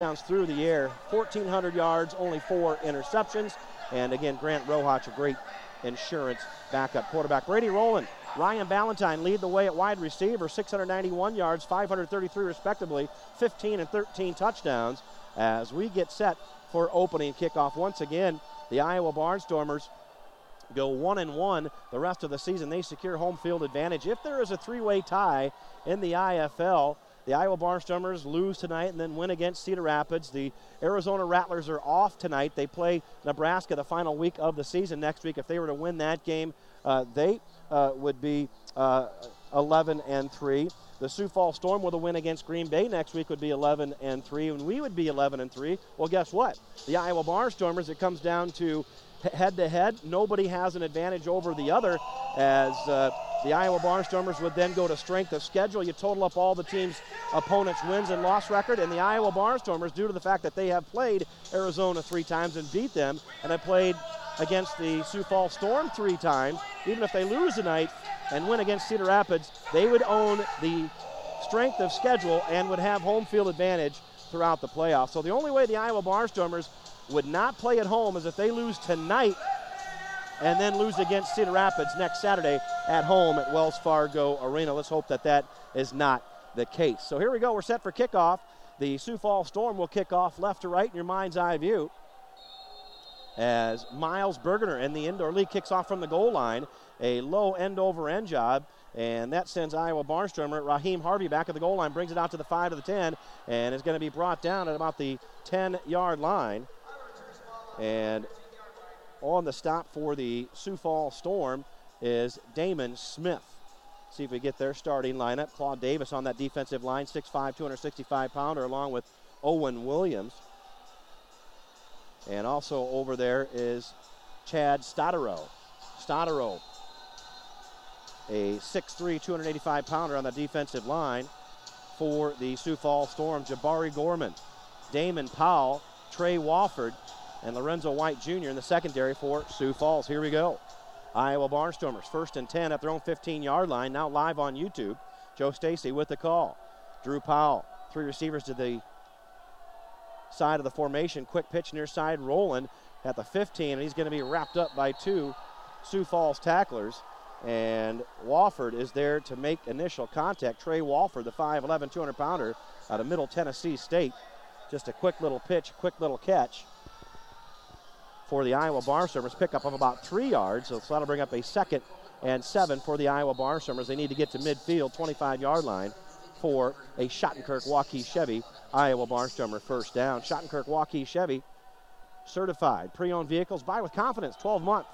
touchdowns through the air, 1,400 yards, only 4 interceptions. And again, Grant Rohach, a great insurance backup quarterback. Brady Rowland, Ryan Ballantyne lead the way at wide receiver, 691 yards, 533 respectively, 15 and 13 touchdowns as we get set for opening kickoff. Once again, the Iowa Barnstormers go 1-1 the rest of the season. They secure home field advantage. If there is a three-way tie in the IFL, the Iowa Barnstormers lose tonight and then win against Cedar Rapids. The Arizona Rattlers are off tonight. They play Nebraska the final week of the season next week. If they were to win that game, they would be 11-3. The Sioux Falls Storm with a win against Green Bay next week would be 11-3, and we would be 11-3. Well, guess what? The Iowa Barnstormers, it comes down to head-to-head. Nobody has an advantage over the other, as the Iowa Barnstormers would then go to strength of schedule. You total up all the team's opponents' wins and loss record, and the Iowa Barnstormers, due to the fact that they have played Arizona 3 times and beat them, and have played against the Sioux Falls Storm 3 times, even if they lose tonight and win against Cedar Rapids, they would own the strength of schedule and would have home field advantage throughout the playoffs. So the only way the Iowa Barnstormers would not play at home is if they lose tonight and then lose against Cedar Rapids next Saturday at home at Wells Fargo Arena. Let's hope that that is not the case. So here we go. We're set for kickoff. The Sioux Falls Storm will kick off left to right in your mind's eye view as Miles Bergener in the indoor league kicks off from the goal line. A low end-over-end job, and that sends Iowa Barnstormer Raheem Harvey back at the goal line, brings it out to the 5 to the 10, and is going to be brought down at about the 10-yard line. And on the stop for the Sioux Falls Storm is Damon Smith. See if we get their starting lineup. Claude Davis on that defensive line, 6'5", 265-pounder, along with Owen Williams. And also over there is Chad Stodero. Stodero, a 6'3", 285-pounder on the defensive line for the Sioux Falls Storm. Jabari Gorman, Damon Powell, Trey Wofford, and Lorenzo White Jr. in the secondary for Sioux Falls. Here we go. Iowa Barnstormers, 1st and 10 at their own 15-yard line, now live on YouTube. Joe Stacy with the call. Drew Powell, 3 receivers to the side of the formation. Quick pitch near side, Rowland at the 15, and he's going to be wrapped up by 2 Sioux Falls tacklers. And Wofford is there to make initial contact. Trey Wofford, the 5'11", 200-pounder out of Middle Tennessee State. Just a quick little pitch, quick little catch for the Iowa Barnstormers. Pickup of about 3 yards, so that'll bring up a 2nd and 7 for the Iowa Barnstormers. They need to get to midfield, 25-yard line, for a Schottenkirk Waukee Chevy Iowa Barnstormer first down. Schottenkirk Waukee Chevy, certified pre-owned vehicles. Buy with confidence, 12-month.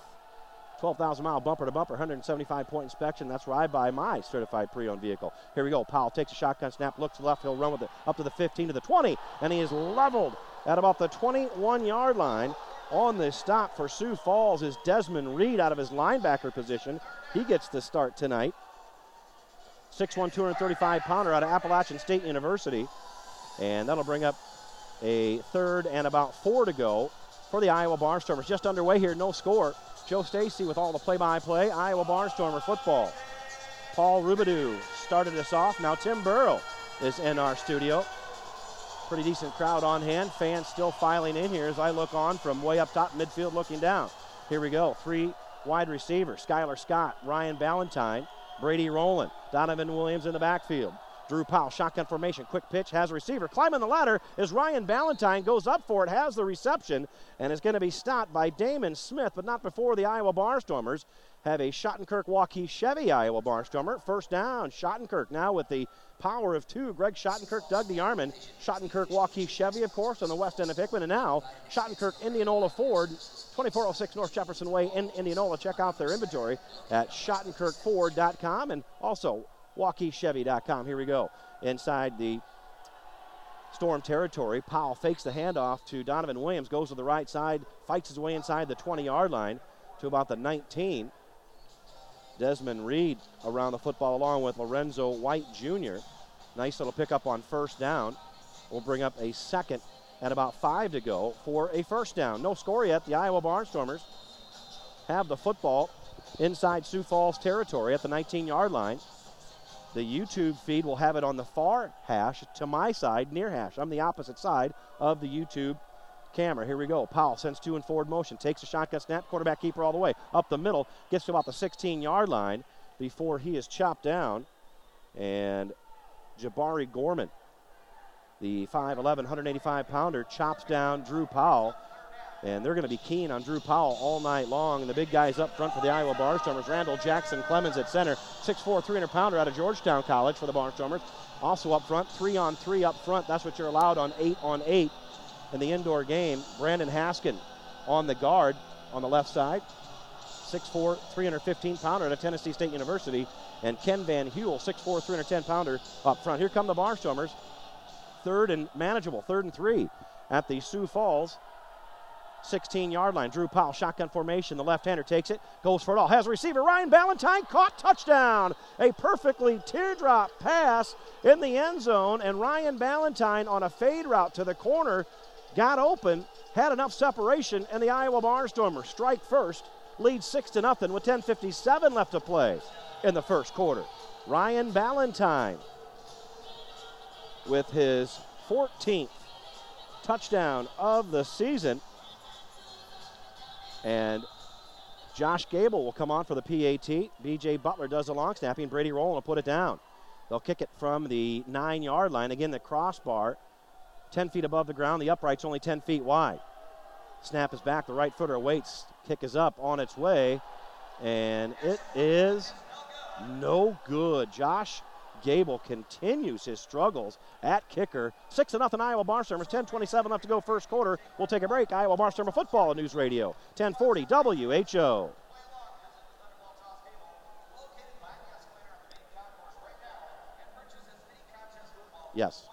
12,000-mile bumper-to-bumper, 175-point inspection. That's where I buy my certified pre-owned vehicle. Here we go. Powell takes a shotgun snap, looks left. He'll run with it up to the 15, to the 20, and he is leveled at about the 21-yard line. On the stop for Sioux Falls is Desmond Reed out of his linebacker position. He gets the start tonight. 6'1", 235-pounder out of Appalachian State University. And that'll bring up a 3rd and about 4 to go for the Iowa Barnstormers. Just underway here, no score. Joe Stacy with all the play-by-play. Iowa Barnstormer football. Paul Rubidoux started us off. Now Tim Burrow is in our studio. Pretty decent crowd on hand. Fans still filing in here as I look on from way up top midfield looking down. Here we go. 3 wide receivers. Skylar Scott, Ryan Ballantyne, Brady Rowland, Donovan Williams in the backfield. Drew Powell, shotgun formation, quick pitch, has a receiver. Climbing the ladder is Ryan Ballantyne, goes up for it, has the reception, and is going to be stopped by Damon Smith, but not before the Iowa Barnstormers have a Schottenkirk Waukee Chevy Iowa Barnstormer. First down, Schottenkirk now with the power of 2. Greg Schottenkirk, Doug DeArmond. Schottenkirk Waukee Chevy, of course, on the west end of Hickman. And now Schottenkirk Indianola Ford, 2406 North Jefferson Way in Indianola. Check out their inventory at SchottenkirkFord.com and also WaukeeChevy.com. Here we go. Inside the Storm territory, Powell fakes the handoff to Donovan Williams, goes to the right side, fights his way inside the 20-yard line to about the 19. Desmond Reed around the football along with Lorenzo White Jr. Nice little pickup on first down. Will bring up a 2nd and about 5 to go for a first down. No score yet. The Iowa Barnstormers have the football inside Sioux Falls territory at the 19-yard line. The YouTube feed will have it on the far hash to my side, near hash. I'm the opposite side of the YouTube camera. Here we go. Powell sends two in forward motion, takes a shotgun snap, quarterback keeper all the way. Up the middle, gets to about the 16-yard line before he is chopped down. And Jabari Gorman, the 5'11", 185-pounder, chops down Drew Powell. And they're going to be keen on Drew Powell all night long. And the big guys up front for the Iowa Barnstormers, Randall Jackson Clemens at center, 6'4", 300-pounder out of Georgetown College for the Barnstormers. Also up front, 3-on-3 up front. That's what you're allowed on 8-on-8 in the indoor game. Brandon Haskin on the guard on the left side, 6'4", 315-pounder out of Tennessee State University. And Ken Van Huel, 6'4", 310-pounder up front. Here come the Barnstormers. Third and manageable, 3rd and 3 at the Sioux Falls 16-yard line. Drew Powell, shotgun formation. The left-hander takes it, goes for it all. Has a receiver, Ryan Ballantyne, caught, touchdown. A perfectly teardrop pass in the end zone, and Ryan Ballantyne on a fade route to the corner got open, had enough separation, and the Iowa Barnstormers strike first, lead 6-0 with 10:57 left to play in the first quarter. Ryan Ballantyne with his 14th touchdown of the season. And Josh Gable will come on for the PAT. B.J. Butler does the long snapping. Brady Rowland will put it down. They'll kick it from the 9-yard line. Again, the crossbar, 10 feet above the ground. The upright's only 10 feet wide. Snap is back. The right footer awaits. Kick is up, on its way. And it is no good. Josh Gable continues his struggles at kicker. 6-0 Iowa Barnstormers, 10:27 left to go first quarter. We'll take a break. Iowa Barnstormer football on News Radio, 1040 WHO. Yes.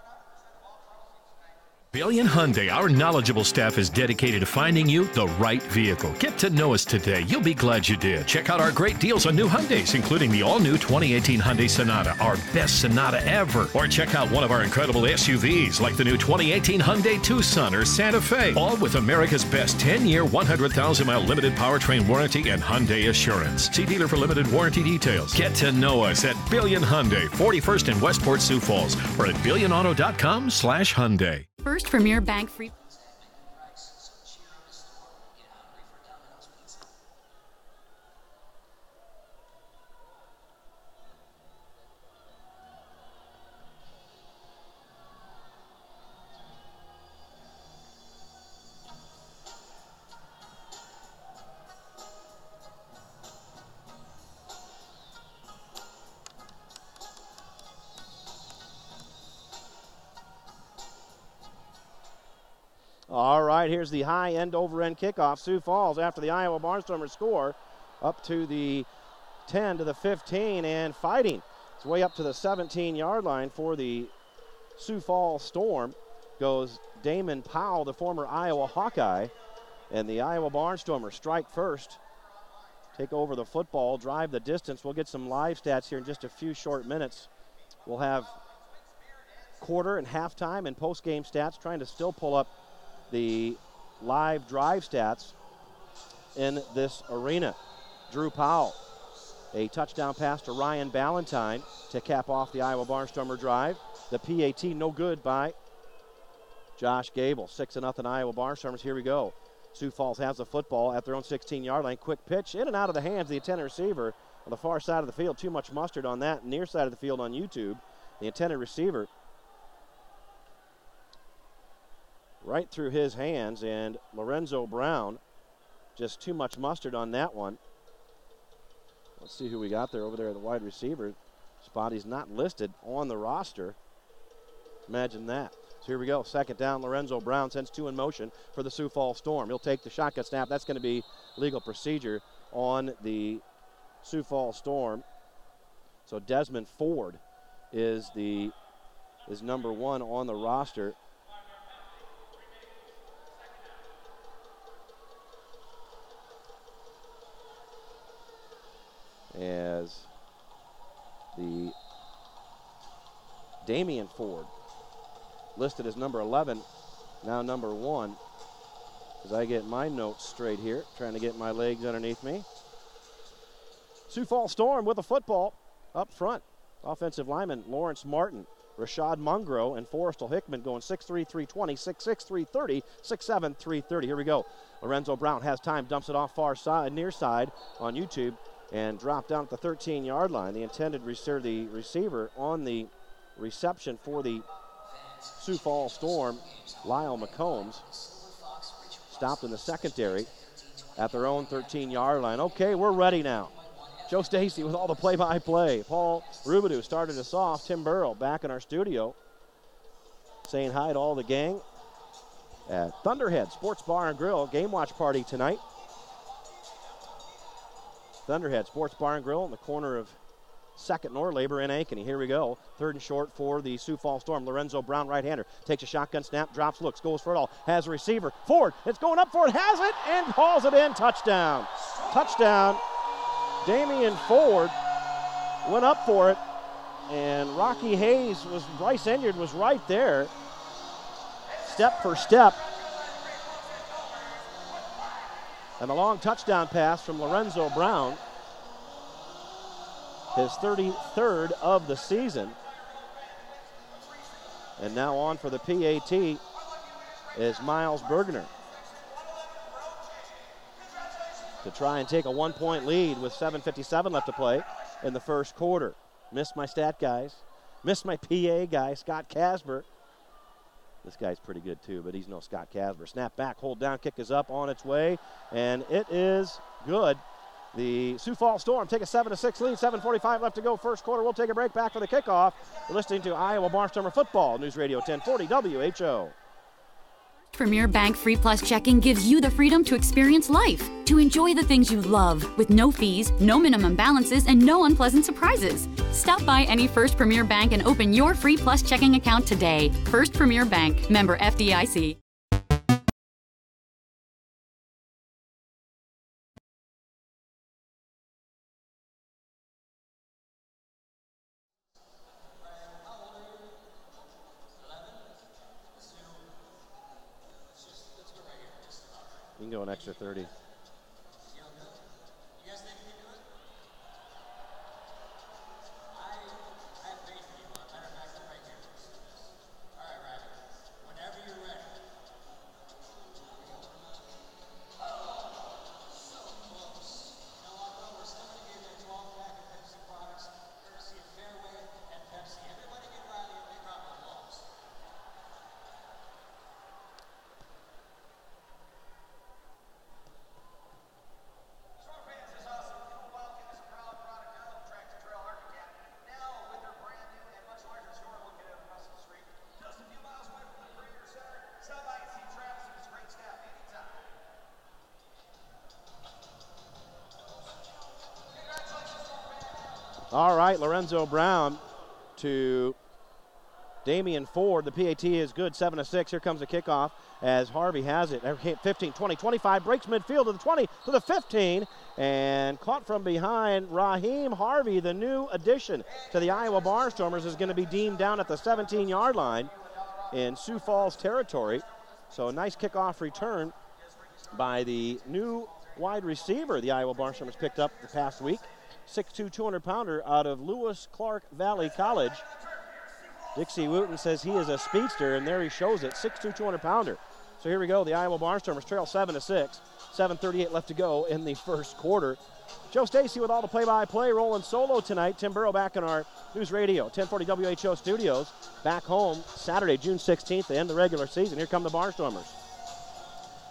Billion Hyundai, our knowledgeable staff is dedicated to finding you the right vehicle. Get to know us today. You'll be glad you did. Check out our great deals on new Hyundais, including the all-new 2018 Hyundai Sonata, our best Sonata ever. Or check out one of our incredible SUVs, like the new 2018 Hyundai Tucson or Santa Fe, all with America's best 10-year, 100,000-mile limited powertrain warranty and Hyundai Assurance. See dealer for limited warranty details. Get to know us at Billion Hyundai, 41st and Westport, Sioux Falls, or at billionauto.com/Hyundai. First Premier Bank free. All right, here's the high end over end kickoff. Sioux Falls, after the Iowa Barnstormers score, up to the 10 to the 15 and fighting. It's way up to the 17-yard line for the Sioux Falls Storm. Goes Damon Powell, the former Iowa Hawkeye. And the Iowa Barnstormers strike first, take over the football, drive the distance. We'll get some live stats here in just a few short minutes. We'll have quarter and halftime and post-game stats, trying to still pull up the live drive stats in this arena. Drew Powell, a touchdown pass to Ryan Ballantyne to cap off the Iowa Barnstormer drive. The PAT no good by Josh Gable. 6-0 Iowa Barnstormers. Here we go. Sioux Falls has the football at their own 16-yard line. Quick pitch in and out of the hands of the intended receiver on the far side of the field. Too much mustard on that. Near side of the field on YouTube. The intended receiver right through his hands, and Lorenzo Brown, just too much mustard on that one. Let's see who we got there over there at the wide receiver spot. He's not listed on the roster. Imagine that. So here we go. Second down. Lorenzo Brown sends two in motion for the Sioux Falls Storm. He'll take the shotgun snap. That's going to be legal procedure on the Sioux Falls Storm. So Desmond Ford is number one on the roster. As the Damian Ford listed as number 11, now number 1. As I get my notes straight here, trying to get my legs underneath me. Sioux Falls Storm with the football up front. Offensive lineman Lawrence Martin, Rashad Mungro, and Forrestal Hickman going 6'3", 320, 6'6", 330, 6'7", 330. Here we go. Lorenzo Brown has time, dumps it off far side, near side on YouTube, and dropped down at the 13-yard line. The intended receiver on the reception for the Sioux Falls Storm, Lyle McCombs, stopped in the secondary at their own 13-yard line. Okay, we're ready now. Joe Stacy with all the play-by-play. Paul Rubidoux started us off. Tim Burrow back in our studio saying hi to all the gang at Thunderhead Sports Bar and Grill. Game watch party tonight. Thunderhead Sports Bar and Grill in the corner of 2nd North Labor in Ankeny. Here we go. 3rd and short for the Sioux Falls Storm. Lorenzo Brown, right-hander, takes a shotgun snap, drops, looks, goes for it all. Has a receiver. Ford, it's going up for it, has it, and hauls it in. Touchdown. Touchdown. Damian Ford went up for it, and Rocky Hayes Bryce Enyard was right there, step for step. And a long touchdown pass from Lorenzo Brown, his 33rd of the season. And now on for the PAT is Miles Bergener to try and take a 1-point lead with 7:57 left to play in the first quarter. Missed my stat guys. Missed my PA guy, Scott Casper. This guy's pretty good too, but he's no Scott Casper. Snap back, hold down, kick is up, on its way, and it is good. The Sioux Falls Storm take a 7-6 lead, 7:45 left to go first quarter. We'll take a break, back for the kickoff. You're listening to Iowa Barnstormer Football, News Radio 1040 WHO. Premier Bank Free Plus Checking gives you the freedom to experience life, to enjoy the things you love, with no fees, no minimum balances, and no unpleasant surprises. Stop by any First Premier Bank and open your Free Plus checking account today. First Premier Bank, member FDIC. You can go an extra 30. All right, Lorenzo Brown to Damian Ford. The PAT is good, 7-6. Here comes the kickoff as Harvey has it. 15, 20, 25, breaks midfield to the 20, to the 15, and caught from behind. Raheem Harvey, the new addition to the Iowa Barnstormers, is going to be deemed down at the 17-yard line in Sioux Falls territory. So a nice kickoff return by the new wide receiver the Iowa Barnstormers picked up the past week. 6'2", 200-pounder out of Lewis Clark Valley College. Dixie Wooten says he is a speedster, and there he shows it, 6'2", 200-pounder. So here we go, the Iowa Barnstormers trail 7-6, 7:38 left to go in the first quarter. Joe Stacy with all the play-by-play, rolling solo tonight. Tim Burrow back in our News Radio 1040 WHO studios, back home Saturday, June 16th, to end the regular season. Here come the Barnstormers.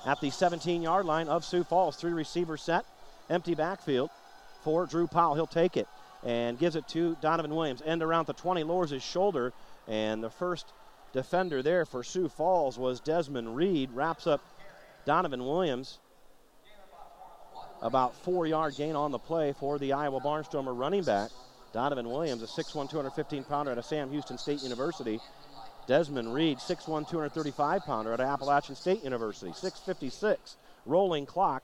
At the 17-yard line of Sioux Falls, 3 receiver set, empty backfield for Drew Powell. He'll take it and gives it to Donovan Williams. End around the 20, lowers his shoulder, and the first defender there for Sioux Falls was Desmond Reed. Wraps up Donovan Williams. About 4-yard gain on the play for the Iowa Barnstormer running back. Donovan Williams, a 6'1", 215-pounder out of Sam Houston State University. Desmond Reed, 6'1", 235-pounder out of Appalachian State University. 6:56, rolling clock,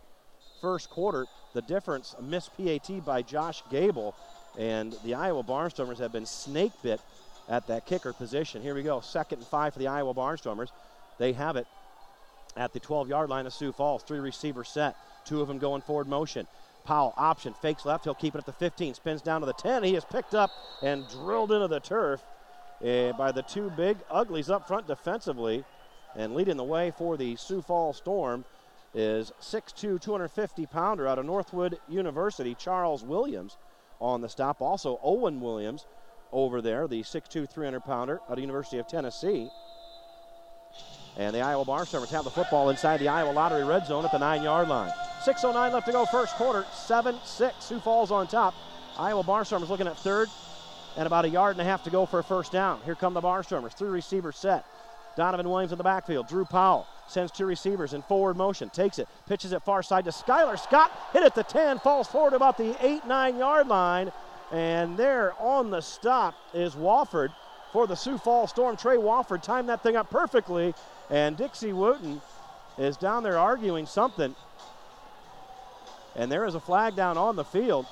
first quarter. The difference, a missed PAT by Josh Gable, and the Iowa Barnstormers have been snake bit at that kicker position. Here we go, 2nd and 5 for the Iowa Barnstormers. They have it at the 12-yard line of Sioux Falls. 3 receiver set, 2 of them going forward motion. Powell option, fakes left, he'll keep it at the 15, spins down to the 10. He is picked up and drilled into the turf by the two big uglies up front defensively. And leading the way for the Sioux Falls Storm is 6'2", 250-pounder out of Northwood University, Charles Williams on the stop. Also Owen Williams over there, the 6'2", 300-pounder out of University of Tennessee. And the Iowa Barnstormers have the football inside the Iowa Lottery red zone at the 9-yard line. 6:09 left to go first quarter, 7-6, Sioux Falls on top. Iowa Barnstormers looking at third and about a yard and a half to go for a first down. Here come the Barnstormers, three receivers set. Donovan Williams in the backfield. Drew Powell sends two receivers in forward motion. Takes it, pitches it far side to Skylar Scott. Hit at the 10, falls forward about the 8-9 line. And there on the stop is Wofford for the Sioux Falls Storm. Trey Wofford timed that thing up perfectly. And Dixie Wooten is down there arguing something. And there is a flag down on the field.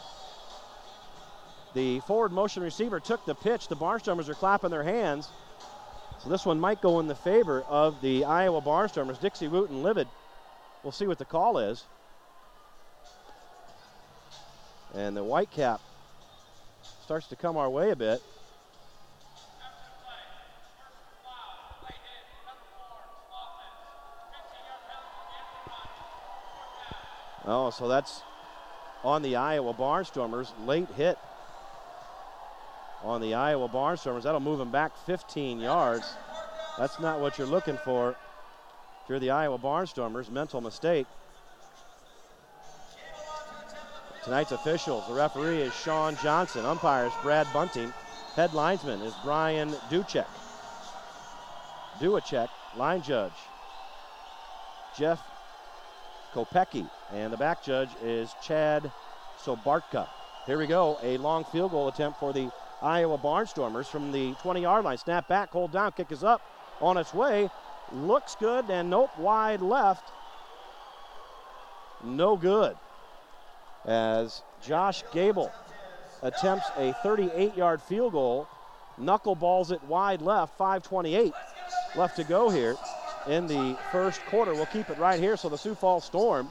The forward motion receiver took the pitch. The Barnstormers are clapping their hands. So this one might go in the favor of the Iowa Barnstormers. Dixie Wooten livid. We'll see what the call is. And the Whitecap starts to come our way a bit. Oh, so that's on the Iowa Barnstormers. Late hit on the Iowa Barnstormers. That'll move them back 15 yards. That's not what you're looking for if you're the Iowa Barnstormers. Mental mistake. Tonight's officials, the referee is Sean Johnson. Umpires, Brad Bunting. Head linesman is Brian Duchek. Line judge, Jeff Kopecki. And the back judge is Chad Sobartka. Here we go, a long field goal attempt for the Iowa Barnstormers from the 20-yard line. Snap back, hold down, kick is up, on its way. Looks good, and nope, wide left. No good. As Josh Gable attempts a 38-yard field goal, knuckleballs it wide left, 5:28 left to go here in the first quarter. We'll keep it right here, so the Sioux Falls Storm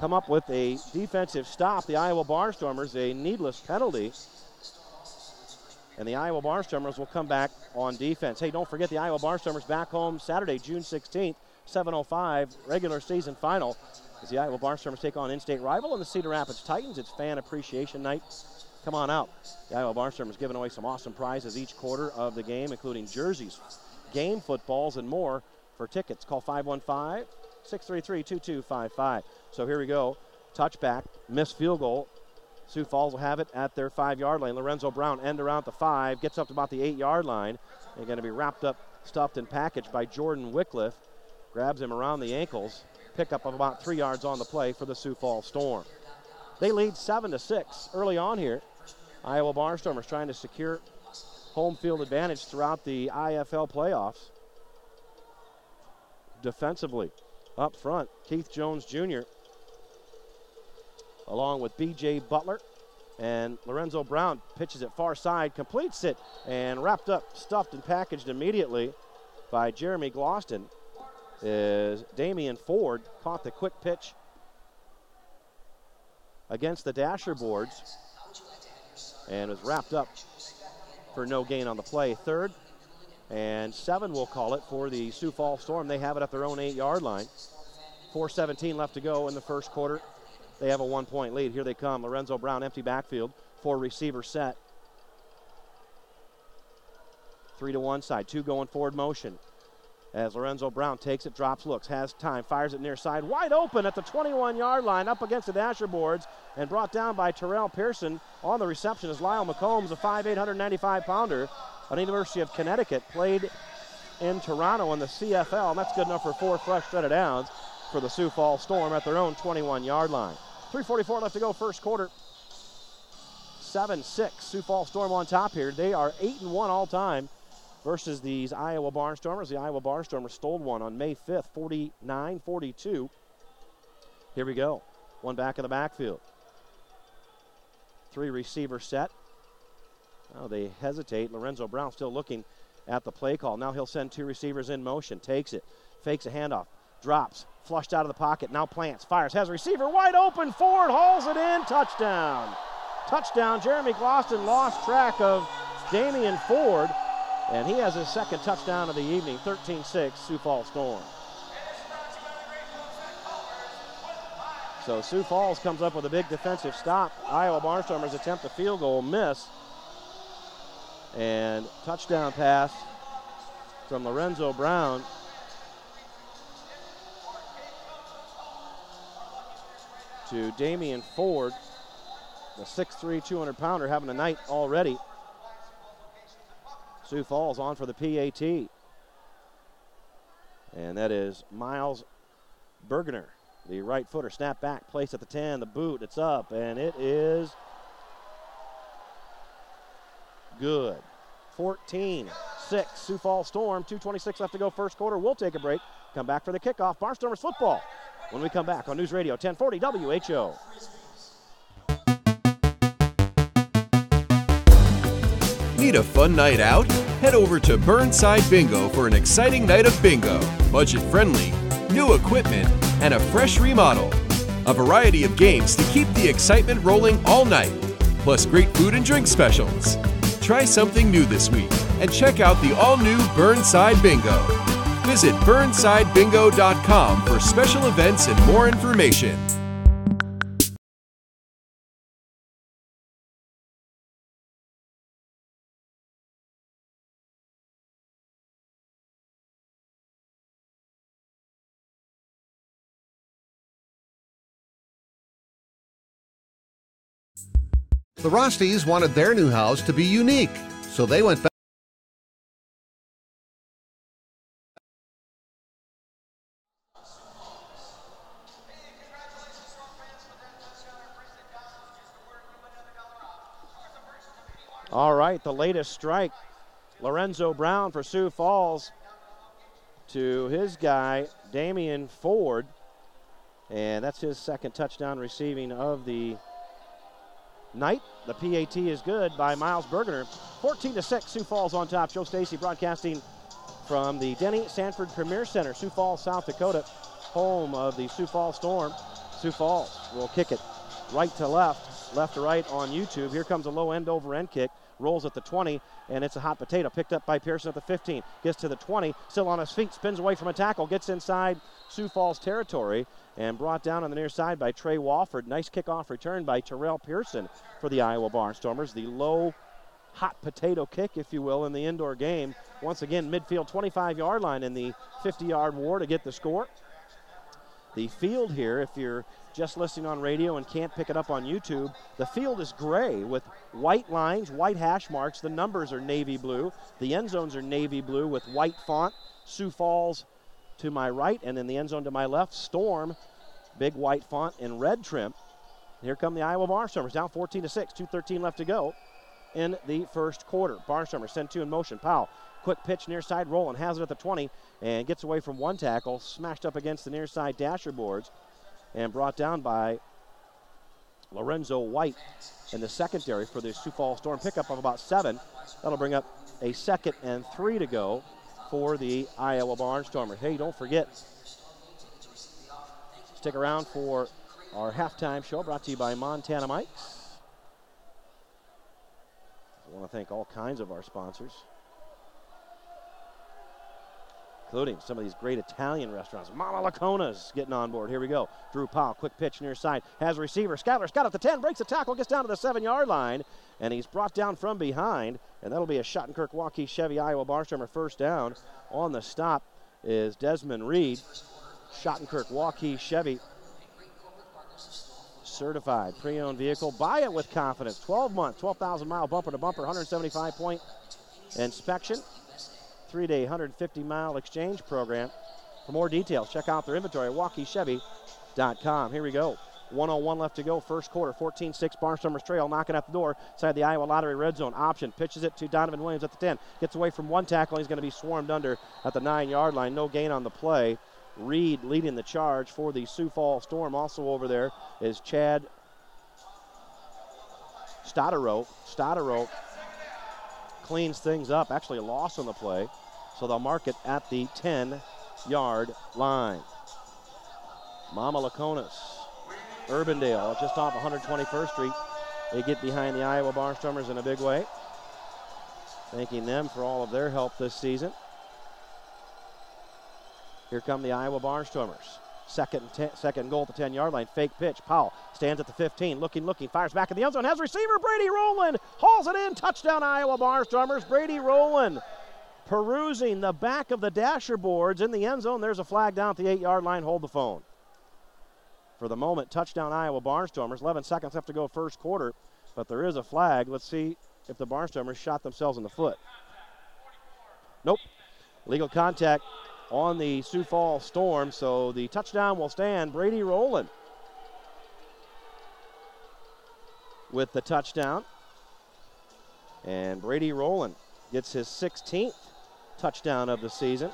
come up with a defensive stop. The Iowa Barnstormers, a needless penalty. And the Iowa Barnstormers will come back on defense. Hey, don't forget the Iowa Barnstormers back home Saturday, June 16th, 7:05, regular season final. As the Iowa Barnstormers take on in-state rival and the Cedar Rapids Titans. It's fan appreciation night. Come on out. The Iowa Barnstormers giving away some awesome prizes each quarter of the game, including jerseys, game footballs, and more. For tickets, call 515-633-2255. So here we go. Touchback, missed field goal. Sioux Falls will have it at their 5-yard line. Lorenzo Brown end around the 5, gets up to about the 8-yard line. They're going to be wrapped up, stuffed, and packaged by Jordan Wycliffe. Grabs him around the ankles. Pickup of about 3 yards on the play for the Sioux Falls Storm. They lead 7-6 early on here. Iowa Barnstormers trying to secure home field advantage throughout the IFL playoffs. Defensively, up front, Keith Jones Jr. along with B.J. Butler. And Lorenzo Brown pitches it far side, completes it, and wrapped up, stuffed, and packaged immediately by Jeremy Gloston. Is Damian Ford caught the quick pitch against the dasher boards and was wrapped up for no gain on the play. 3rd and 7, we'll call it, for the Sioux Falls Storm. They have it at their own 8-yard line. 4:17 left to go in the first quarter. They have a 1-point lead. Here they come. Lorenzo Brown, empty backfield, 4 receiver set. 3 to one side, 2 going forward motion. As Lorenzo Brown takes it, drops, looks, has time, fires it near side, wide open at the 21-yard line, up against the dasher boards, and brought down by Terrell Pearson. On the reception is Lyle McCombs, a 5'8", 195-pounder on the University of Connecticut, played in Toronto in the CFL, and that's good enough for 4 fresh shredded downs for the Sioux Falls Storm at their own 21-yard line. 3:44 left to go first quarter. 7-6, Sioux Falls Storm on top here. They are 8-1 all time versus these Iowa Barnstormers. The Iowa Barnstormers stole one on May 5th, 49-42. Here we go. One back in the backfield. 3 receiver set. Now they hesitate. Lorenzo Brown still looking at the play call. Now he'll send 2 receivers in motion. Takes it. Fakes a handoff. Drops. flushed out of the pocket, now plants, fires, has a receiver wide open, Ford hauls it in, touchdown. Touchdown, Jeremy Gloston lost track of Damian Ford, and he has his second touchdown of the evening, 13-6, Sioux Falls Storm. So Sioux Falls comes up with a big defensive stop. Iowa Barnstormers attempt a field goal, miss. And touchdown pass from Lorenzo Brown. To Damian Ford, the 6'3", 200-pounder, having a night already. Sioux Falls on for the PAT. And that is Miles Bergener, the right footer. Snap back, place at the 10, the boot, it's up, and it is good. 14-6, Sioux Falls Storm, 2:26 left to go first quarter. We'll take a break, come back for the kickoff. Barnstormers football when we come back on News Radio 1040 WHO. Need a fun night out? Head over to Burnside Bingo for an exciting night of bingo. Budget-friendly, new equipment, and a fresh remodel. A variety of games to keep the excitement rolling all night, plus great food and drink specials. Try something new this week and check out the all-new Burnside Bingo. Visit burnsidebingo.com for special events and more information. The Rosties wanted their new house to be unique, so they went back. All right, the latest strike, Lorenzo Brown for Sioux Falls to his guy, Damian Ford, and that's his second touchdown receiving of the night. The PAT is good by Miles Bergener. 14-6, Sioux Falls on top. Joe Stacy broadcasting from the Denny Sanford Premier Center, Sioux Falls, South Dakota, home of the Sioux Falls Storm. Sioux Falls will kick it right to left, left to right on YouTube. Here comes a low end over end kick. Rolls at the 20, and it's a hot potato. Picked up by Pearson at the 15. Gets to the 20, still on his feet, spins away from a tackle, gets inside Sioux Falls territory, and brought down on the near side by Trey Walford. Nice kickoff return by Terrell Pearson for the Iowa Barnstormers. The low hot potato kick, if you will, in the indoor game. Once again, midfield 25-yard line in the 50-yard war to get the score. The field here, if you're just listening on radio and can't pick it up on YouTube, the field is gray with white lines, white hash marks. The numbers are navy blue. The end zones are navy blue with white font. Sioux Falls to my right, and in the end zone to my left, Storm, big white font in red trim. Here come the Iowa Barnstormers, down 14-6, 2:13 left to go in the first quarter. Barnstormers send two in motion. Powell, quick pitch near side, rolling, has it at the 20, and gets away from one tackle, smashed up against the near side dasher boards, and brought down by Lorenzo White in the secondary for the Sioux Falls Storm. Pickup of about 7. That'll bring up a 2nd and 3 to go for the Iowa Barnstormers. Hey, don't forget, stick around for our halftime show brought to you by Montana Mike's. I want to thank all kinds of our sponsors, including some of these great Italian restaurants. Mama Lacona's getting on board. Here we go. Drew Powell, quick pitch near side. Has a receiver. Scott at the 10, breaks the tackle, gets down to the 7-yard line, and he's brought down from behind, and that'll be a Schottenkirk Waukee Chevy Iowa Barnstormer first down. On the stop is Desmond Reed. Schottenkirk Waukee Chevy, certified pre-owned vehicle. Buy it with confidence. 12-month, 12,000-mile bumper-to-bumper, 175-point inspection. 3-day, 150-mile exchange program. For more details, check out their inventory at WaukeeChevy.com. Here we go. 1:01 left to go, first quarter. 14-6, Barnstormers trail, knocking at the door. Inside the Iowa Lottery red zone. Option, pitches it to Donovan Williams at the 10. Gets away from one tackle, and he's going to be swarmed under at the 9-yard line. No gain on the play. Reed leading the charge for the Sioux Falls Storm. Also over there is Chad Stottero. Stottero cleans things up. Actually a loss on the play. So they'll mark it at the 10-yard line. Mama Laconis, Urbandale, just off 121st Street. They get behind the Iowa Barnstormers in a big way. Thanking them for all of their help this season. Here come the Iowa Barnstormers. Second goal at the 10-yard line. Fake pitch. Powell stands at the 15. Looking. Fires back in the end zone. Has receiver Brady Rowland. Hauls it in. Touchdown Iowa Barnstormers. Brady Rowland perusing the back of the dasher boards in the end zone. There's a flag down at the 8-yard line. Hold the phone. For the moment, touchdown Iowa Barnstormers. 11 seconds left to go first quarter. But there is a flag. Let's see if the Barnstormers shot themselves in the foot. Nope. Legal contact on the Sioux Falls Storm, so the touchdown will stand. Brady Rowland with the touchdown. And Brady Rowland gets his 16th touchdown of the season.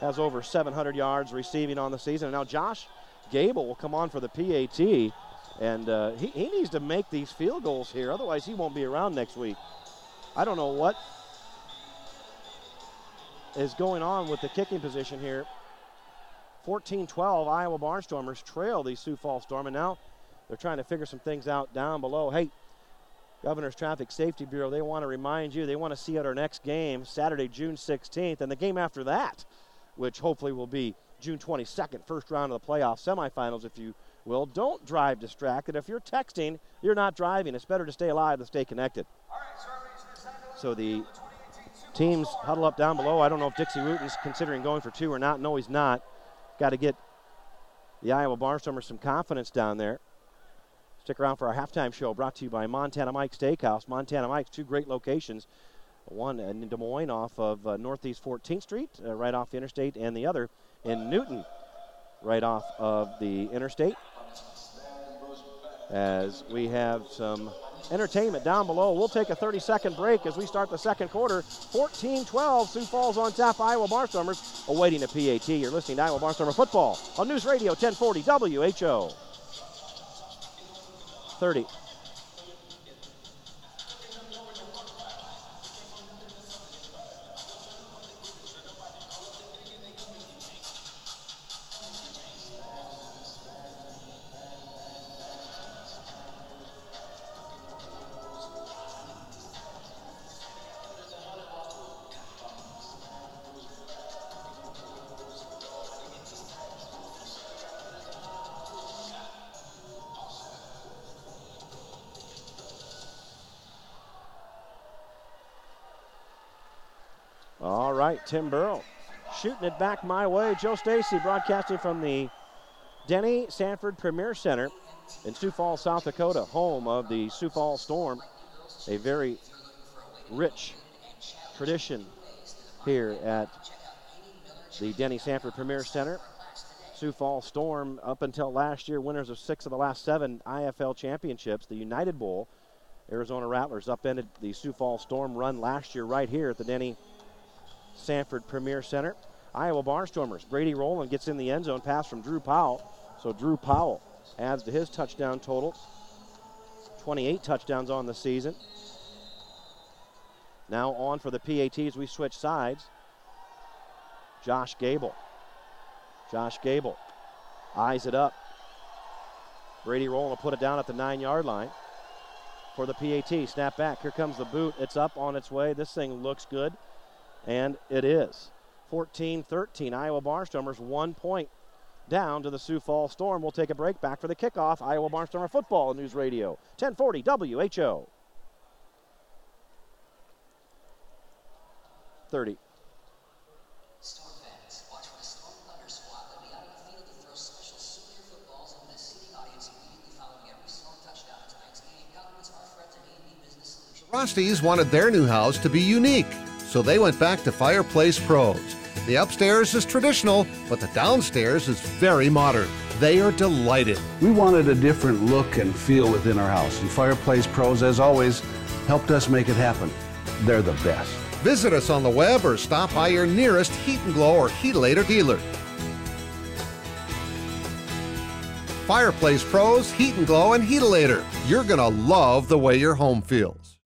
Has over 700 yards receiving on the season. And now Josh Gable will come on for the PAT. And he needs to make these field goals here. Otherwise, he won't be around next week. I don't know what is going on with the kicking position here. 14-12, Iowa Barnstormers trail the Sioux Falls Storm, and now they're trying to figure some things out down below. Hey, Governor's Traffic Safety Bureau, they want to remind you, they want to see at our next game, Saturday, June 16th, and the game after that, which hopefully will be June 22nd, first round of the playoff semifinals, if you will. Don't drive distracted. If you're texting, you're not driving. It's better to stay alive than stay connected. So the teams huddle up down below. I don't know if Dixie Wooten's considering going for two or not. No, he's not. Got to get the Iowa Barnstormers some confidence down there. Stick around for our halftime show brought to you by Montana Mike's Steakhouse. Montana Mike's, two great locations. One in Des Moines off of Northeast 14th Street, right off the interstate, and the other in Newton, right off of the interstate. As we have some entertainment down below. We'll take a 30-second break as we start the second quarter. 14-12, Sioux Falls on top. Iowa Barnstormers awaiting a PAT. You're listening to Iowa Barnstormer Football on News Radio 1040 WHO. 30. All right, Tim Burrow shooting it back my way. Joe Stacy broadcasting from the Denny Sanford Premier Center in Sioux Falls, South Dakota, home of the Sioux Falls Storm. A very rich tradition here at the Denny Sanford Premier Center. Sioux Falls Storm, up until last year, winners of 6 of the last 7 IFL championships. The United Bowl, Arizona Rattlers upended the Sioux Falls Storm run last year right here at the Denny Sanford Premier Center. Iowa Barnstormers, Brady Rowland gets in the end zone, pass from Drew Powell. So Drew Powell adds to his touchdown total. 28 touchdowns on the season. Now on for the PAT as we switch sides. Josh Gable. Josh Gable eyes it up. Brady Rowland will put it down at the 9-yard line for the PAT. Snap back. Here comes the boot. It's up on its way. This thing looks good. And it is. 14-13. Iowa Barnstormers 1 point down to the Sioux Falls Storm. We'll take a break. Back for the kickoff. Iowa Barnstormer Football on News Radio 1040 WHO. 30. Storm fans, watch for the Storm Thunder Squad. They'll be out on the field to throw special souvenir footballs into the seating audience immediately following every Storm touchdown. Tonight's game, compliments of our friends at A&B Business Solutions. Frosties wanted their new house to be unique, so they went back to Fireplace Pros. The upstairs is traditional, but the downstairs is very modern. They are delighted. We wanted a different look and feel within our house, and Fireplace Pros, as always, helped us make it happen. They're the best. Visit us on the web or stop by your nearest Heat & Glow or Heatalator dealer. Fireplace Pros, Heat & Glow, and Heatalator. You're gonna love the way your home feels.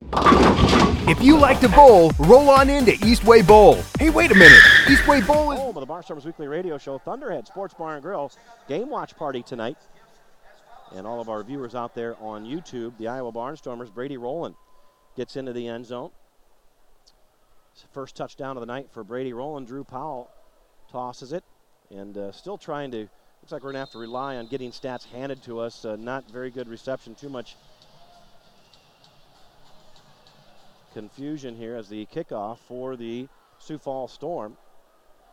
If you like to bowl, roll on into Eastway Bowl. Hey, wait a minute. Eastway Bowl is... Home of the Barnstormers Weekly Radio Show, Thunderhead Sports Bar and Grill Game Watch Party tonight. And all of our viewers out there on YouTube, the Iowa Barnstormers, Brady Rowland gets into the end zone. First touchdown of the night for Brady Rowland. Drew Powell tosses it, and still trying to, looks like we're going to have to rely on getting stats handed to us. Not very good reception, too much confusion here as the kickoff for the Sioux Falls Storm.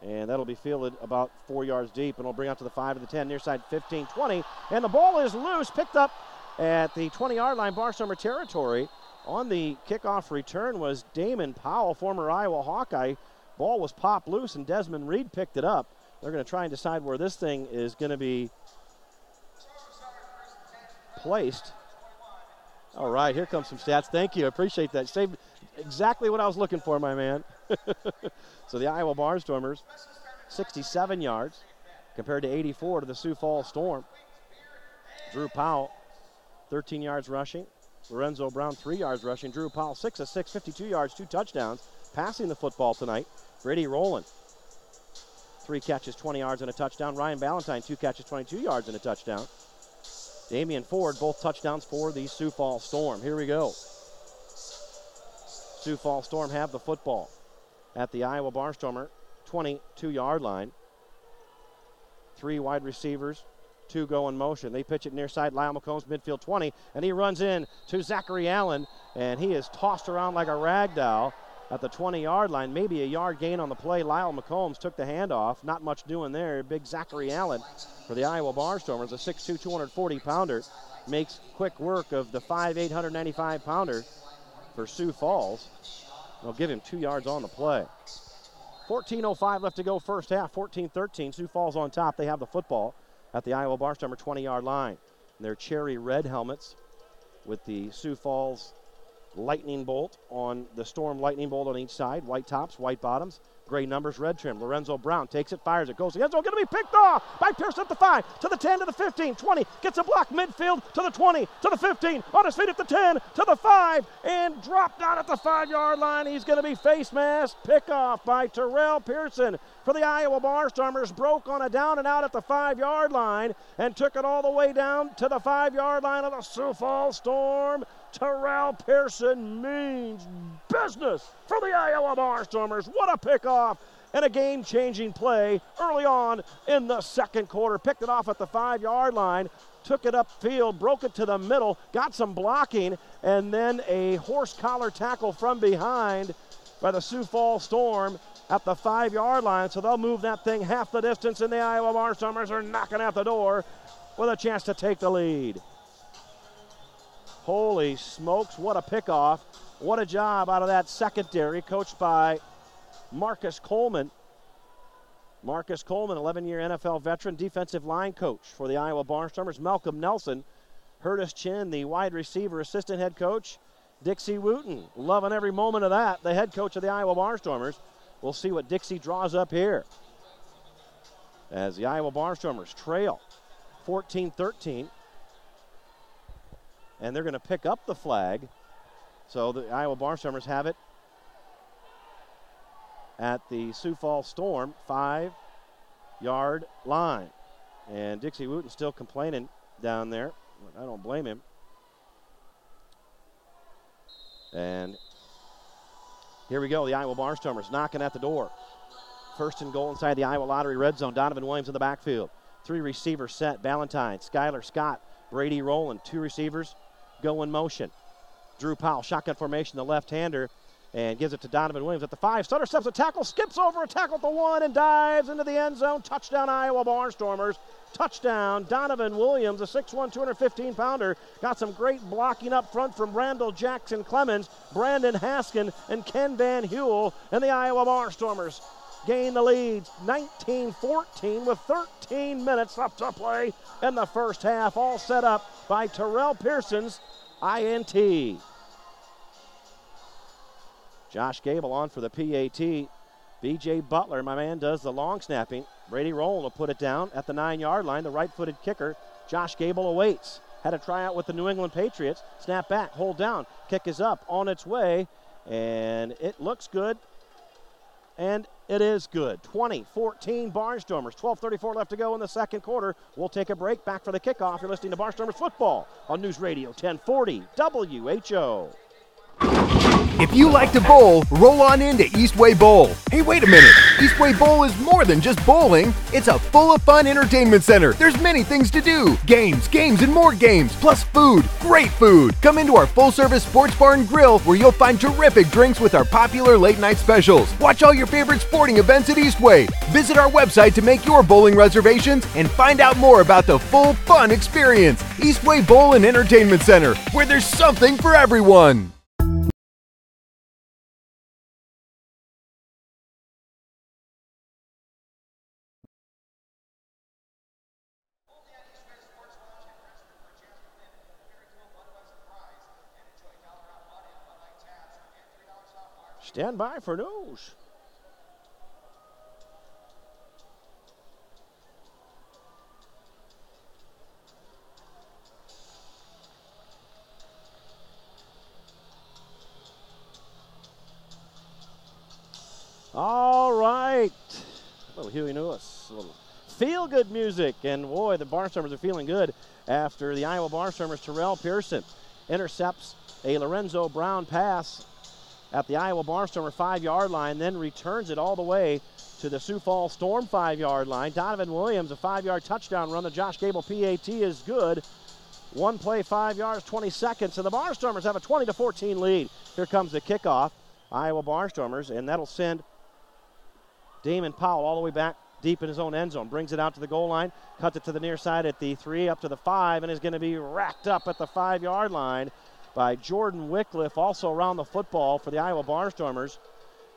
And that'll be fielded about 4 yards deep, and it'll bring out to the 5 to the 10, near side 15, 20. And the ball is loose, picked up at the 20-yard line, Barnstormer territory. On the kickoff return was Damon Powell, former Iowa Hawkeye. Ball was popped loose, and Desmond Reed picked it up. They're going to try and decide where this thing is going to be placed. All right, here comes some stats. Thank you. I appreciate that. Saved exactly what I was looking for, my man. So the Iowa Barnstormers, 67 yards compared to 84 to the Sioux Falls Storm. Drew Powell, 13 yards rushing. Lorenzo Brown, 3 yards rushing. Drew Powell, 6 of 6, 52 yards, 2 touchdowns. Passing the football tonight, Brady Rowland, 3 catches, 20 yards and a touchdown. Ryan Valentine, 2 catches, 22 yards and a touchdown. Damian Ford, both touchdowns for the Sioux Falls Storm. Here we go. Sioux Falls Storm have the football at the Iowa Barnstormer 22-yard line. 3 wide receivers, 2 go in motion. They pitch it near side, Lyle McCombs, midfield 20, and he runs in to Zachary Allen, and he is tossed around like a rag doll at the 20-yard line. Maybe a yard gain on the play. Lyle McCombs took the handoff. Not much doing there. Big Zachary Allen for the Iowa Barnstormers, a 6'2", 240-pounder, makes quick work of the 5'8", 195-pounder for Sioux Falls. They'll give him 2 yards on the play. 14:05 left to go first half, 14-13. Sioux Falls on top. They have the football at the Iowa Barnstormer 20-yard line. Their cherry red helmets with the Sioux Falls lightning bolt on the Storm lightning bolt on each side. White tops, white bottoms, gray numbers, red trim. Lorenzo Brown takes it, fires it, goes to the end zone, going to be picked off by Pearson at the 5, to the 10, to the 15, 20, gets a block midfield, to the 20, to the 15, on his feet at the 10, to the 5, and dropped down at the 5-yard line. He's going to be face mask, pick off by Terrell Pearson for the Iowa Barnstormers. Broke on a down and out at the 5-yard line and took it all the way down to the 5-yard line of the Sioux Falls Storm. Terrell Pearson means business for the Iowa Barnstormers. What a pickoff and a game-changing play early on in the second quarter. Picked it off at the 5-yard line, took it upfield, broke it to the middle, got some blocking, and then a horse collar tackle from behind by the Sioux Falls Storm at the 5-yard line. So they'll move that thing half the distance, and the Iowa Barnstormers are knocking at the door with a chance to take the lead. Holy smokes, what a pickoff. What a job out of that secondary, coached by Marcus Coleman. Marcus Coleman, 11-year NFL veteran, defensive line coach for the Iowa Barnstormers. Malcolm Nelson, Curtis Chin, the wide receiver assistant head coach. Dixie Wooten, loving every moment of that, the head coach of the Iowa Barnstormers. We'll see what Dixie draws up here as the Iowa Barnstormers trail 14-13. And they're going to pick up the flag. So the Iowa Barnstormers have it at the Sioux Falls Storm 5-yard line. And Dixie Wooten still complaining down there. I don't blame him. And here we go, the Iowa Barnstormers knocking at the door. First and goal inside the Iowa Lottery red zone. Donovan Williams in the backfield. 3 receivers set. Valentine, Skylar Scott, Brady Rowland. 2 receivers go in motion. Drew Powell, shotgun formation, the left-hander, and gives it to Donovan Williams at the 5. Sutter steps a tackle, skips over a tackle at the 1, and dives into the end zone. Touchdown, Iowa Barnstormers. Touchdown, Donovan Williams, a 6'1", 215-pounder. Got some great blocking up front from Randall Jackson Clemens, Brandon Haskin, and Ken Van Huel. And the Iowa Barnstormers gain the lead 19-14 with 13 minutes left to play in the first half. All set up by Terrell Pearson's INT. Josh Gable on for the PAT. B.J. Butler, my man, does the long snapping. Brady Rowland will put it down at the 9-yard line. The right-footed kicker, Josh Gable, awaits. Had a tryout with the New England Patriots. Snap back, hold down. Kick is up, on its way, and it looks good. and it is good. 20-14 Barnstormers. 12:34 left to go in the second quarter. We'll take a break. Back for the kickoff. You're listening to Barnstormers football on News Radio 1040 WHO. If you like to bowl, roll on into Eastway Bowl. Hey, wait a minute. Eastway Bowl is more than just bowling. It's a full of fun entertainment center. There's many things to do. Games, and more games, plus food. Great food. Come into our full-service sports bar and grill where you'll find terrific drinks with our popular late-night specials. Watch all your favorite sporting events at Eastway. Visit our website to make your bowling reservations and find out more about the full fun experience. Eastway Bowl and Entertainment Center, where there's something for everyone. Stand by for news. All right. A little Huey Lewis, a little feel-good music. And boy, the Barnstormers are feeling good after the Iowa Barnstormers' Terrell Pearson intercepts a Lorenzo Brown pass at the Iowa Barnstormer 5-yard line, then returns it all the way to the Sioux Falls Storm 5-yard line. Donovan Williams, a 5-yard touchdown run. The Josh Gable PAT is good. One play, 5 yards, 20 seconds, and the Barnstormers have a 20-14 lead. Here comes the kickoff, Iowa Barnstormers, and that'll send Damon Powell all the way back deep in his own end zone. Brings it out to the goal line, cuts it to the near side at the 3, up to the 5, and is going to be racked up at the 5-yard line by Jordan Wycliffe. Also around the football for the Iowa Barnstormers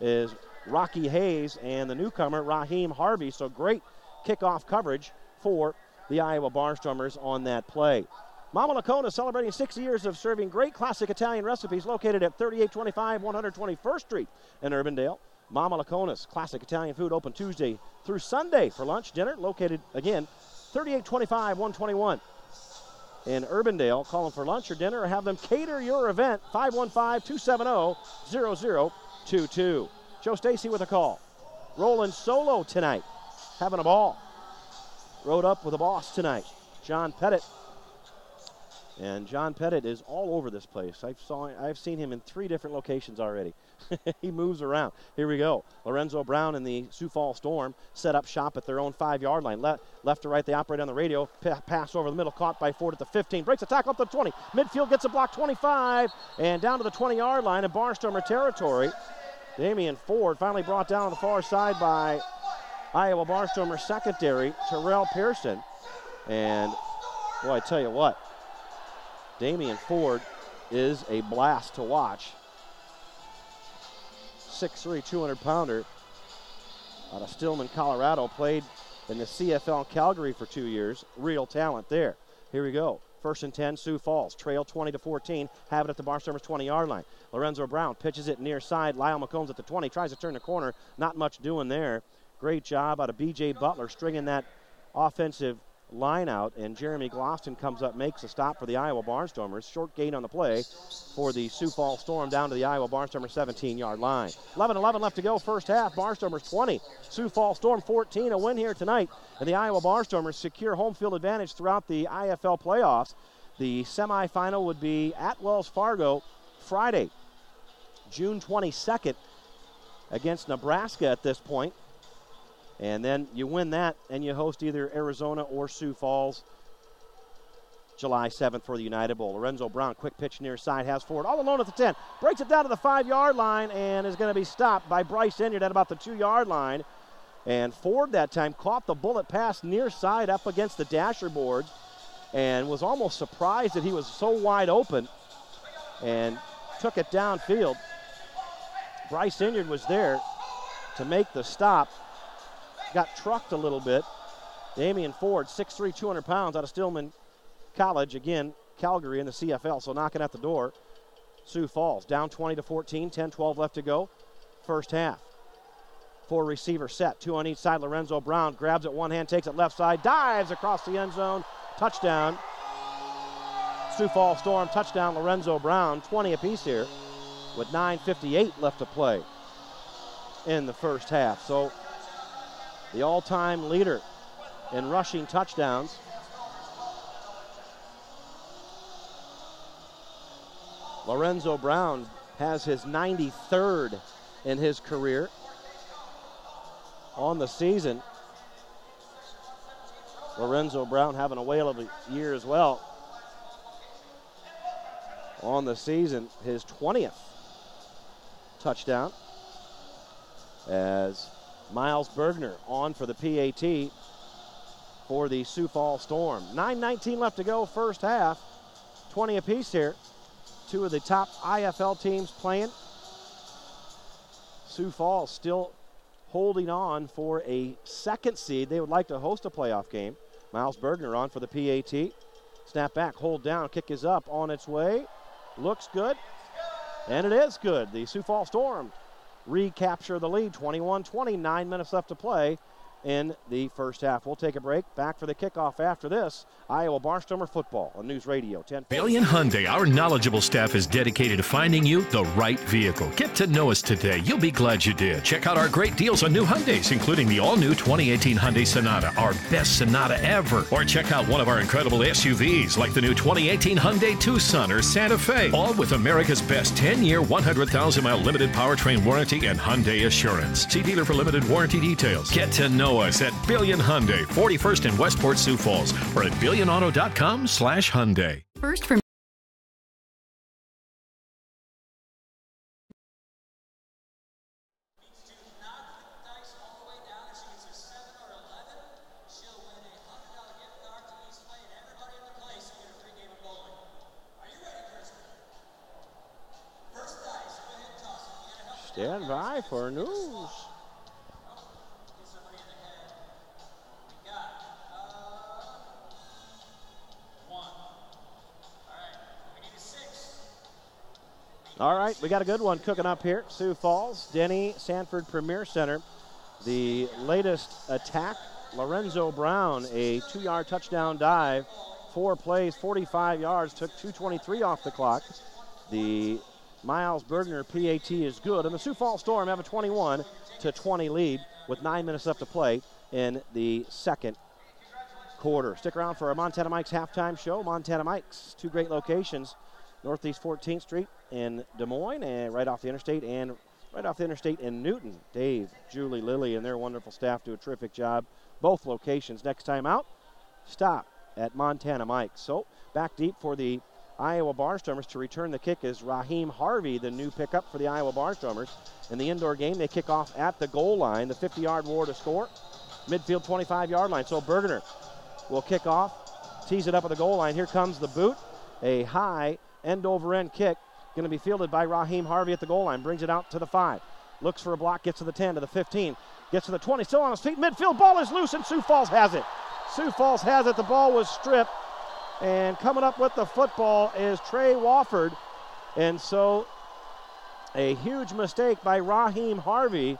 is Rocky Hayes and the newcomer Raheem Harvey. So great kickoff coverage for the Iowa Barnstormers on that play. Mama Lacona celebrating 60 years of serving great classic Italian recipes, located at 3825 121st Street in Urbandale. Mama Lacona's classic Italian food open Tuesday through Sunday for lunch, dinner, located again 3825 121 in Urbandale. Call them for lunch or dinner or have them cater your event. 515-270-0022. Joe Stacy with a call. Rolling solo tonight, having a ball. Rode up with a boss tonight, John Pettit. And John Pettit is all over this place. I've seen him in 3 different locations already. He moves around. Here we go. Lorenzo Brown and the Sioux Falls Storm set up shop at their own 5-yard line. Left to right, they operate on the radio. Pass over the middle, caught by Ford at the 15. Breaks a tackle up to the 20. Midfield gets a block, 25. And down to the 20-yard line in Barnstormer territory. Damian Ford finally brought down on the far side by Iowa Barnstormer secondary, Terrell Pearson. And, boy, I tell you what, Damian Ford is a blast to watch. 6'3", 200-pounder out of Stillman, Colorado. Played in the CFL Calgary for 2 years. Real talent there. Here we go. 1st and 10, Sioux Falls. Trail 20-14. Have it at the Barnstormers 20-yard line. Lorenzo Brown pitches it near side. Lyle McCombs at the 20. Tries to turn the corner. Not much doing there. Great job out of B.J. Butler stringing that offensive line out, and Jeremy Gloston comes up, makes a stop for the Iowa Barnstormers. Short gain on the play for the Sioux Falls Storm down to the Iowa Barnstormers 17-yard line. 11-11 left to go, first half. Barnstormers 20, Sioux Falls Storm 14. A win here tonight, and the Iowa Barnstormers secure home field advantage throughout the IFL playoffs. The semifinal would be at Wells Fargo Friday, June 22nd, against Nebraska at this point. And then you win that, and you host either Arizona or Sioux Falls July 7th for the United Bowl. Lorenzo Brown, quick pitch near side, has Ford all alone at the 10. Breaks it down to the 5-yard line and is going to be stopped by Bryce Enyard at about the 2-yard line. And Ford that time caught the bullet pass near side up against the dasher boards and was almost surprised that he was so wide open and took it downfield. Bryce Enyard was there to make the stop. Got trucked a little bit. Damian Ford, 6'3", 200 pounds out of Stillman College. Again, Calgary in the CFL, so knocking at the door. Sioux Falls down 20-14, 10-12 left to go. First half. 4 receiver set, 2 on each side. Lorenzo Brown grabs it one hand, takes it left side, dives across the end zone. Touchdown. Sioux Falls Storm, touchdown Lorenzo Brown. 20 apiece here with 9:58 left to play. in the first half. So the all-time leader in rushing touchdowns. Lorenzo Brown has his 93rd in his career on the season. Lorenzo Brown having a whale of a year as well on the season, his 20th touchdown, as Miles Bergner on for the PAT for the Sioux Falls Storm. 9:19 left to go, first half, 20 apiece here. Two of the top IFL teams playing. Sioux Falls still holding on for a second seed. They would like to host a playoff game. Miles Bergner on for the PAT. Snap back, hold down, kick is up, on its way. Looks good, and it is good. The Sioux Falls Storm recapture the lead, 21-20, 9 minutes left to play in the first half. We'll take a break. Back for the kickoff after this. Iowa Barnstormer football on News Radio 10. Billion Hyundai, our knowledgeable staff is dedicated to finding you the right vehicle. Get to know us today. You'll be glad you did. Check out our great deals on new Hyundais, including the all-new 2018 Hyundai Sonata, our best Sonata ever. Or check out one of our incredible SUVs, like the new 2018 Hyundai Tucson or Santa Fe, all with America's best 10-year, 100,000-mile limited powertrain warranty and Hyundai Assurance. See dealer for limited warranty details. Get to know us at Billion Hyundai, 41st in Westport, Sioux Falls, or at billionauto.com/Hyundai. First from Stand by for news. All right, we got a good one cooking up here. Sioux Falls, Denny Sanford Premier Center. The latest attack, Lorenzo Brown, a 2-yard touchdown dive, 4 plays, 45 yards, took 2:23 off the clock. The Miles Bergner PAT is good, and the Sioux Falls Storm have a 21-20 lead with 9 minutes left to play in the second quarter. Stick around for our Montana Mike's halftime show. Montana Mike's, 2 great locations, Northeast 14th Street in Des Moines, and right off the interstate in Newton. Dave, Julie, Lily, and their wonderful staff do a terrific job. Both locations. Next time out, stop at Montana Mike's. So back deep for the Iowa Barnstormers to return the kick is Raheem Harvey, the new pickup for the Iowa Barnstormers. In the indoor game, they kick off at the goal line, the 50-yard war to score. Midfield 25-yard line. So Bergner will kick off, tees it up at the goal line. Here comes the boot, a high end-over-end kick, going to be fielded by Raheem Harvey at the goal line. Brings it out to the 5. Looks for a block, gets to the 10, to the 15, gets to the 20, still on his feet. Midfield, ball is loose, and Sioux Falls has it. Sioux Falls has it. The ball was stripped, and coming up with the football is Trey Wofford. And so a huge mistake by Raheem Harvey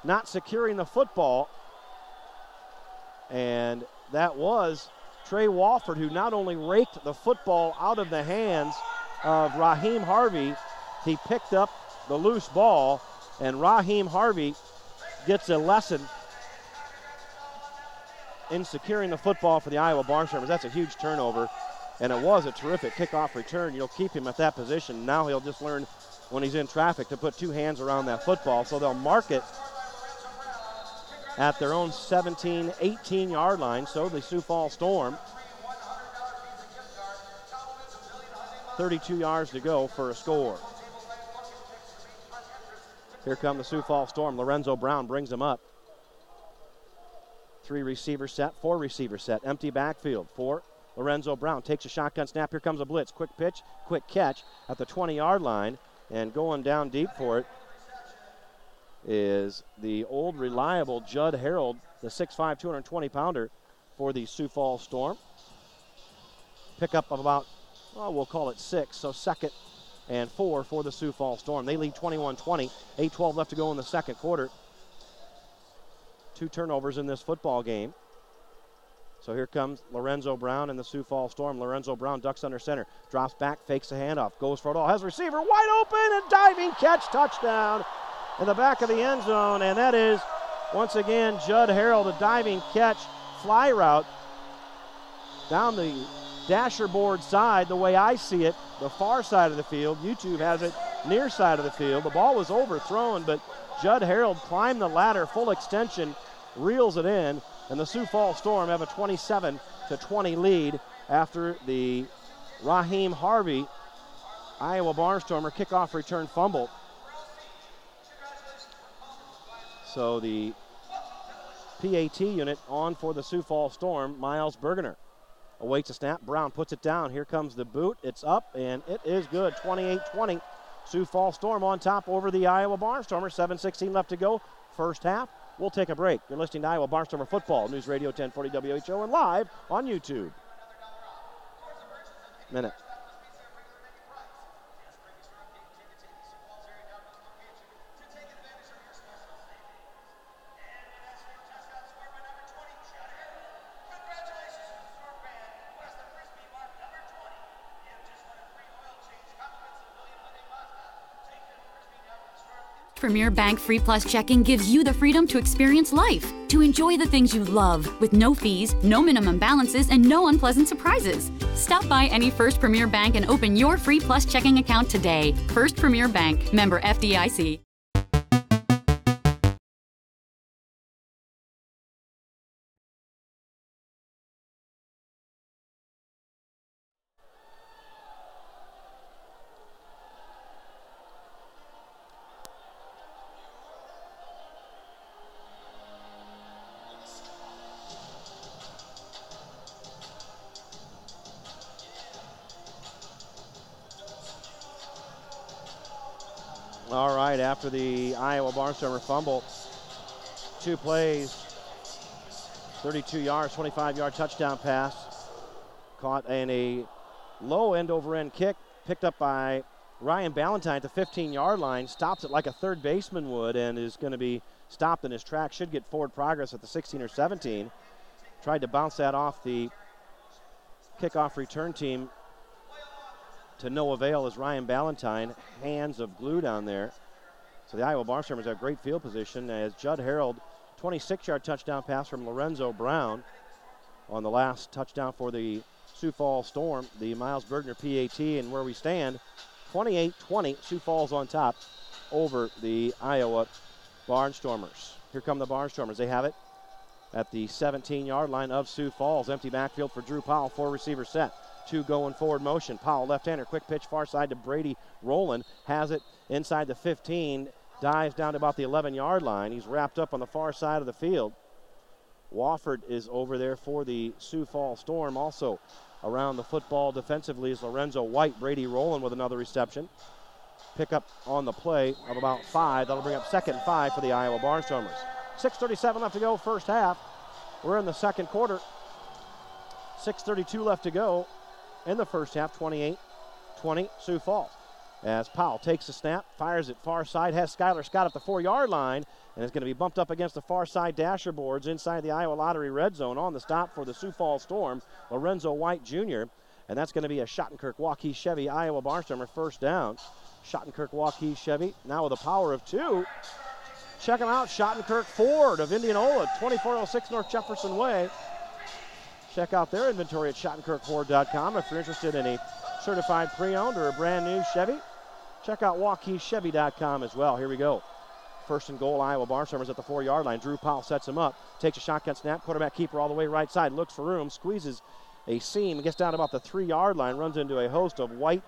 not securing the football. And that was Trey Wofford, who not only raked the football out of the hands of Raheem Harvey, he picked up the loose ball, and Raheem Harvey gets a lesson in securing the football for the Iowa Barnstormers. That's a huge turnover, and it was a terrific kickoff return. You'll keep him at that position. Now he'll just learn when he's in traffic to put 2 hands around that football, so they'll mark it at their own 17, 18-yard line. So the Sioux Falls Storm, 32 yards to go for a score. Here come the Sioux Falls Storm. Lorenzo Brown brings them up. 3 receiver set, 4 receiver set. Empty backfield for Lorenzo Brown. Takes a shotgun snap. Here comes a blitz. Quick pitch, quick catch at the 20-yard line. And going down deep for it is the old reliable Judd Harold, the 6'5", 220-pounder for the Sioux Falls Storm. Pickup of about, well, we'll call it 6, so 2nd and 4 for the Sioux Falls Storm. They lead 21-20, 8:12 left to go in the second quarter. 2 turnovers in this football game. So here comes Lorenzo Brown and the Sioux Falls Storm. Lorenzo Brown ducks under center, drops back, fakes the handoff, goes for it all, has a receiver wide open, and diving catch, touchdown. in the back of the end zone, and that is, once again, Judd Harold, a diving catch, fly route down the dasher board side, the way I see it, the far side of the field. YouTube has it near side of the field. The ball was overthrown, but Judd Harold climbed the ladder, full extension, reels it in, and the Sioux Falls Storm have a 27-20 lead after the Raheem Harvey Iowa Barnstormer kickoff return fumble. So the PAT unit on for the Sioux Falls Storm, Miles Bergener. Awaits a snap, Brown puts it down. Here comes the boot, it's up, and it is good, 28-20. Sioux Falls Storm on top over the Iowa Barnstormers, 7:16 left to go, first half. We'll take a break. You're listening to Iowa Barnstormer Football, News Radio 1040 WHO, and live on YouTube. Minute. Premier Bank Free Plus Checking gives you the freedom to experience life, to enjoy the things you love with no fees, no minimum balances, and no unpleasant surprises. Stop by any First Premier Bank and open your Free Plus checking account today. First Premier Bank, member FDIC. All right, after the Iowa Barnstormer fumble, 2 plays, 32 yards, 25-yard touchdown pass, caught in a low end-over-end kick, picked up by Ryan Ballantyne at the 15-yard line, stops it like a third baseman would, and is going to be stopped in his track, should get forward progress at the 16 or 17. Tried to bounce that off the kickoff return team to no avail as Ryan Ballantyne, hands of glue down there. So the Iowa Barnstormers have great field position as Judd Harold, 26-yard touchdown pass from Lorenzo Brown on the last touchdown for the Sioux Falls Storm, the Miles Bergener PAT, and where we stand, 28-20, Sioux Falls on top over the Iowa Barnstormers. Here come the Barnstormers. They have it at the 17-yard line of Sioux Falls. Empty backfield for Drew Powell, 4 receiver set. 2 going forward motion. Powell left-hander, quick pitch far side to Brady Rowland. Has it inside the 15, dives down to about the 11-yard line. He's wrapped up on the far side of the field. Wofford is over there for the Sioux Falls Storm. Also around the football defensively is Lorenzo White. Brady Rowland with another reception. Pickup on the play of about 5. That'll bring up 2nd and 5 for the Iowa Barnstormers. 6:37 left to go, first half. We're in the second quarter. 6:32 left to go in the first half, 28-20 Sioux Falls. As Powell takes the snap, fires it far side, has Skylar Scott at the 4-yard line, and is going to be bumped up against the far side dasher boards inside the Iowa Lottery red zone. On the stop for the Sioux Falls Storm, Lorenzo White Jr., and that's going to be a Schottenkirk Waukee Chevy Iowa Barnstormer first down. Schottenkirk Waukee Chevy now with a power of 2. Check them out, Schottenkirk Ford of Indianola, 2406 North Jefferson Way. Check out their inventory at SchottenkirkFord.com if you're interested in a certified pre-owned or a brand new Chevy. Check out WaukeeChevy.com as well. Here we go. First and goal, Iowa Barnstormers at the 4-yard line. Drew Powell sets him up, takes a shotgun snap, quarterback keeper all the way right side, looks for room, squeezes a seam, gets down about the 3-yard line, runs into a host of white,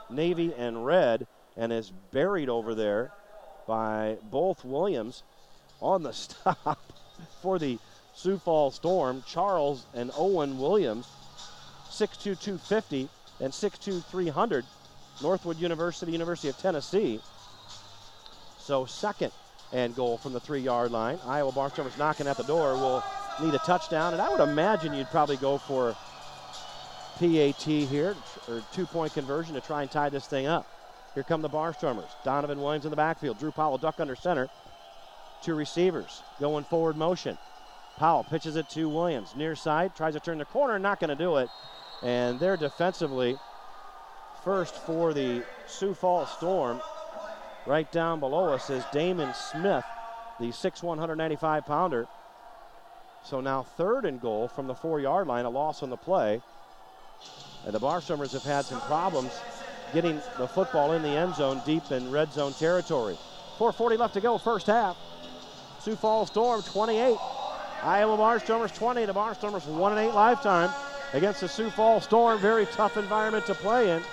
navy, and red, and is buried over there by both Williams. On the stop for the Sioux Falls Storm, Charles and Owen Williams, 6'2", 250 and 6'2", 300. Northwood University, University of Tennessee. So second and goal from the 3-yard line. Iowa Barnstormers knocking at the door. Will need a touchdown, and I would imagine you'd probably go for PAT here, or 2-point conversion to try and tie this thing up. Here come the Barnstormers. Donovan Williams in the backfield. Drew Powell duck under center. 2 receivers going forward motion. Powell pitches it to Williams. Near side, tries to turn the corner, not going to do it. And they're defensively first for the Sioux Falls Storm. Right down below us is Damon Smith, the 6'1", 195-pounder. So now 3rd and goal from the 4-yard line, a loss on the play. And the Barnstormers have had some problems getting the football in the end zone deep in red zone territory. 4:40 left to go, first half. Sioux Falls Storm 28, Iowa Barnstormers 20. The Barnstormers 1-8 lifetime against the Sioux Falls Storm. Very tough environment to play in.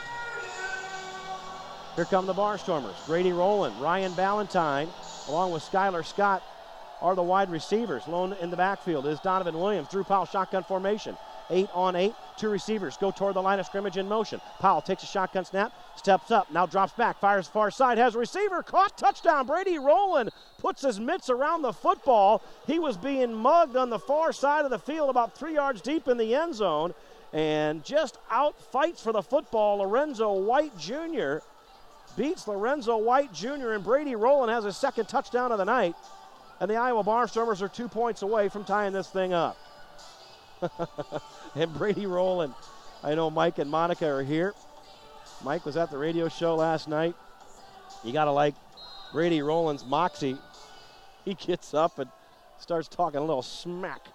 Here come the Barnstormers. Grady Rowland, Ryan Ballantyne, along with Skylar Scott are the wide receivers. Lone in the backfield is Donovan Williams. Drew Powell, shotgun formation. 8 on 8. 2 receivers go toward the line of scrimmage in motion. Powell takes a shotgun snap, steps up, now drops back, fires far side, has a receiver, caught, touchdown. Brady Rowland puts his mitts around the football. He was being mugged on the far side of the field about 3 yards deep in the end zone and just out fights for the football. Lorenzo White Jr. beats Lorenzo White Jr. and Brady Rowland has his 2nd touchdown of the night. And the Iowa Barnstormers are 2 points away from tying this thing up. And Brady Rowland, I know Mike and Monica are here. Mike was at the radio show last night. You got to like Brady Rowland's moxie. He gets up and starts talking a little smack.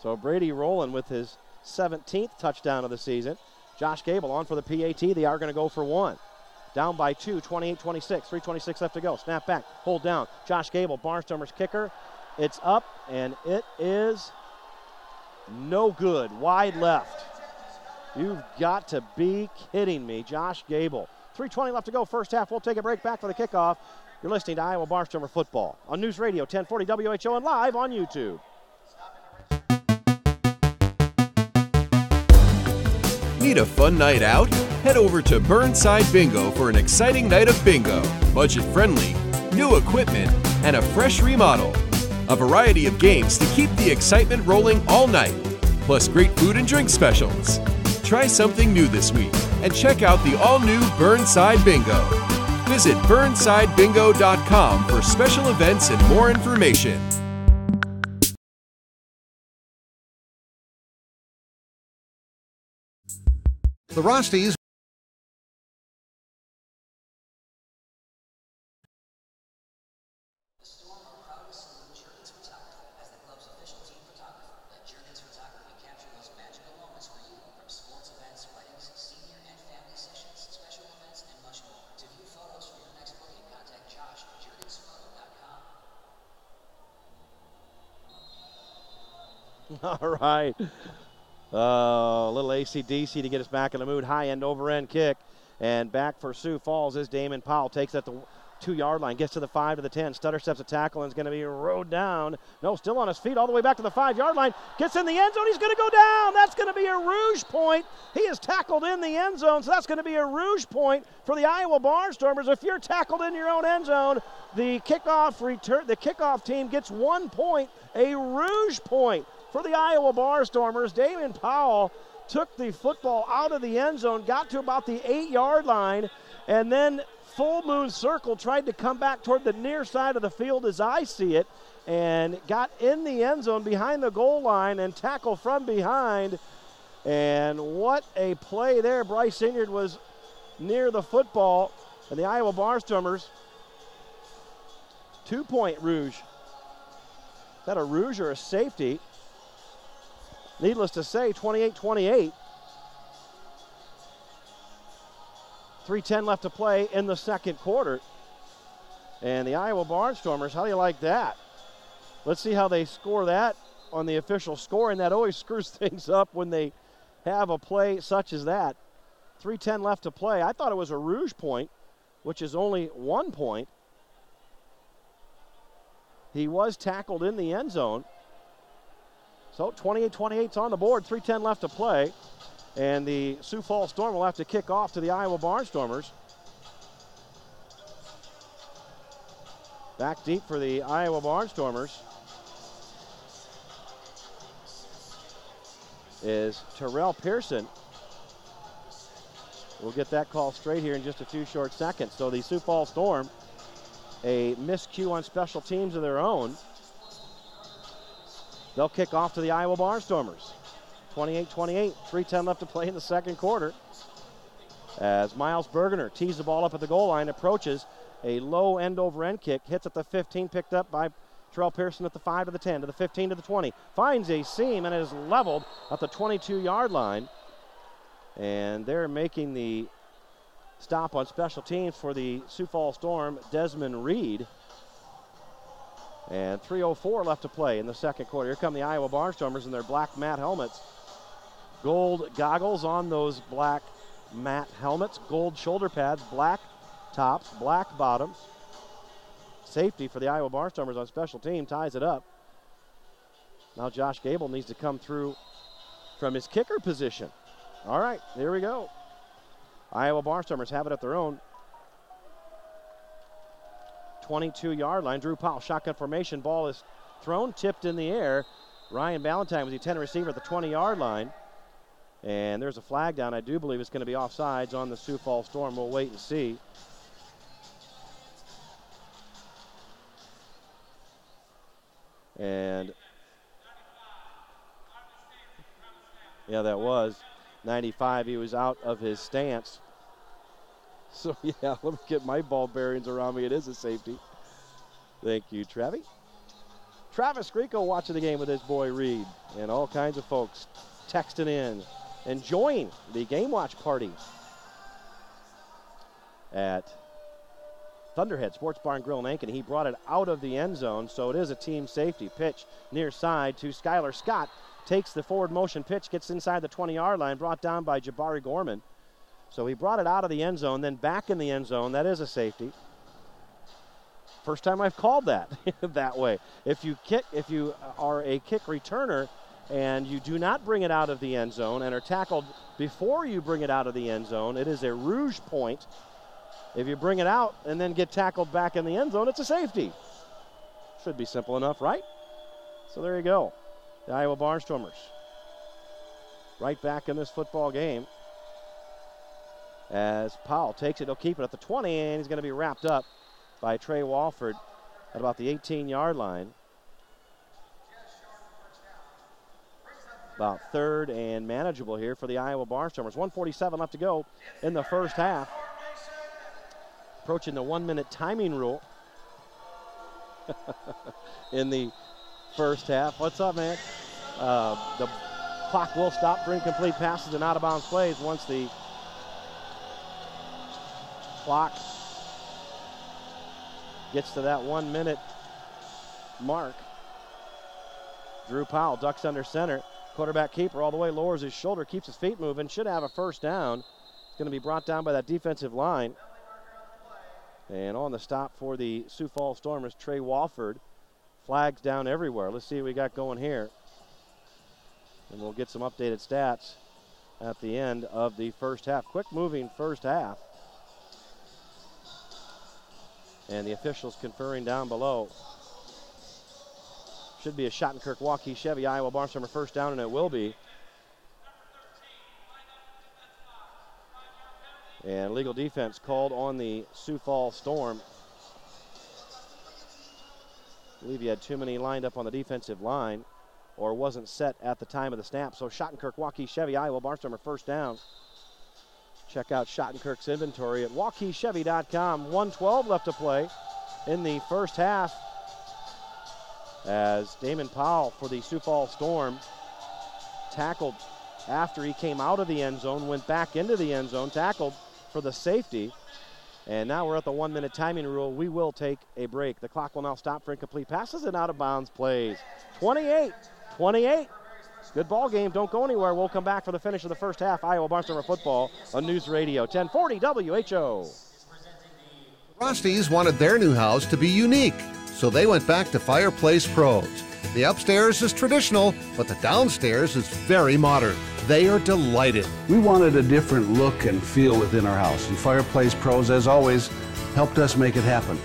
So Brady Rowland with his 17th touchdown of the season. Josh Gable on for the PAT. They are going to go for 1. Down by 2, 28-26, 3:26 left to go. Snap back, hold down. Josh Gable, Barnstormers kicker. It's up, and it is no good. Wide left. You've got to be kidding me. Josh Gable. 3:20 left to go, first half. We'll take a break, back for the kickoff. You're listening to Iowa Barnstormer football on News Radio 1040 WHO and live on YouTube. Need a fun night out? Head over to Burnside Bingo for an exciting night of bingo. Budget-friendly, new equipment, and a fresh remodel. A variety of games to keep the excitement rolling all night, plus great food and drink specials. Try something new this week and check out the all-new Burnside Bingo. Visit burnsidebingo.com for special events and more information. The Rosties. The Storm are proud to salute Jurgens Photography as the club's official team photographer. Let Jurgens Photography capture those magical moments for you from sports events, weddings, senior and family sessions, special events, and much more. To view photos for your next booking, contact Josh at jurgensphoto.com. All right. A little AC/DC to get us back in the mood. High end over end kick. And back for Sioux Falls is Damon Powell. Takes at the 2-yard line. Gets to the 5 to the 10. Stutter steps a tackle and is going to be rode down. No, still on his feet all the way back to the 5-yard line. Gets in the end zone. He's going to go down. That's going to be a Rouge point. He is tackled in the end zone. So that's going to be a Rouge point for the Iowa Barnstormers. If you're tackled in your own end zone, the kickoff team gets 1 point. A Rouge point for the Iowa Barnstormers. Damon Powell took the football out of the end zone, got to about the 8-yard line, and then full moon circle, tried to come back toward the near side of the field as I see it, and got in the end zone behind the goal line and tackled from behind. And what a play there. Bryce Inyard was near the football, and the Iowa Barnstormers, 2-point Rouge. Is that a Rouge or a safety? Needless to say, 28-28. 3:10 left to play in the second quarter. And the Iowa Barnstormers, how do you like that? Let's see how they score that on the official scoring. That always screws things up when they have a play such as that. 3:10 left to play. I thought it was a Rouge point, which is only 1 point. He was tackled in the end zone. So 28-28's on the board, 3:10 left to play. And the Sioux Falls Storm will have to kick off to the Iowa Barnstormers. Back deep for the Iowa Barnstormers is Terrell Pearson. We'll get that call straight here in just a few short seconds. So the Sioux Falls Storm, a miscue on special teams of their own. They'll kick off to the Iowa Barnstormers. 28-28, 3:10 left to play in the second quarter. As Miles Bergener tees the ball up at the goal line, approaches A low end-over-end kick. Hits at the 15, picked up by Terrell Pearson at the 5 to the 10 to the 15 to the 20. Finds a seam and is leveled at the 22-yard line. And they're making the stop on special teams for the Sioux Falls Storm, Desmond Reed. And 3:04 left to play in the second quarter. Here come the Iowa Barnstormers in their black matte helmets. Gold goggles on those black matte helmets. Gold shoulder pads, black tops, black bottoms. Safety for the Iowa Barnstormers on special team ties it up. Now Josh Gable needs to come through from his kicker position. All right, here we go. Iowa Barnstormers have it at their own 22-yard line. Drew Powell, shotgun formation. Ball is thrown, tipped in the air. Ryan Ballantyne was the intended receiver at the 20-yard line. And there's a flag down. I do believe it's going to be offsides on the Sioux Falls Storm. We'll wait and see. And yeah, that was 95. He was out of his stance. So yeah, let me get my ball bearings around me. It is a safety. Thank you, Travis. Travis Grieco watching the game with his boy Reed, and all kinds of folks texting in, enjoying the game watch party at Thunderhead Sports Bar and Grill in Ankeny. He brought it out of the end zone, so it is a team safety. Pitch near side to Skylar Scott. Takes the forward motion pitch, gets inside the 20-yard line, brought down by Jabari Gorman. So he brought it out of the end zone, then back in the end zone. That is a safety. First time I've called that that way. If you are a kick returner and you do not bring it out of the end zone and are tackled before you bring it out of the end zone, it is a rouge point. If you bring it out and then get tackled back in the end zone, it's a safety. Should be simple enough, right? So there you go. The Iowa Barnstormers right back in this football game. As Powell takes it, he'll keep it at the 20, and he's going to be wrapped up by Trey Walford at about the 18-yard line. About third and manageable here for the Iowa Barnstormers. 1:47 left to go in the first half. Approaching the 1-minute timing rule in the first half. What's up, man? The clock will stop for incomplete passes and out-of-bounds plays once the clock gets to that 1-minute mark. Drew Powell ducks under center. Quarterback keeper all the way, lowers his shoulder, keeps his feet moving, should have a first down. It's going to be brought down by that defensive line. And on the stop for the Sioux Falls Stormers, Trey Walford. Flags down everywhere. Let's see what we got going here. And we'll get some updated stats at the end of the first half. Quick moving first half. And the officials conferring down below. Should be a Schottenkirk Waukee Chevy Iowa Barnstormer first down, and it will be. And legal defense called on the Sioux Falls Storm. I believe he had too many lined up on the defensive line or wasn't set at the time of the snap. So Schottenkirk Waukee Chevy Iowa Barnstormer first down. Check out Schottenkirk's inventory at WaukeeChevy.com. 1:12 left to play in the first half as Damon Powell for the Sioux Falls Storm tackled after he came out of the end zone, went back into the end zone, tackled for the safety. And now we're at the 1-minute timing rule. We will take a break. The clock will now stop for incomplete passes and out-of-bounds plays. 28. Good ball game. Don't go anywhere. We'll come back for the finish of the first half. Iowa Barnstormer football on News Radio 1040 WHO. Frosties wanted their new house to be unique, so they went back to Fireplace Pros. The upstairs is traditional, but the downstairs is very modern. They are delighted. We wanted a different look and feel within our house, and Fireplace Pros, as always, helped us make it happen.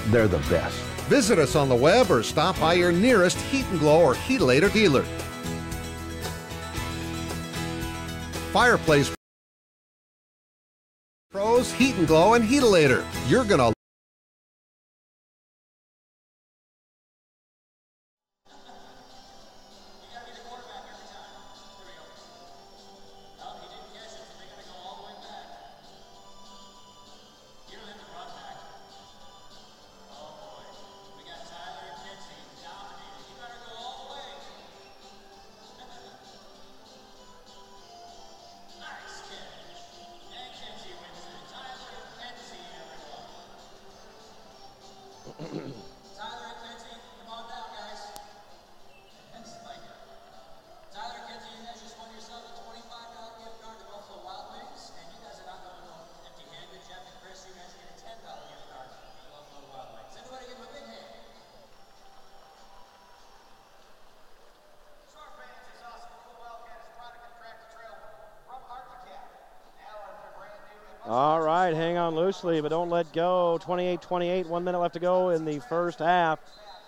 They're the best. Visit us on the web or stop by your nearest Heat and Glow or Heatalator dealer. Fireplace Pros, Heat and Glow, and Heatalator. You're gonna All right, hang on loosely, but don't let go. 28-28, 1 minute left to go in the first half.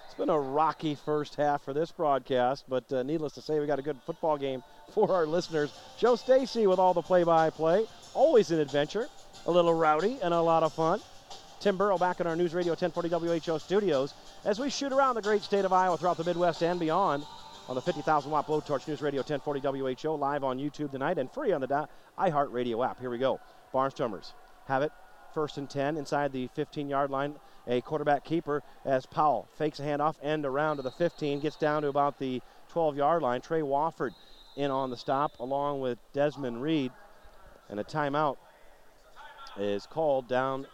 It's been a rocky first half for this broadcast, but needless to say, we got a good football game for our listeners. Joe Stacy with all the play-by-play. Always an adventure, a little rowdy, and a lot of fun. Tim Burrow back in our News Radio 1040 WHO studios as we shoot around the great state of Iowa throughout the Midwest and beyond on the 50,000-watt blowtorch News Radio 1040 WHO, live on YouTube tonight and free on the iHeartRadio app. Here we go. Barnstormers have it, 1st and 10 inside the 15-yard line. A quarterback keeper as Powell fakes a handoff, end around to the 15, gets down to about the 12-yard line. Trey Wofford in on the stop along with Desmond Reed. And a timeout is called down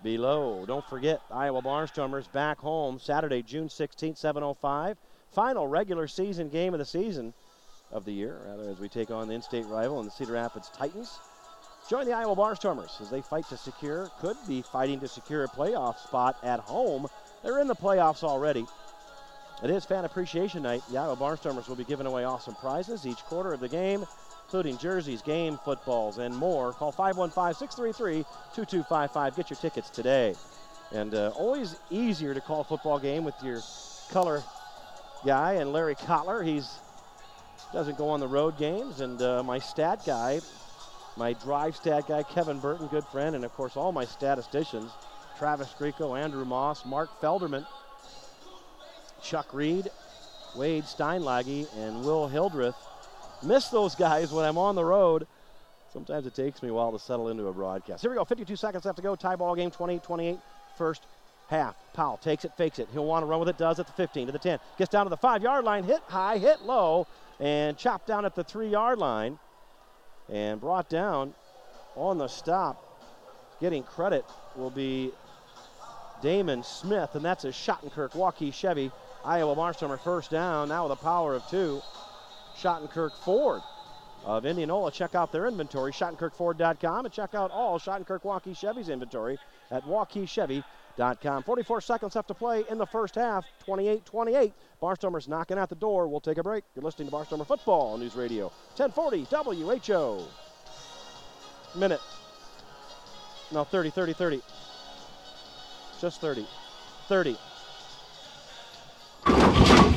below. Don't forget, Iowa Barnstormers back home Saturday, June 16th, 7:05. Final regular season game of the season of the year, rather, as we take on the in-state rival and the Cedar Rapids Titans. Join the Iowa Barnstormers as they could be fighting to secure a playoff spot at home. They're in the playoffs already. It is Fan Appreciation Night. The Iowa Barnstormers will be giving away awesome prizes each quarter of the game, including jerseys, game footballs, and more. Call 515-633-2255. Get your tickets today. And always easier to call a football game with your color guy and Larry Kotler. He doesn't go on the road games. And my stat guy, my drive stat guy, Kevin Burton, good friend, and of course all my statisticians, Travis Grieco, Andrew Moss, Mark Felderman, Chuck Reed, Wade Steinlage, and Will Hildreth. Miss those guys when I'm on the road. Sometimes it takes me a while to settle into a broadcast. Here we go, 52 seconds left to go. Tie ball game, 28-28, first half. Powell takes it, fakes it. He'll want to run with it, does at the 15, to the 10. Gets down to the 5-yard line, hit high, hit low, and chopped down at the 3-yard line. And brought down on the stop. Getting credit will be Damon Smith, and that's a Schottenkirk Waukee Chevy Iowa Barnstormer first down. Now with a power of 2. Schottenkirk Ford of Indianola. Check out their inventory, SchottenkirkFord.com, and check out all Schottenkirk Waukee Chevy's inventory at WaukeeChevy.com. 44 seconds left to play in the first half, 28-28. Barnstormers knocking at the door. We'll take a break. You're listening to Barnstormer Football News Radio, 1040 WHO. Minute. No, 30. Just 30. 30.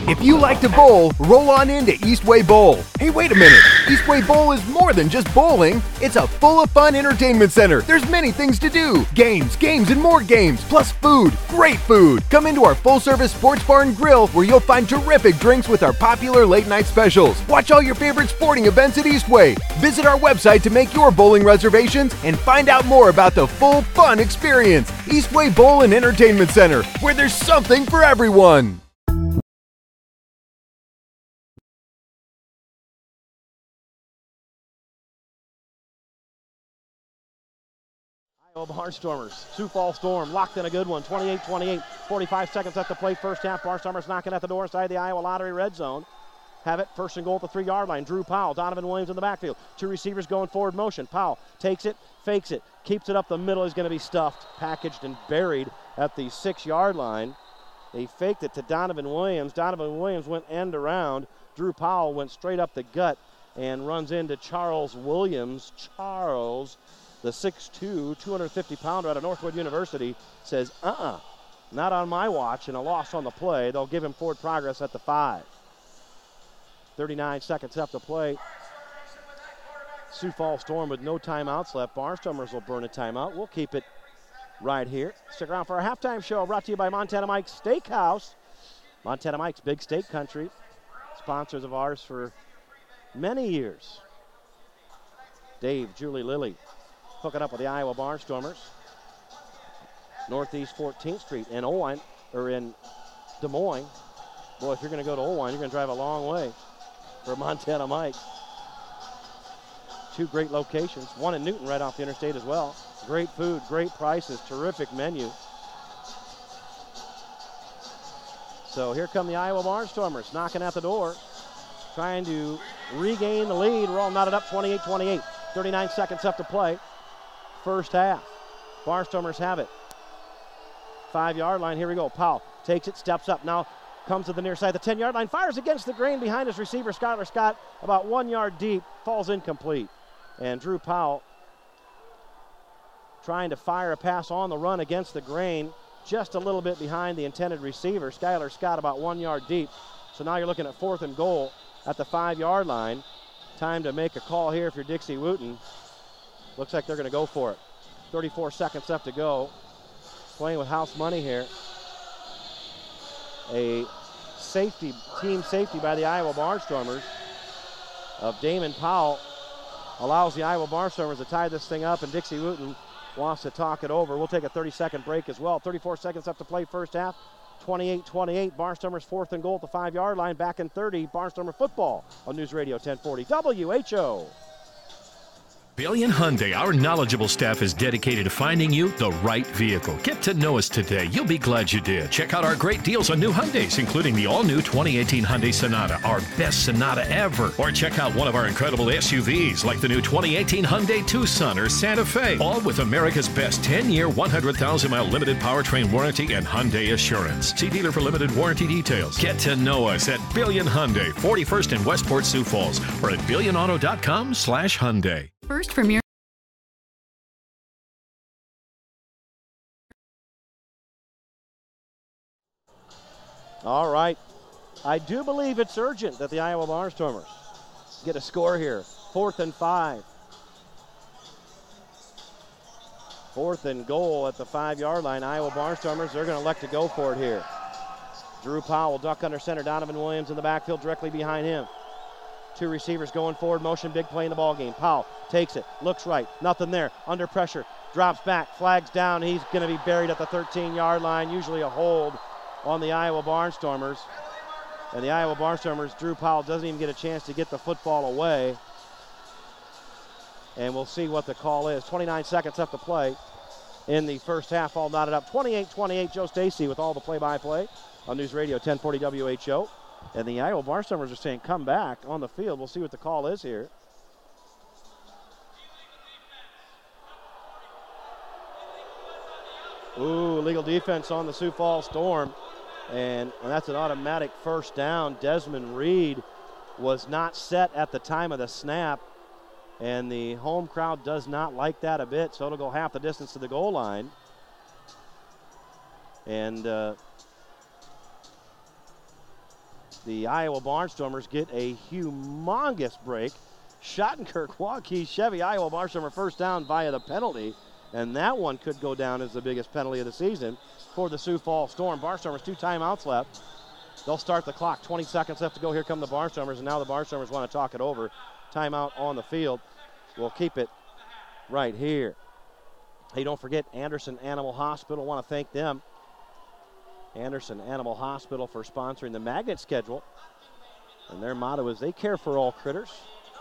If you like to bowl, roll on into Eastway Bowl. Hey, wait a minute. Eastway Bowl is more than just bowling. It's a full of fun entertainment center. There's many things to do. Games, and more games, plus food. Great food. Come into our full-service sports bar and grill where you'll find terrific drinks with our popular late-night specials. Watch all your favorite sporting events at Eastway. Visit our website to make your bowling reservations and find out more about the full fun experience. Eastway Bowl and Entertainment Center, where there's something for everyone. Iowa Barnstormers, Sioux Falls Storm locked in a good one, 28-28, 45 seconds left to play first half. Barnstormers knocking at the door inside the Iowa Lottery red zone. Have it, first and goal at the 3-yard line. Drew Powell, Donovan Williams in the backfield. 2 receivers going forward motion. Powell takes it, fakes it, keeps it up the middle. Is going to be stuffed, packaged, and buried at the 6-yard line. They faked it to Donovan Williams. Donovan Williams went end around. Drew Powell went straight up the gut and runs into Charles Williams. Charles, the 6'2", 250-pounder out of Northwood University, says, not on my watch, and a loss on the play. They'll give him forward progress at the 5. 39 seconds left to play. Sioux Falls Storm with no timeouts left. Barnstormers will burn a timeout. We'll keep it right here. Stick around for our halftime show brought to you by Montana Mike's Steakhouse. Montana Mike's, big steak country. Sponsors of ours for many years. Dave, Julie, Lily hooking up with the Iowa Barnstormers. Northeast 14th Street in Des Moines. Boy, if you're going to go to Owine, you're going to drive a long way for Montana Mike's. 2 great locations. One in Newton right off the interstate as well. Great food, great prices, terrific menu. So here come the Iowa Barnstormers knocking at the door, trying to regain the lead. We're all knotted up, 28-28. 39 seconds left to play. First half. Barnstormers have it. 5-yard line, here we go. Powell takes it, steps up, now comes to the near side, the 10-yard line, fires against the grain behind his receiver, Skylar Scott, about 1 yard deep, falls incomplete. And Drew Powell trying to fire a pass on the run against the grain, just a little bit behind the intended receiver. Skylar Scott about 1 yard deep. So now you're looking at 4th and goal at the 5-yard line. Time to make a call here if you're Dixie Wooten. Looks like they're going to go for it. 34 seconds left to go. Playing with house money here. A team safety by the Iowa Barnstormers of Damon Powell allows the Iowa Barnstormers to tie this thing up, and Dixie Wooten wants to talk it over. We'll take a 30-second break as well. 34 seconds left to play first half. 28-28, Barnstormers 4th and goal at the 5-yard line. Back in 30, Barnstormer football on News Radio 1040 WHO. Billion Hyundai, our knowledgeable staff is dedicated to finding you the right vehicle. Get to know us today. You'll be glad you did. Check out our great deals on new Hyundais, including the all-new 2018 Hyundai Sonata, our best Sonata ever. Or check out one of our incredible SUVs, like the new 2018 Hyundai Tucson or Santa Fe, all with America's best 10-year, 100,000-mile limited powertrain warranty and Hyundai Assurance. See dealer for limited warranty details. Get to know us at Billion Hyundai, 41st in Westport, Sioux Falls, or at billionauto.com/Hyundai. First from your All right. I do believe it's urgent that the Iowa Barnstormers get a score here. 4th and 5. 4th and goal at the 5-yard line. Iowa Barnstormers, they're going to elect to go for it here. Drew Powell, duck under center. Donovan Williams in the backfield directly behind him. 2 receivers going forward, motion, big play in the ball game. Powell takes it, looks right, nothing there, under pressure, drops back, flags down. He's going to be buried at the 13-yard line, usually a hold on the Iowa Barnstormers. And the Iowa Barnstormers, Drew Powell doesn't even get a chance to get the football away. And we'll see what the call is. 29 seconds left to play in the first half, all knotted up. 28-28, Joe Stacy with all the play-by-play on News Radio 1040 WHO. And the Iowa Barnstormers are saying come back on the field. We'll see what the call is here. Ooh, illegal defense on the Sioux Falls Storm. And that's an automatic first down. Desmond Reed was not set at the time of the snap. And the home crowd does not like that a bit, so it'll go half the distance to the goal line. And the Iowa Barnstormers get a humongous break. Schottenkirk, Waukee, Chevy, Iowa Barnstormer first down via the penalty. And that one could go down as the biggest penalty of the season for the Sioux Falls Storm. Barnstormers 2 timeouts left. They'll start the clock. 20 seconds left to go. Here come the Barnstormers, and now the Barnstormers want to talk it over. Timeout on the field. We'll keep it right here. Hey, don't forget Anderson Animal Hospital. Want to thank them. Anderson Animal Hospital for sponsoring the magnet schedule. And their motto is they care for all critters.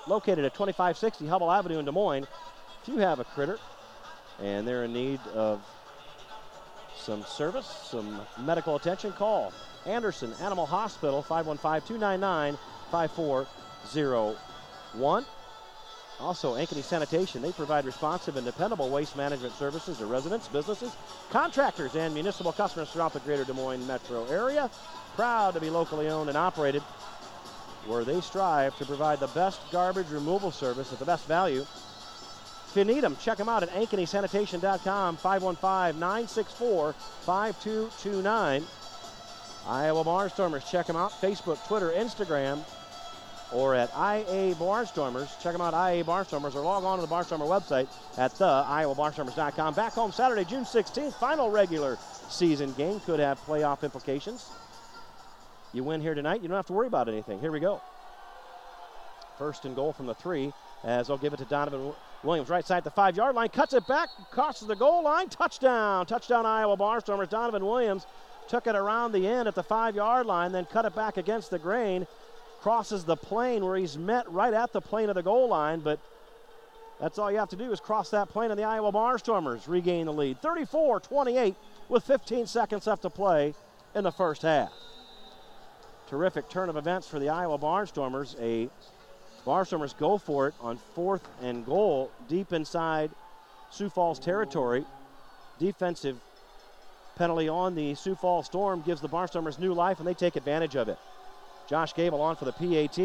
Located at 2560 Hubble Avenue in Des Moines. If you have a critter and they're in need of some service, some medical attention, call Anderson Animal Hospital, 515-299-5401. Also, Ankeny Sanitation, they provide responsive and dependable waste management services to residents, businesses, contractors, and municipal customers throughout the greater Des Moines metro area. Proud to be locally owned and operated, where they strive to provide the best garbage removal service at the best value. If you need them, check them out at ankenysanitation.com, 515-964-5229. Iowa Barnstormers, check them out, Facebook, Twitter, Instagram, or at IA Barnstormers. Check them out, IA Barnstormers, or log on to the Barnstormer website at theiowabarnstormers.com. Back home Saturday, June 16th, final regular season game. Could have playoff implications. You win here tonight, you don't have to worry about anything. Here we go. First and goal from the 3, as they'll give it to Donovan Williams, right side at the 5-yard line, cuts it back, crosses the goal line, touchdown. Touchdown Iowa Barnstormers. Donovan Williams took it around the end at the 5-yard line, then cut it back against the grain, crosses the plane where he's met right at the plane of the goal line, but that's all you have to do is cross that plane, and the Iowa Barnstormers regain the lead. 34-28 with 15 seconds left to play in the first half. Terrific turn of events for the Iowa Barnstormers. Barnstormers go for it on 4th and goal deep inside Sioux Falls territory. Defensive penalty on the Sioux Falls Storm gives the Barnstormers new life, and they take advantage of it. Josh Gable on for the PAT.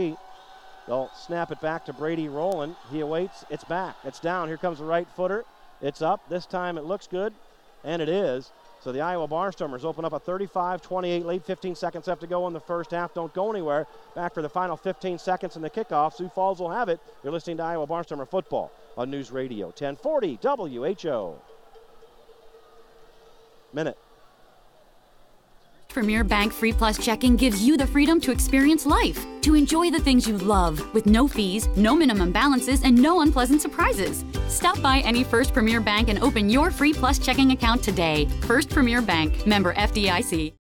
They'll snap it back to Brady Rowland. He awaits. It's back. It's down. Here comes the right footer. It's up. This time it looks good, and it is. So the Iowa Barnstormers open up a 35-28 lead. 15 seconds left to go in the first half. Don't go anywhere. Back for the final 15 seconds in the kickoff. Sioux Falls will have it. You're listening to Iowa Barnstormer football on News Radio 1040 WHO. Minute. Premier Bank Free Plus checking gives you the freedom to experience life, to enjoy the things you love with no fees, no minimum balances, and no unpleasant surprises. Stop by any First Premier Bank and open your Free Plus checking account today. First Premier Bank, member FDIC.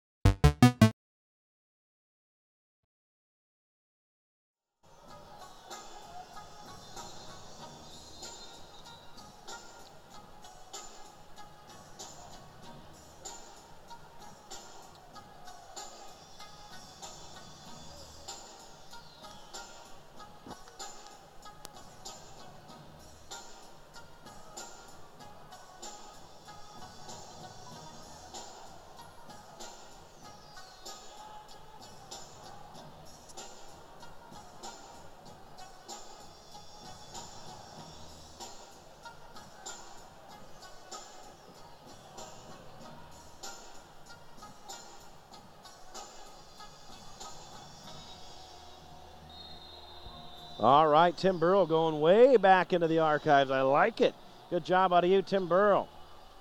All right, Tim Burrow going way back into the archives. I like it. Good job out of you, Tim Burrow.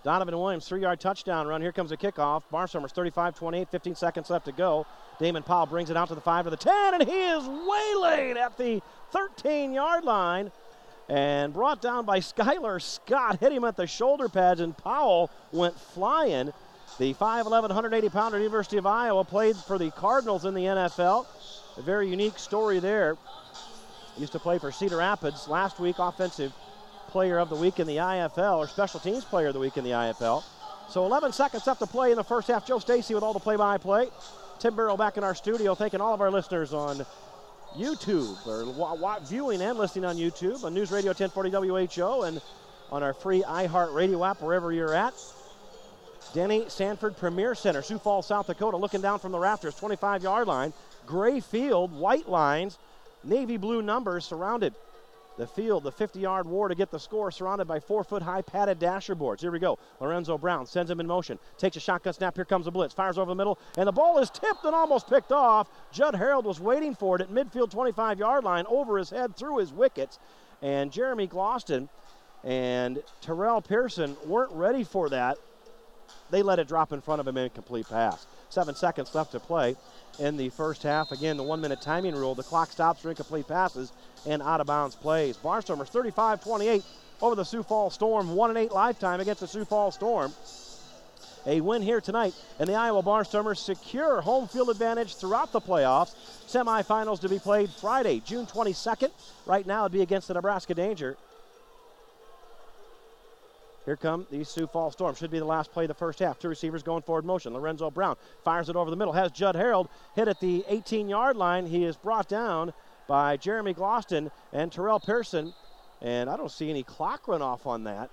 Donovan Williams, 3-yard touchdown run. Here comes a kickoff. Barnstormers 35-28, 15 seconds left to go. Damon Powell brings it out to the 5 to the 10, and he is waylaid at the 13-yard line and brought down by Skylar Scott. Hit him at the shoulder pads, and Powell went flying. The 5'11", 180-pounder University of Iowa played for the Cardinals in the NFL. A very unique story there. Used to play for Cedar Rapids. Last week, Offensive Player of the Week in the IFL, or Special Teams Player of the Week in the IFL. So 11 seconds left to play in the first half. Joe Stacy with all the play-by-play. Tim Burrow back in our studio, thanking all of our listeners on YouTube, or viewing and listening on YouTube, on News Radio 1040 WHO, and on our free iHeart Radio app, wherever you're at. Denny Sanford Premier Center, Sioux Falls, South Dakota, looking down from the rafters, 25-yard line. Gray field, white lines, navy blue numbers surrounded the field, the 50-yard war to get the score, surrounded by 4-foot-high padded dasher boards. Here we go. Lorenzo Brown sends him in motion, takes a shotgun snap. Here comes a blitz, fires over the middle, and the ball is tipped and almost picked off. Judd Harold was waiting for it at midfield 25-yard line, over his head, through his wickets, and Jeremy Gloston and Terrell Pearson weren't ready for that. They let it drop in front of him, incomplete pass. 7 seconds left to play in the first half. Again, the 1-minute timing rule. The clock stops for incomplete passes and out-of-bounds plays. Barnstormers 35-28 over the Sioux Falls Storm. 1-8 lifetime against the Sioux Falls Storm. A win here tonight, and the Iowa Barnstormers secure home field advantage throughout the playoffs. Semifinals to be played Friday, June 22nd. Right now it'd be against the Nebraska Danger. Here come the Sioux Falls Storm. Should be the last play of the first half. Two receivers going forward motion. Lorenzo Brown fires it over the middle. Has Judd Harold hit at the 18-yard line. He is brought down by Jeremy Gloston and Terrell Pearson. And I don't see any clock run off on that.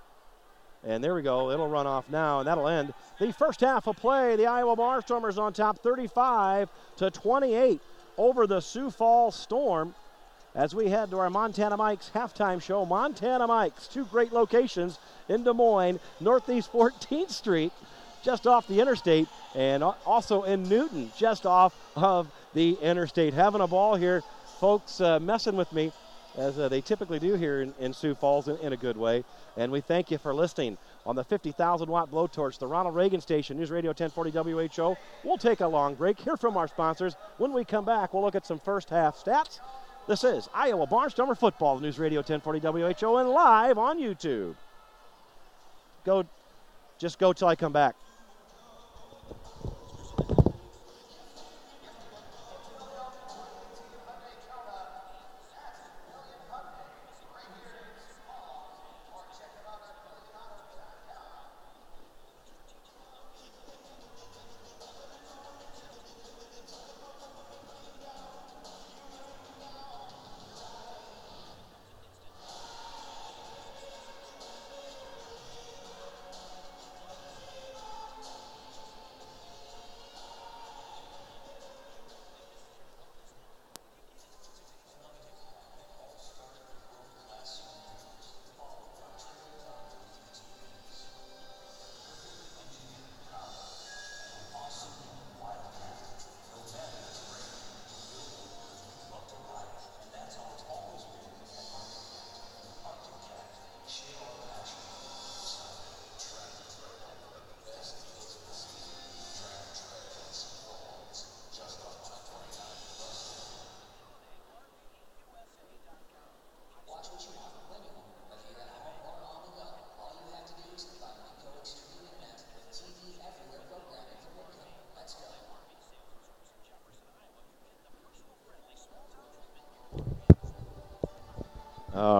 And there we go. It'll run off now, and that'll end the first half of play. The Iowa Barnstormers on top 35-28 over the Sioux Falls Storm. As we head to our Montana Mike's halftime show. Montana Mike's, two great locations in Des Moines, Northeast 14th Street, just off the interstate, and also in Newton, just off of the interstate. Having a ball here, folks messing with me, as they typically do here in Sioux Falls in a good way. And we thank you for listening on the 50,000-watt blowtorch, the Ronald Reagan Station, News Radio 1040 WHO. We'll take a long break, hear from our sponsors. When we come back, we'll look at some first half stats. This is Iowa Barnstormer Football, News Radio 1040 WHO, and live on YouTube. Just go till I come back.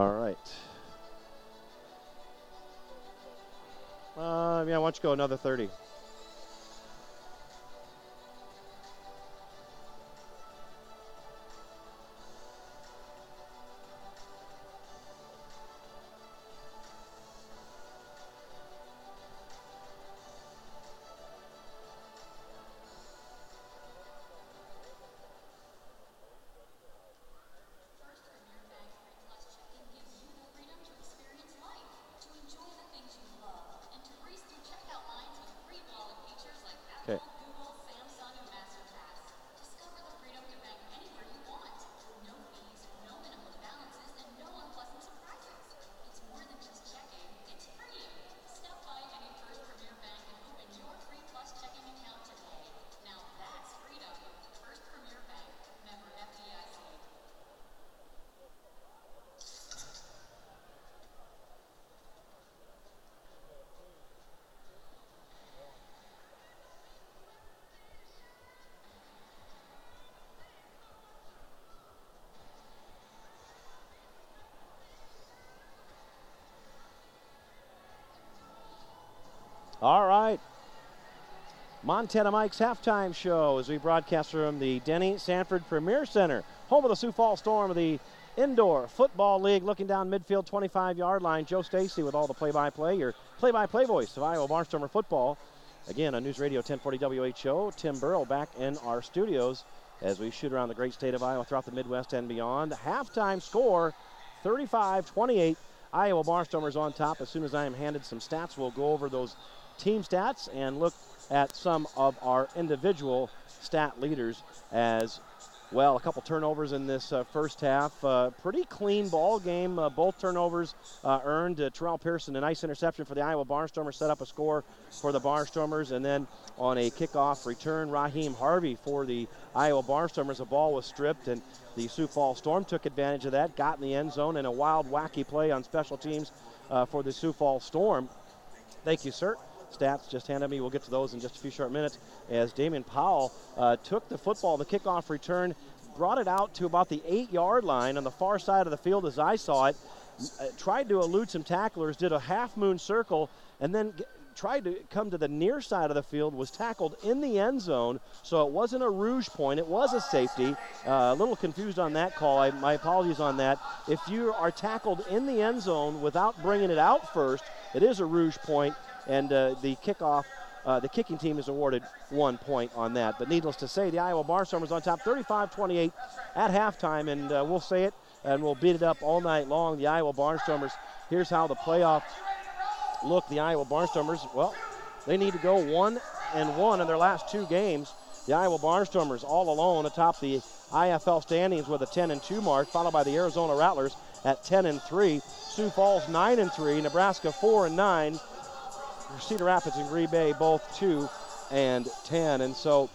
All right. Why don't you go another 30? Okay. All right. Montana Mike's halftime show as we broadcast from the Denny Sanford Premier Center, home of the Sioux Falls Storm of the Indoor Football League. Looking down midfield, 25-yard line, Joe Stacy with all the play-by-play, your play-by-play voice of Iowa Barnstormer football. Again, on News Radio 1040 WHO, Tim Burrell back in our studios as we shoot around the great state of Iowa throughout the Midwest and beyond. Halftime score, 35-28. Iowa Barnstormers on top. As soon as I am handed some stats, we'll go over those team stats and look at some of our individual stat leaders as well. A couple turnovers in this first half. Pretty clean ball game. Both turnovers earned. Terrell Pearson, a nice interception for the Iowa Barnstormers, set up a score for the Barnstormers. And then on a kickoff return, Raheem Harvey for the Iowa Barnstormers. The ball was stripped, and the Sioux Falls Storm took advantage of that, got in the end zone, and a wild, wacky play on special teams for the Sioux Falls Storm. Thank you, sir. Stats just handed me. We'll get to those in just a few short minutes as Damian Powell took the football, the kickoff return, brought it out to about the 8-yard line on the far side of the field as I saw it, tried to elude some tacklers, did a half-moon circle, and then tried to come to the near side of the field, was tackled in the end zone, so it wasn't a rouge point, it was a safety. A little confused on that call. My apologies on that. If you are tackled in the end zone without bringing it out first, it is a rouge point, and the kicking team is awarded 1 point on that. But needless to say, the Iowa Barnstormers on top 35-28 at halftime, and we'll say it, and we'll beat it up all night long. The Iowa Barnstormers, here's how the playoff look. The Iowa Barnstormers, well, they need to go 1-1 in their last 2 games. The Iowa Barnstormers all alone atop the IFL standings with a 10-2 mark, followed by the Arizona Rattlers at 10-3. Sioux Falls 9-3, Nebraska 4-9. Cedar Rapids and Green Bay both 2-10. And so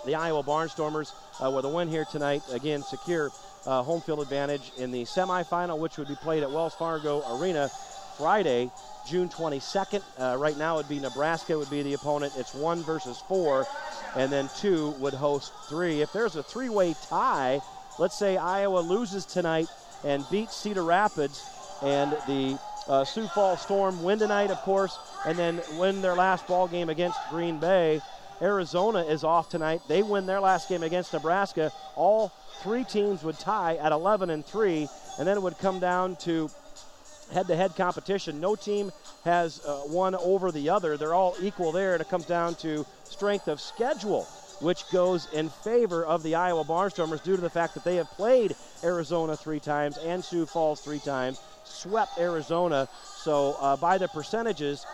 the Iowa Barnstormers with a win here tonight, again, secure home field advantage in the semifinal, which would be played at Wells Fargo Arena Friday, June 22nd. Right now it would be Nebraska would be the opponent. It's 1 versus 4, and then 2 would host 3. If there's a 3-way tie, let's say Iowa loses tonight and beats Cedar Rapids, and the Sioux Falls Storm win tonight, of course, and then win their last ball game against Green Bay. Arizona is off tonight. They win their last game against Nebraska. All 3 teams would tie at 11-3, and then it would come down to head-to-head competition. No team has one over the other. They're all equal there, and it comes down to strength of schedule, which goes in favor of the Iowa Barnstormers due to the fact that they have played Arizona 3 times and Sioux Falls 3 times, swept Arizona. So by the percentages,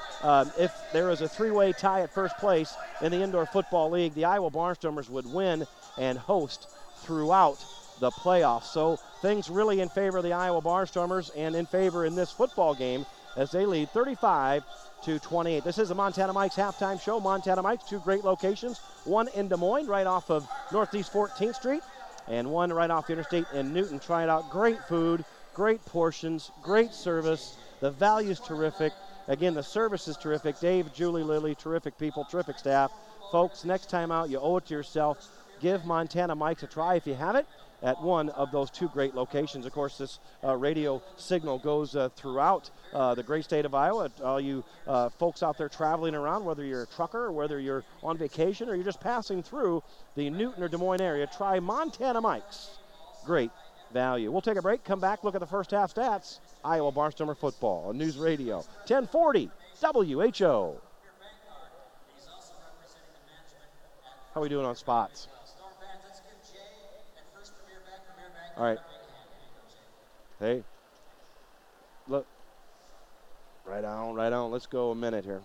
if there is a 3-way tie at first place in the Indoor Football League, the Iowa Barnstormers would win and host throughout the playoffs. So things really in favor of the Iowa Barnstormers and in favor in this football game as they lead 35-28. This is the Montana Mike's halftime show. Montana Mike's, 2 great locations, one in Des Moines right off of Northeast 14th Street and one right off the interstate in Newton. Try it out. Great food, great portions, great service. The value's terrific. Again, the service is terrific. Dave, Julie, Lily, terrific people, terrific staff. Folks, next time out, you owe it to yourself. give Montana Mike's a try if you haven't at one of those two great locations. Of course, this radio signal goes throughout the great state of Iowa. All you folks out there traveling around, whether you're a trucker or whether you're on vacation or you're just passing through the Newton or Des Moines area, try Montana Mike's. Great value. We'll take a break, come back, look at the first half stats. Iowa Barnstormer football on News Radio 1040 WHO. How are we doing on spots? All right. Hey. Look. Right on, right on. Let's go a minute here.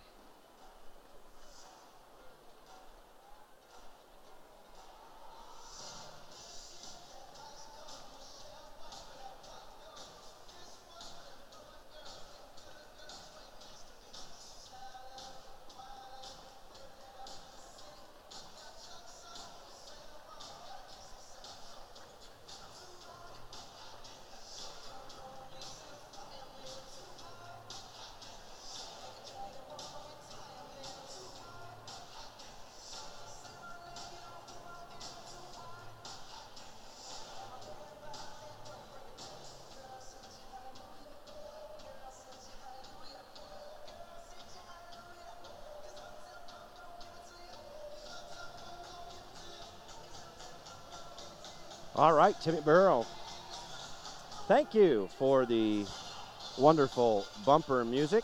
All right, Timmy Burrow. Thank you for the wonderful bumper music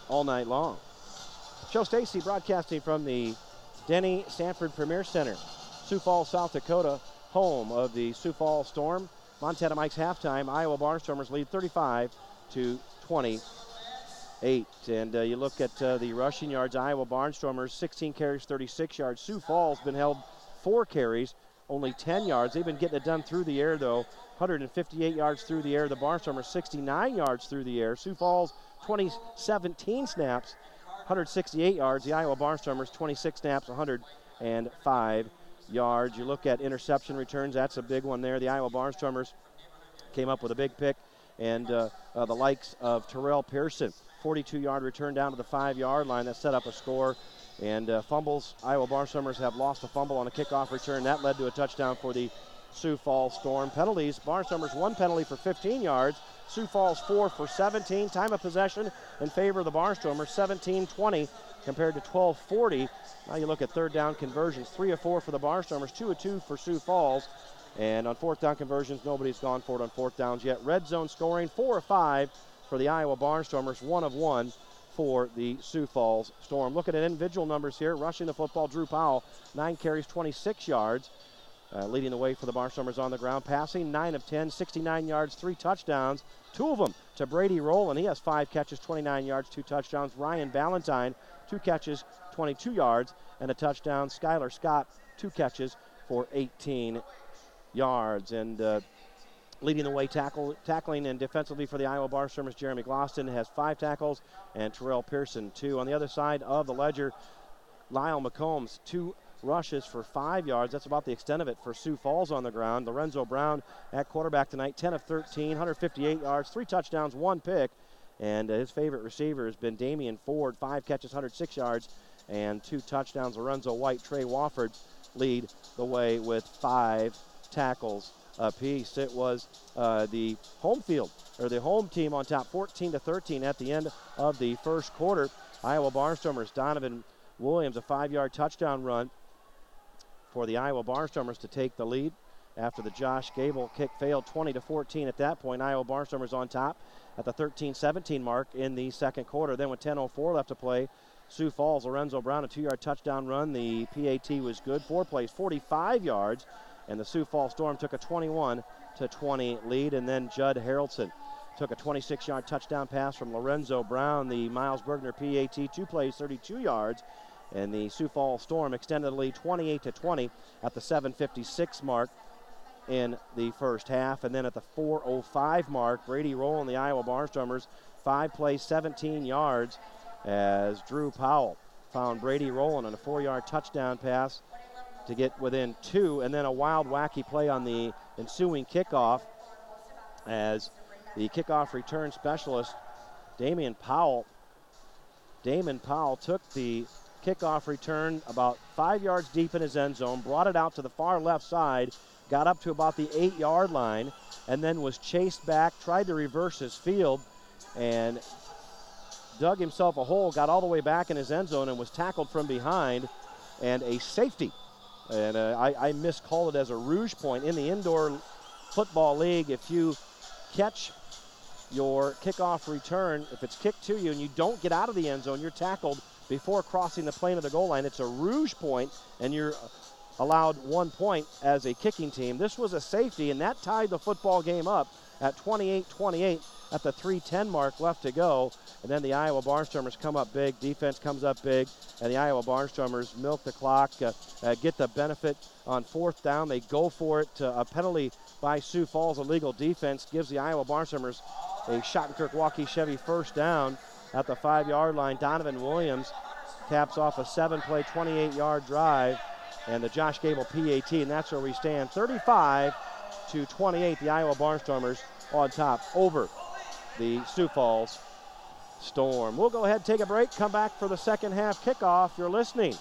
all night long. Joe Stacy broadcasting from the Denny Sanford Premier Center, Sioux Falls, South Dakota, home of the Sioux Falls Storm. Montana Mike's halftime. Iowa Barnstormers lead 35-28. And you look at the rushing yards. Iowa Barnstormers 16 carries, 36 yards. Sioux Falls been held 4 carries, only 10 yards. They've been getting it done through the air, though. 158 yards through the air. The Barnstormers 69 yards through the air. Sioux Falls 17 snaps, 168 yards. The Iowa Barnstormers 26 snaps, 105 yards. You look at interception returns. That's a big one there. The Iowa Barnstormers came up with a big pick. And the likes of Terrell Pearson, 42-yard return down to the 5-yard line. That set up a score. And fumbles, Iowa Barnstormers have lost a fumble on a kickoff return. That led to a touchdown for the Sioux Falls Storm. Penalties, Barnstormers 1 penalty for 15 yards. Sioux Falls 4 for 17. Time of possession in favor of the Barnstormers, 17-20 compared to 12-40. Now you look at third down conversions, 3 of 4 for the Barnstormers, 2 of 2 for Sioux Falls. And on fourth down conversions, nobody's gone for it on fourth downs yet. Red zone scoring, 4 of 5 for the Iowa Barnstormers, 1 of 1 for the Sioux Falls Storm. Looking at individual numbers here, rushing the football, Drew Powell, 9 carries, 26 yards, leading the way for the Barnstormers on the ground. Passing, 9 of 10, 69 yards, 3 touchdowns, 2 of them to Brady Rowland. He has 5 catches, 29 yards, 2 touchdowns. Ryan Ballantyne, 2 catches, 22 yards, and a touchdown. Skylar Scott, 2 catches for 18 yards. And leading the way tackling and defensively for the Iowa Barnstormers, Jeremy Gloston has 5 tackles, and Terrell Pearson 2. On the other side of the ledger, Lyle McCombs, 2 rushes for 5 yards. That's about the extent of it for Sioux Falls on the ground. Lorenzo Brown at quarterback tonight, 10 of 13, 158 yards, 3 touchdowns, 1 pick. And his favorite receiver has been Damian Ford, 5 catches, 106 yards, and 2 touchdowns. Lorenzo White, Trey Wofford lead the way with 5 tackles apiece. It was the home field, or the home team on top, 14-13 at the end of the first quarter. Iowa Barnstormers, Donovan Williams, a 5-yard touchdown run for the Iowa Barnstormers to take the lead after the Josh Gable kick failed. 20-14 at that point. Iowa Barnstormers on top at the 13-17 mark in the second quarter. Then with 10:04 left to play, Sioux Falls, Lorenzo Brown, a 2-yard touchdown run. The PAT was good. 4 plays, 45 yards. And the Sioux Falls Storm took a 21-20 lead. And then Judd Harrelson took a 26-yard touchdown pass from Lorenzo Brown. The Miles Bergner PAT, 2 plays, 32 yards. And the Sioux Falls Storm extended the lead 28-20 at the 7:56 mark in the first half. And then at the 4:05 mark, Brady Rowland, the Iowa Barnstormers, 5 plays, 17 yards, as Drew Powell found Brady Rowland on a 4-yard touchdown pass to get within 2, and then a wild, wacky play on the ensuing kickoff as the kickoff return specialist, Damon Powell took the kickoff return about 5 yards deep in his end zone, brought it out to the far left side, got up to about the 8-yard line, and then was chased back, tried to reverse his field, and dug himself a hole, got all the way back in his end zone, and was tackled from behind, and a safety. And I miscalled it as a rouge point. In the indoor football league, if you catch your kickoff return, if it's kicked to you and you don't get out of the end zone, you're tackled before crossing the plane of the goal line. It's a rouge point, and you're allowed 1 point as a kicking team. This was a safety, and that tied the football game up at 28-28 at the 3:10 mark left to go. And then the Iowa Barnstormers come up big, defense comes up big, and the Iowa Barnstormers milk the clock, get the benefit on 4th down. They go for it. A penalty by Sioux Falls, illegal defense, gives the Iowa Barnstormers a Schottenkirk Waukee Chevy 1st down at the 5-yard line. Donovan Williams caps off a 7-play, 28-yard drive, and the Josh Gable PAT, and that's where we stand. 35-28, the Iowa Barnstormers on top over the Sioux Falls Storm. We'll go ahead, take a break, come back for the second half kickoff. You're listening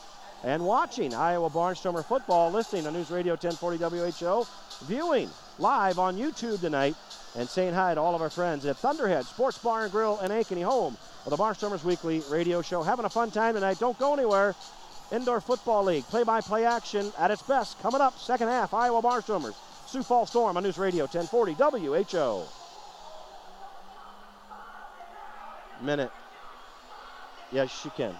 and watching Iowa Barnstormer football, listening on News Radio 1040 WHO, viewing live on YouTube tonight, and saying hi to all of our friends at Thunderhead Sports Bar and Grill in Ankeny, home of the Barnstormers Weekly Radio Show. Having a fun time tonight. Don't go anywhere. Indoor Football League, play-by-play action at its best. Coming up, second half, Iowa Barnstormers, Sioux Falls Storm on News Radio 1040 WHO. Minute. Yes, you can.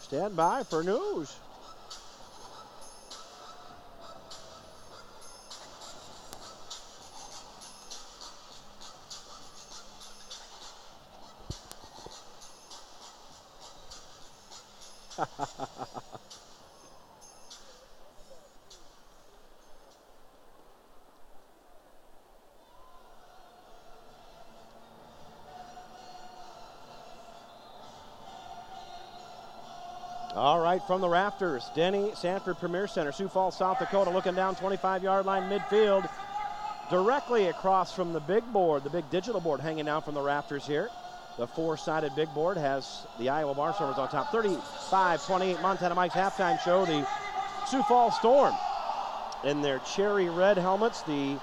Stand by for news. All right, from the rafters, Denny Sanford Premier Center, Sioux Falls, South Dakota, looking down 25-yard line midfield, directly across from the big board, the big digital board hanging down from the rafters here. The 4-sided big board has the Iowa Barnstormers on top. 35-28, Montana Mike's halftime show. The Sioux Falls Storm in their cherry red helmets, the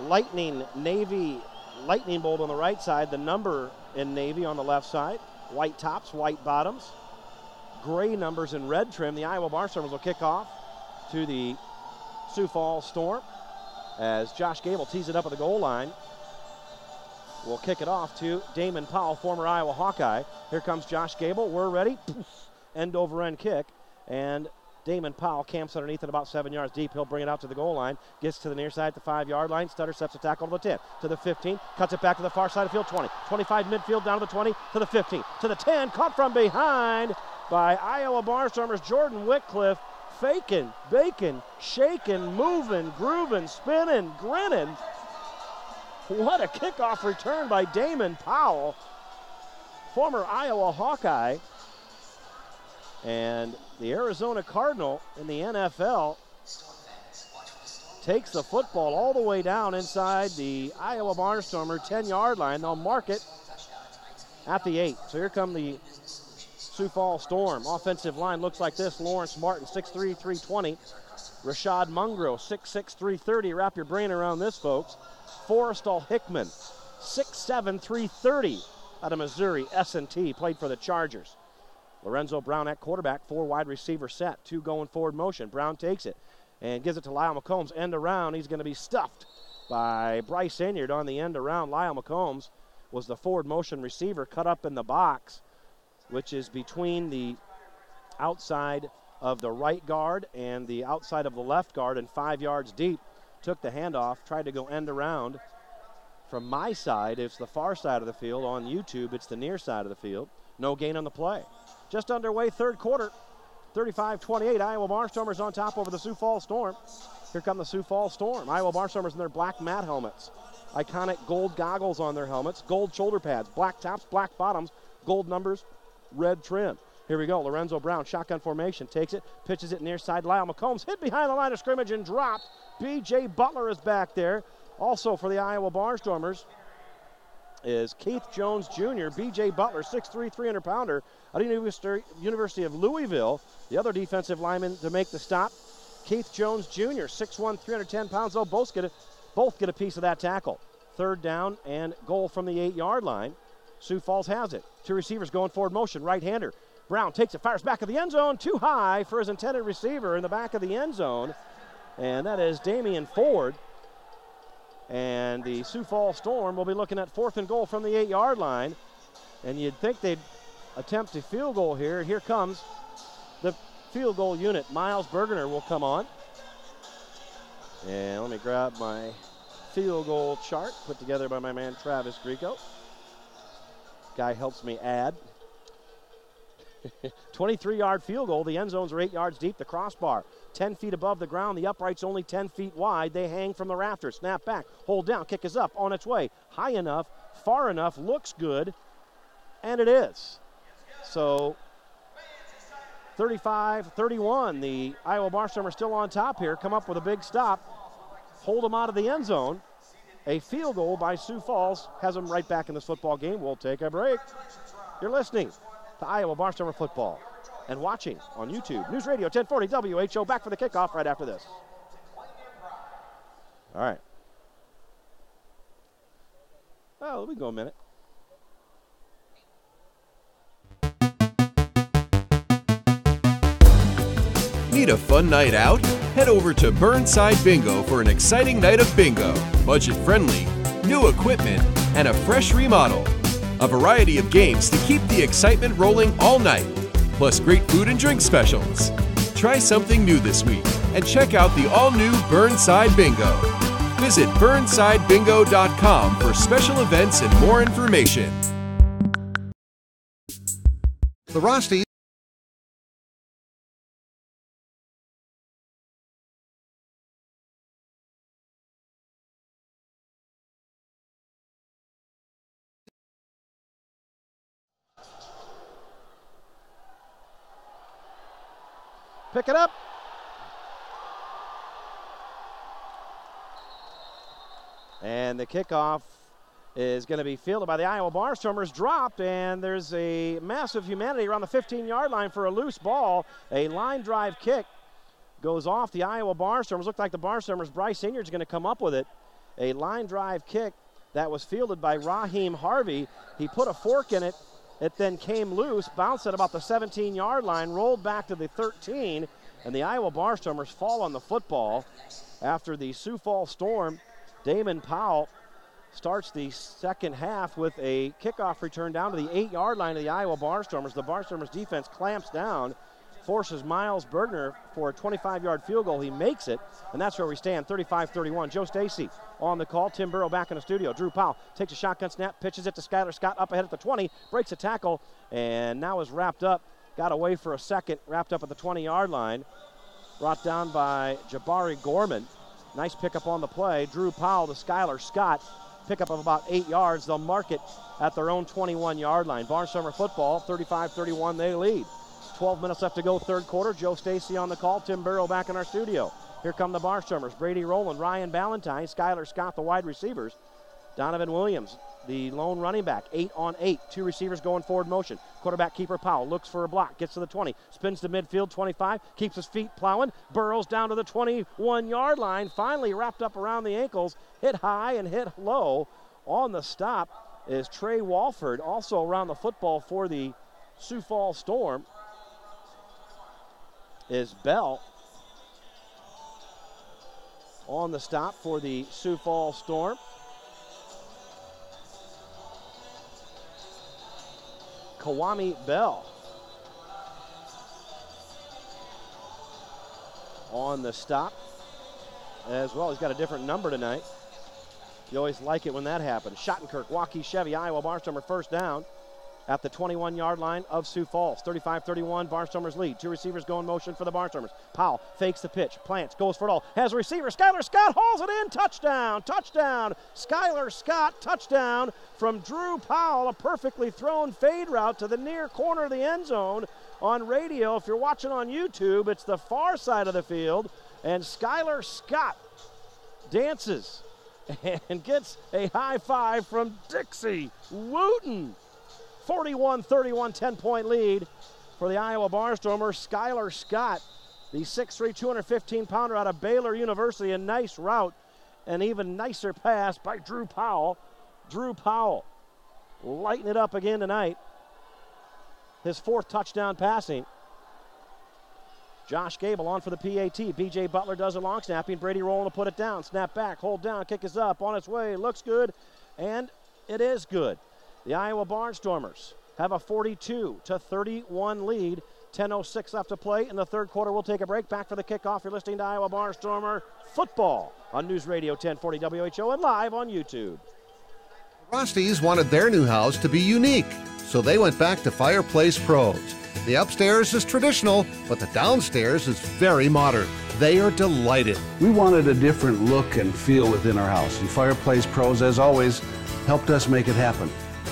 lightning navy lightning bolt on the right side, the number in navy on the left side, white tops, white bottoms, gray numbers in red trim. The Iowa Barnstormers will kick off to the Sioux Falls Storm as Josh Gable tees it up at the goal line. We'll kick it off to Damon Powell, former Iowa Hawkeye. Here comes Josh Gable. We're ready. End over end kick. And Damon Powell camps underneath it about 7 yards deep. He'll bring it out to the goal line. Gets to the near side at the 5-yard line. Stutter steps a tackle to the 10, to the 15. Cuts it back to the far side of field, 20. 25 midfield, down to the 20, to the 15, to the 10. Caught from behind by Iowa Barnstormers Jordan Whitcliffe. Faking, baking, shaking, moving, grooving, spinning, grinning. What a kickoff return by Damon Powell, former Iowa Hawkeye. And the Arizona Cardinal in the NFL takes the football all the way down inside the Iowa Barnstormer 10-yard line. They'll mark it at the 8. So here come the Sioux Falls Storm. Offensive line looks like this. Lawrence Martin, 6'3", 320. Rashad Mungro, 6'6", 330. Wrap your brain around this, folks. Forrestal Hickman, 6'7", 330 out of Missouri, S&T, played for the Chargers. Lorenzo Brown at quarterback, 4 wide receiver set, 2 going forward motion. Brown takes it, and gives it to Lyle McCombs. End around. He's going to be stuffed by Bryce Inyard on the end around. Lyle McCombs was the forward motion receiver, cut up in the box, which is between the outside of the right guard and the outside of the left guard, and 5 yards deep. Took the handoff, tried to go end around. From my side, it's the far side of the field. On YouTube, it's the near side of the field. No gain on the play. Just underway, third quarter. 35-28, Iowa Barnstormers on top over the Sioux Falls Storm. Here come the Sioux Falls Storm. Iowa Barnstormers in their black mat helmets. Iconic gold goggles on their helmets, gold shoulder pads, black tops, black bottoms, gold numbers, red trim. Here we go, Lorenzo Brown, shotgun formation, takes it, pitches it near side. Lyle McCombs hit behind the line of scrimmage and dropped. B.J. Butler is back there. Also for the Iowa Barnstormers is Keith Jones Jr., B.J. Butler, 6'3", 300-pounder out of University of Louisville. The other defensive lineman to make the stop, Keith Jones Jr., 6'1", 310 pounds. They'll both get a piece of that tackle. Third down and goal from the 8-yard line. Sioux Falls has it. 2 receivers going forward motion, right-hander. Brown takes it, fires back of the end zone, too high for his intended receiver in the back of the end zone, and that is Damian Ford. And the Sioux Falls Storm will be looking at 4th and goal from the 8-yard line. And you'd think they'd attempt a field goal here. Here comes the field goal unit. Miles Bergener will come on. And let me grab my field goal chart put together by my man Travis Grieco. Guy helps me add. 23-yard field goal. The end zones are 8 yards deep. The crossbar 10 feet above the ground. The upright's only 10 feet wide. They hang from the rafters. Snap back. Hold down. Kick is up. On its way. High enough. Far enough. Looks good. And it is. So 35-31. The Iowa Barnstormers still on top here. Come up with a big stop. Hold them out of the end zone. A field goal by Sioux Falls has them right back in this football game. We'll take a break. You're listening to Iowa Barnstormer football and watching on YouTube. News Radio 1040 WHO. Back for the kickoff right after this. All right. Oh, let me go a minute. Need a fun night out? Head over to Burnside Bingo for an exciting night of bingo. Budget-friendly, new equipment, and a fresh remodel. A variety of games to keep the excitement rolling all night, plus great food and drink specials. Try something new this week and check out the all-new Burnside Bingo. Visit burnsidebingo.com for special events and more information. The Rosties. Pick it up. And the kickoff is going to be fielded by the Iowa Barnstormers. Dropped, and there's a massive humanity around the 15-yard line for a loose ball. A line drive kick goes off the Iowa Barnstormers. Looked like the Barnstormers, Bryce Inyard is going to come up with it. A line drive kick that was fielded by Raheem Harvey. He put a fork in it. It then came loose, bounced at about the 17-yard line, rolled back to the 13, and the Iowa Barnstormers fall on the football after the Sioux Falls Storm. Damon Powell starts the second half with a kickoff return down to the 8-yard line of the Iowa Barnstormers. The Barnstormers defense clamps down, forces Miles Bergener for a 25-yard field goal. He makes it, and that's where we stand, 35-31. Joe Stacy on the call. Tim Burrow back in the studio. Drew Powell takes a shotgun snap, pitches it to Skylar Scott up ahead at the 20, breaks a tackle, and now is wrapped up. Got away for a second, wrapped up at the 20-yard line. Brought down by Jabari Gorman. Nice pickup on the play. Drew Powell to Skylar Scott. Pickup of about 8 yards. They'll mark it at their own 21-yard line. Barnstormer football, 35-31, they lead. 12 minutes left to go, third quarter. Joe Stacy on the call. Tim Burrow back in our studio. Here come the Barnstormers. Brady Rowland, Ryan Ballantyne, Skylar Scott, the wide receivers. Donovan Williams, the lone running back, 8 on 8. 2 receivers going forward motion. Quarterback keeper Powell looks for a block, gets to the 20, spins to midfield, 25, keeps his feet plowing, burrows down to the 21-yard line, finally wrapped up around the ankles, hit high and hit low. On the stop is Trey Walford, also around the football for the Sioux Falls Storm is Bell. on the stop for the Sioux Falls Storm. Kawami Bell on the stop as well. He's got a different number tonight. You always like it when that happens. Schottenkirk, Waukee Chevy, Iowa Barnstormer first down at the 21-yard line of Sioux Falls. 35-31, Barnstormers lead. Two receivers go in motion for the Barnstormers. Powell fakes the pitch, plants, goes for it all. Has a receiver, Skylar Scott hauls it in. Touchdown, touchdown. Skylar Scott, touchdown from Drew Powell. A perfectly thrown fade route to the near corner of the end zone. On radio, if you're watching on YouTube, it's the far side of the field. And Skylar Scott dances and gets a high five from Dixie Wooten. 41-31, 10-point lead for the Iowa Barnstormers. Skylar Scott, the 6'3", 215-pounder out of Baylor University. A nice route, an even nicer pass by Drew Powell. Drew Powell lighting it up again tonight. His fourth touchdown passing. Josh Gable on for the PAT. B.J. Butler does a long snapping. Brady rolling to put it down. Snap back, hold down, kick is up, on its way, looks good, and it is good. The Iowa Barnstormers have a 42-31 lead. 10:06 left to play in the third quarter. We'll take a break. Back for the kickoff. You're listening to Iowa Barnstormer football on News Radio 1040 WHO and live on YouTube. Frosties wanted their new house to be unique, so they went back to Fireplace Pros. The upstairs is traditional, but the downstairs is very modern. They are delighted. We wanted a different look and feel within our house, and Fireplace Pros, as always, helped us make it happen.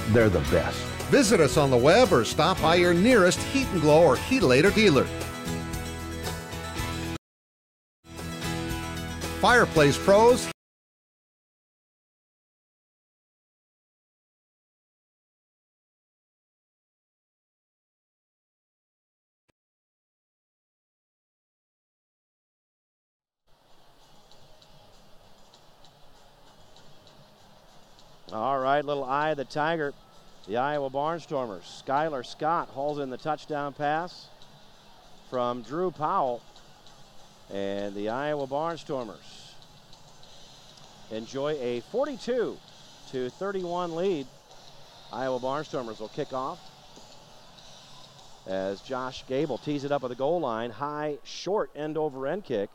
They're the best. Visit us on the web or stop by your nearest Heat and Glow or Heatlator dealer. Fireplace Pros. All right, little eye of the tiger. The Iowa Barnstormers. Skylar Scott hauls in the touchdown pass from Drew Powell. And the Iowa Barnstormers enjoy a 42-31 lead. Iowa Barnstormers will kick off as Josh Gable tees it up at the goal line. High, short end-over-end kick.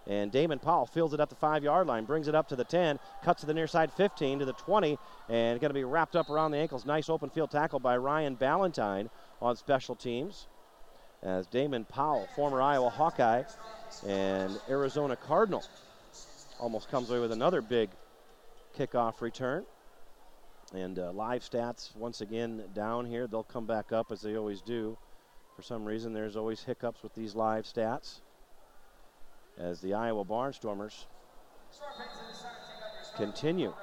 And Damon Powell fields it at the 5-yard line, brings it up to the 10, cuts to the near side 15 to the 20, and going to be wrapped up around the ankles. Nice open field tackle by Ryan Ballantyne on special teams. As Damon Powell, former Iowa Hawkeye and Arizona Cardinal, almost comes away with another big kickoff return. And live stats, once again, down here. They'll come back up as they always do. For some reason, there's always hiccups with these live stats, as the Iowa Barnstormers continue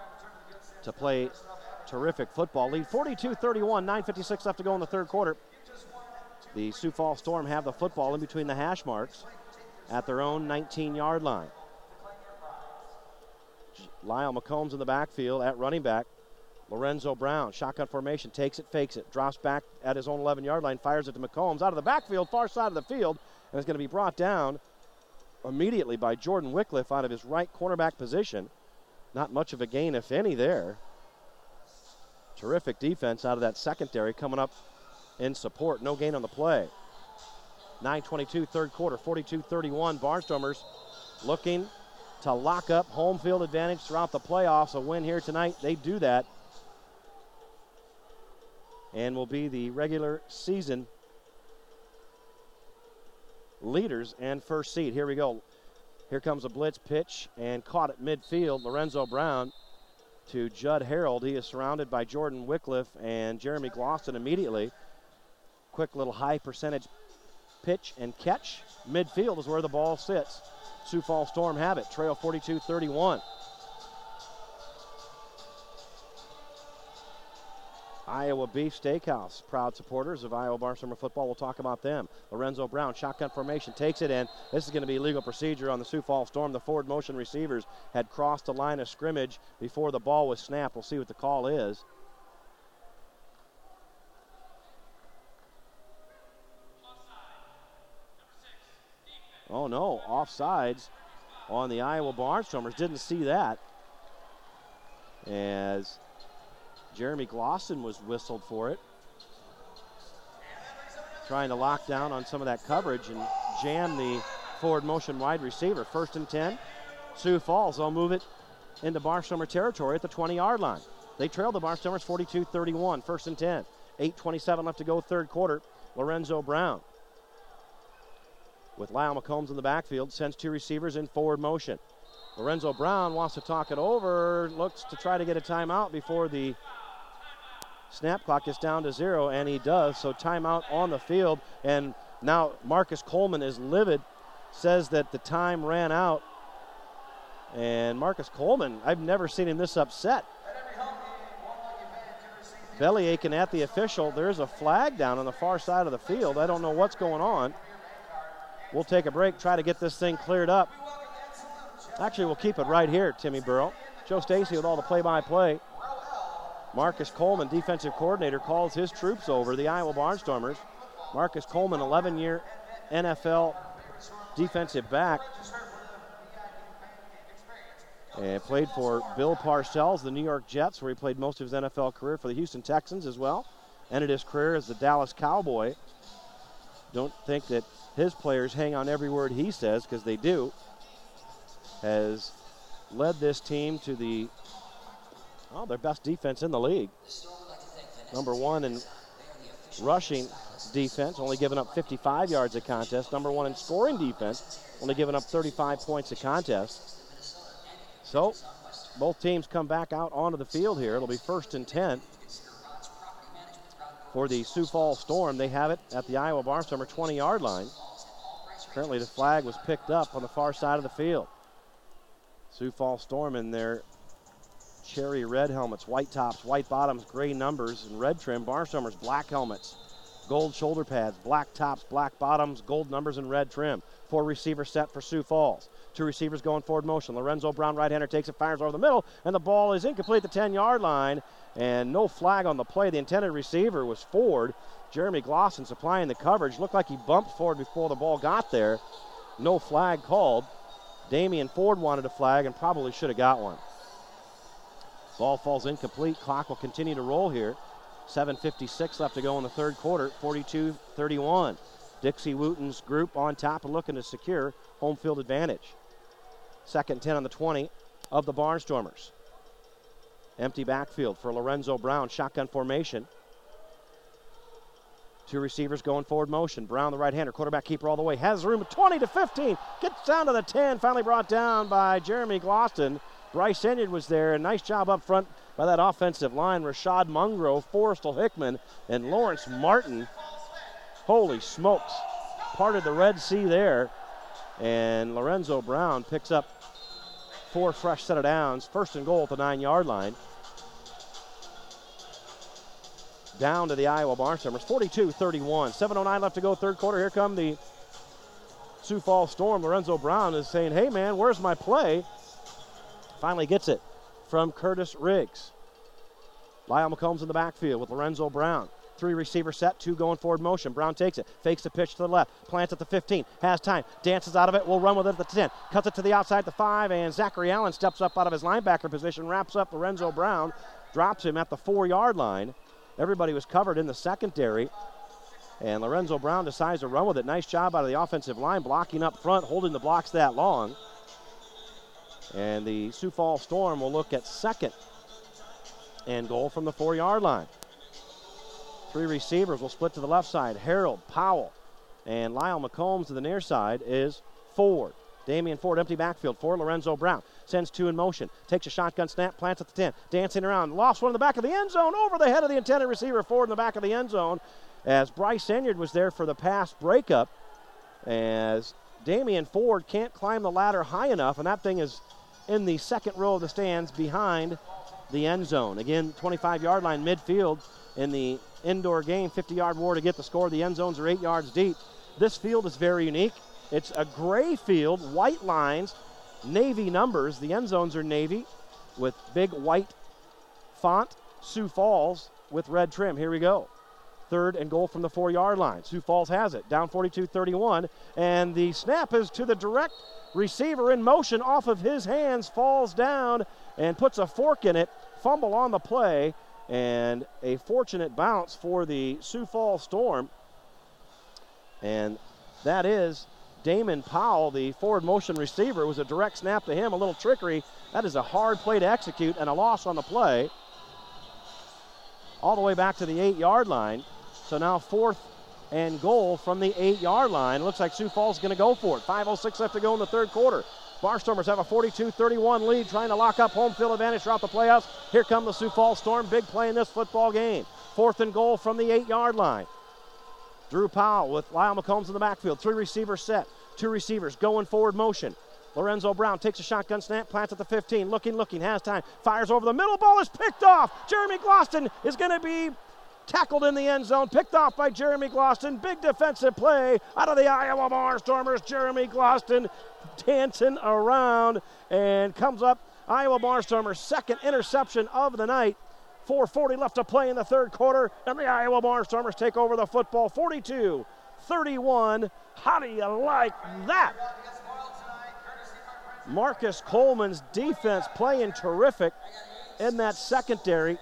to play terrific football. Lead 42-31, 9:56 left to go in the third quarter. The Sioux Falls Storm have the football in between the hash marks at their own 19-yard line. Lyle McCombs in the backfield at running back. Lorenzo Brown, shotgun formation, takes it, fakes it, drops back at his own 11-yard line, fires it to McCombs out of the backfield, far side of the field, and is going to be brought down immediately by Jordan Wycliffe out of his right cornerback position. Not much of a gain, if any, there. Terrific defense out of that secondary coming up in support. No gain on the play. 9:22 third quarter, 42-31. Barnstormers looking to lock up home field advantage throughout the playoffs. A win here tonight, they do that, and will be the regular season leaders and first seed. Here we go. Here comes a blitz pitch and caught at midfield. Lorenzo Brown to Judd Harold. He is surrounded by Jordan Wycliffe and Jeremy Glosson immediately. Quick little high percentage pitch and catch. Midfield is where the ball sits. Sioux Falls Storm have it. Trail 42-31. Iowa Beef Steakhouse, proud supporters of Iowa Barnstormer football. We'll talk about them. Lorenzo Brown, shotgun formation, takes it in. This is going to be legal procedure on the Sioux Falls Storm. The forward motion receivers had crossed the line of scrimmage before the ball was snapped. We'll see what the call is. Oh no, offsides. on the Iowa Barnstormers. Didn't see that, as Jeremy Glosson was whistled for it. Trying to lock down on some of that coverage and jam the forward motion wide receiver. 1st and 10. Sioux Falls, they'll move it into Barnstormer territory at the 20-yard line. They trail the Barnstormers 42-31, 1st and 10. 8:27 left to go, third quarter. Lorenzo Brown with Lyle McCombs in the backfield, sends 2 receivers in forward motion. Lorenzo Brown wants to talk it over, looks to try to get a timeout before the snap clock gets down to 0, and he does. So timeout on the field, and now Marcus Coleman is livid, says that the time ran out. And Marcus Coleman, I've never seen him this upset. Belly aching at the official. There's a flag down on the far side of the field. I don't know what's going on. We'll take a break, try to get this thing cleared up. Actually, we'll keep it right here, Timmy Burrow. Joe Stacy with all the play-by-play. Marcus Coleman, defensive coordinator, calls his troops over, the Iowa Barnstormers. Marcus Coleman, 11-year NFL defensive back. And played for Bill Parcells, the New York Jets, where he played most of his NFL career, for the Houston Texans as well. Ended his career as the Dallas Cowboy. Don't think that his players hang on every word he says, because they do. Has led this team to their best defense in the league. Number 1 in rushing defense, only giving up 55 yards a contest. Number 1 in scoring defense, only giving up 35 points a contest. So both teams come back out onto the field here. It'll be 1st and 10 for the Sioux Falls Storm. They have it at the Iowa Barnstormer 20-yard line. Currently the flag was picked up on the far side of the field. Sioux Falls Storm in their cherry red helmets, white tops, white bottoms, gray numbers, and red trim. Barnstormers, black helmets, gold shoulder pads, black tops, black bottoms, gold numbers, and red trim. 4 receivers set for Sioux Falls. 2 receivers going forward motion. Lorenzo Brown, right-hander, takes it, fires over the middle, and the ball is incomplete at the 10-yard line, and no flag on the play. The intended receiver was Ford. Jeremy Glosson supplying the coverage. Looked like he bumped Ford before the ball got there. No flag called. Damian Ford wanted a flag and probably should have got one. Ball falls incomplete. Clock will continue to roll here. 7:56 left to go in the third quarter. 42-31. Dixie Wooten's group on top and looking to secure home field advantage. 2nd and 10 on the 20 of the Barnstormers. Empty backfield for Lorenzo Brown. Shotgun formation. 2 receivers going forward motion. Brown, the right-hander, quarterback keeper all the way. Has room 20 to 15. Gets down to the 10. Finally brought down by Jeremy Glosson. Bryce Enyard was there. A nice job up front by that offensive line. Rashad Mungro, Forrestal Hickman, and Lawrence Martin. Holy smokes. Parted the Red Sea there. And Lorenzo Brown picks up 4 fresh set of downs. 1st and goal at the 9-yard line. Down to the Iowa Barnstormers, 42-31. 7:09 left to go, third quarter. Here come the Sioux Falls Storm. Lorenzo Brown is saying, hey, man, where's my play? Finally gets it from Curtis Riggs. Lyle McCombs in the backfield with Lorenzo Brown. 3 receiver set, 2 going forward motion. Brown takes it, fakes the pitch to the left, plants at the 15, has time, dances out of it, will run with it at the 10, cuts it to the outside, the 5, and Zachary Allen steps up out of his linebacker position, wraps up Lorenzo Brown, drops him at the 4-yard line. Everybody was covered in the secondary, and Lorenzo Brown decides to run with it. Nice job out of the offensive line, blocking up front, holding the blocks that long. And the Sioux Falls Storm will look at 2nd and goal from the 4-yard line. 3 receivers will split to the left side. Harold, Powell, and Lyle McCombs to the near side is Ford. Damian Ford, empty backfield for Lorenzo Brown. Sends 2 in motion. Takes a shotgun snap, plants at the 10. Dancing around. Lost one in the back of the end zone. Over the head of the intended receiver. Ford in the back of the end zone. As Bryce Enyard was there for the pass breakup. As Damian Ford can't climb the ladder high enough. And that thing is in the second row of the stands behind the end zone. Again, 25-yard line midfield in the indoor game. 50-yard war to get the score. The end zones are 8 yards deep. This field is very unique. It's a gray field, white lines, navy numbers. The end zones are navy with big white font. Sioux Falls with red trim. Here we go. Third and goal from the 4-yard line. Sioux Falls has it, down 42-31, and the snap is to the direct receiver in motion off of his hands, falls down and puts a fork in it, fumble on the play, and a fortunate bounce for the Sioux Falls Storm. And that is Damon Powell, the forward motion receiver. It was a direct snap to him, a little trickery. That is a hard play to execute and a loss on the play. All the way back to the 8-yard line. So now 4th and goal from the 8-yard line. Looks like Sioux Falls is going to go for it. 5:06 left to go in the third quarter. Barnstormers have a 42-31 lead, trying to lock up home field advantage throughout the playoffs. Here come the Sioux Falls Storm. Big play in this football game. 4th and goal from the 8-yard line. Drew Powell with Lyle McCombs in the backfield. 3 receivers set. 2 receivers going forward motion. Lorenzo Brown takes a shotgun snap, plants at the 15. Looking, has time. Fires over the middle. Ball is picked off. Jeremy Gloston is going to be tackled in the end zone, picked off by Jeremy Gloston. Big defensive play out of the Iowa Barnstormers. Jeremy Gloston dancing around and comes up. Iowa Barnstormers' second interception of the night. 4:40 left to play in the third quarter, and the Iowa Barnstormers take over the football 42-31. How do you like that? Marcus Coleman's defense playing terrific in that secondary.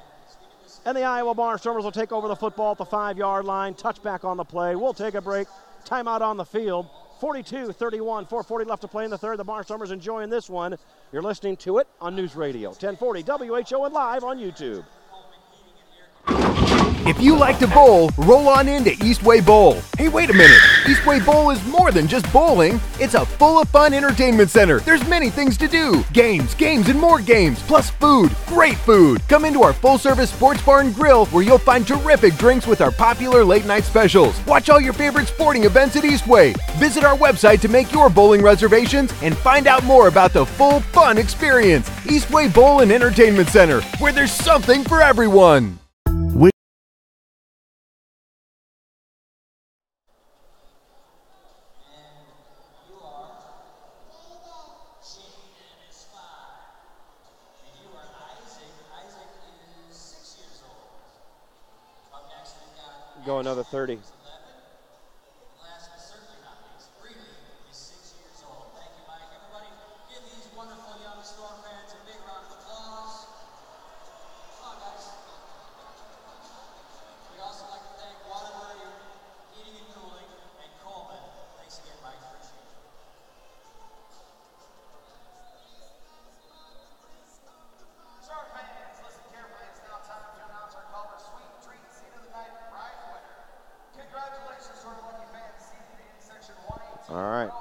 And the Iowa Barnstormers will take over the football at the 5-yard line. Touchback on the play. We'll take a break. Timeout on the field. 42-31, 4:40 left to play in the third. The Barnstormers enjoying this one. You're listening to it on News Radio 1040 WHO and live on YouTube. If you like to bowl, roll on into Eastway Bowl. Hey, wait a minute. Eastway Bowl is more than just bowling. It's a full of fun entertainment center. There's many things to do. Games, and more games, plus food. Great food. Come into our full-service sports bar and grill where you'll find terrific drinks with our popular late-night specials. Watch all your favorite sporting events at Eastway. Visit our website to make your bowling reservations and find out more about the full fun experience. Eastway Bowl and Entertainment Center, where there's something for everyone. Go another 30. All right.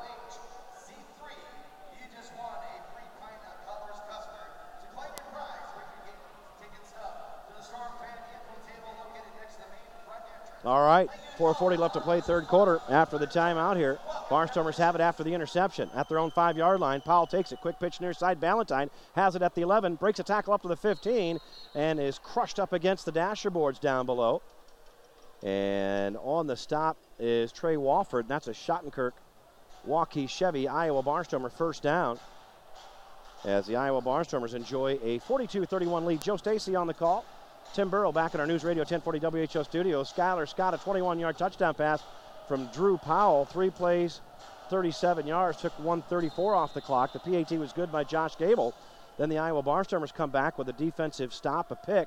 All right, 4:40 left to play, third quarter. After the timeout here, Barnstormers have it after the interception at their own 5-yard line. Powell takes it, quick pitch near side. Ballantyne has it at the 11, breaks a tackle up to the 15, and is crushed up against the dasher boards down below. And on the stop is Trey Walford, and that's a Schottenkirk Waukee Chevy Iowa Barnstormer first down, as the Iowa Barnstormers enjoy a 42-31 lead. Joe Stacy on the call. Tim Burrow back in our News Radio 1040 WHO studios. Skylar Scott, a 21-yard touchdown pass from Drew Powell. 3 plays, 37 yards, took 134 off the clock. The PAT was good by Josh Gable. Then the Iowa Barnstormers come back with a defensive stop, a pick,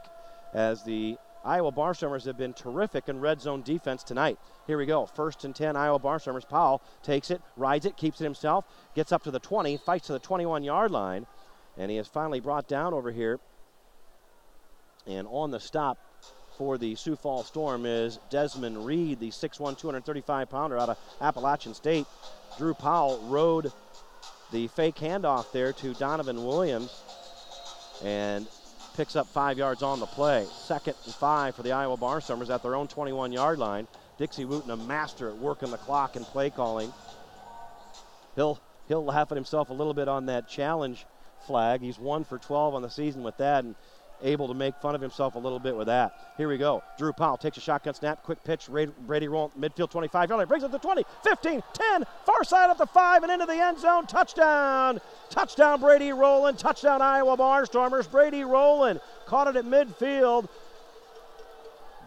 as the Iowa Barnstormers have been terrific in red zone defense tonight. Here we go, 1st and 10, Iowa Barnstormers. Powell takes it, rides it, keeps it himself, gets up to the 20, fights to the 21-yard line, and he is finally brought down over here. And on the stop for the Sioux Falls Storm is Desmond Reed, the 6'1", 235-pounder out of Appalachian State. Drew Powell rode the fake handoff there to Donovan Williams and picks up 5 yards on the play. 2nd and 5 for the Iowa Barnstormers at their own 21-yard line. Dixie Wooten, a master at working the clock and play calling. He'll laugh at himself a little bit on that challenge flag. He's 1 for 12 on the season with that, and able to make fun of himself a little bit with that. Here we go. Drew Powell takes a shotgun snap, quick pitch. Brady roll, midfield 25-yard line, brings it to 20, 15, 10, far side up the 5 and into the end zone. Touchdown! Touchdown Brady Rowland, touchdown Iowa Barnstormers. Brady Rowland caught it at midfield.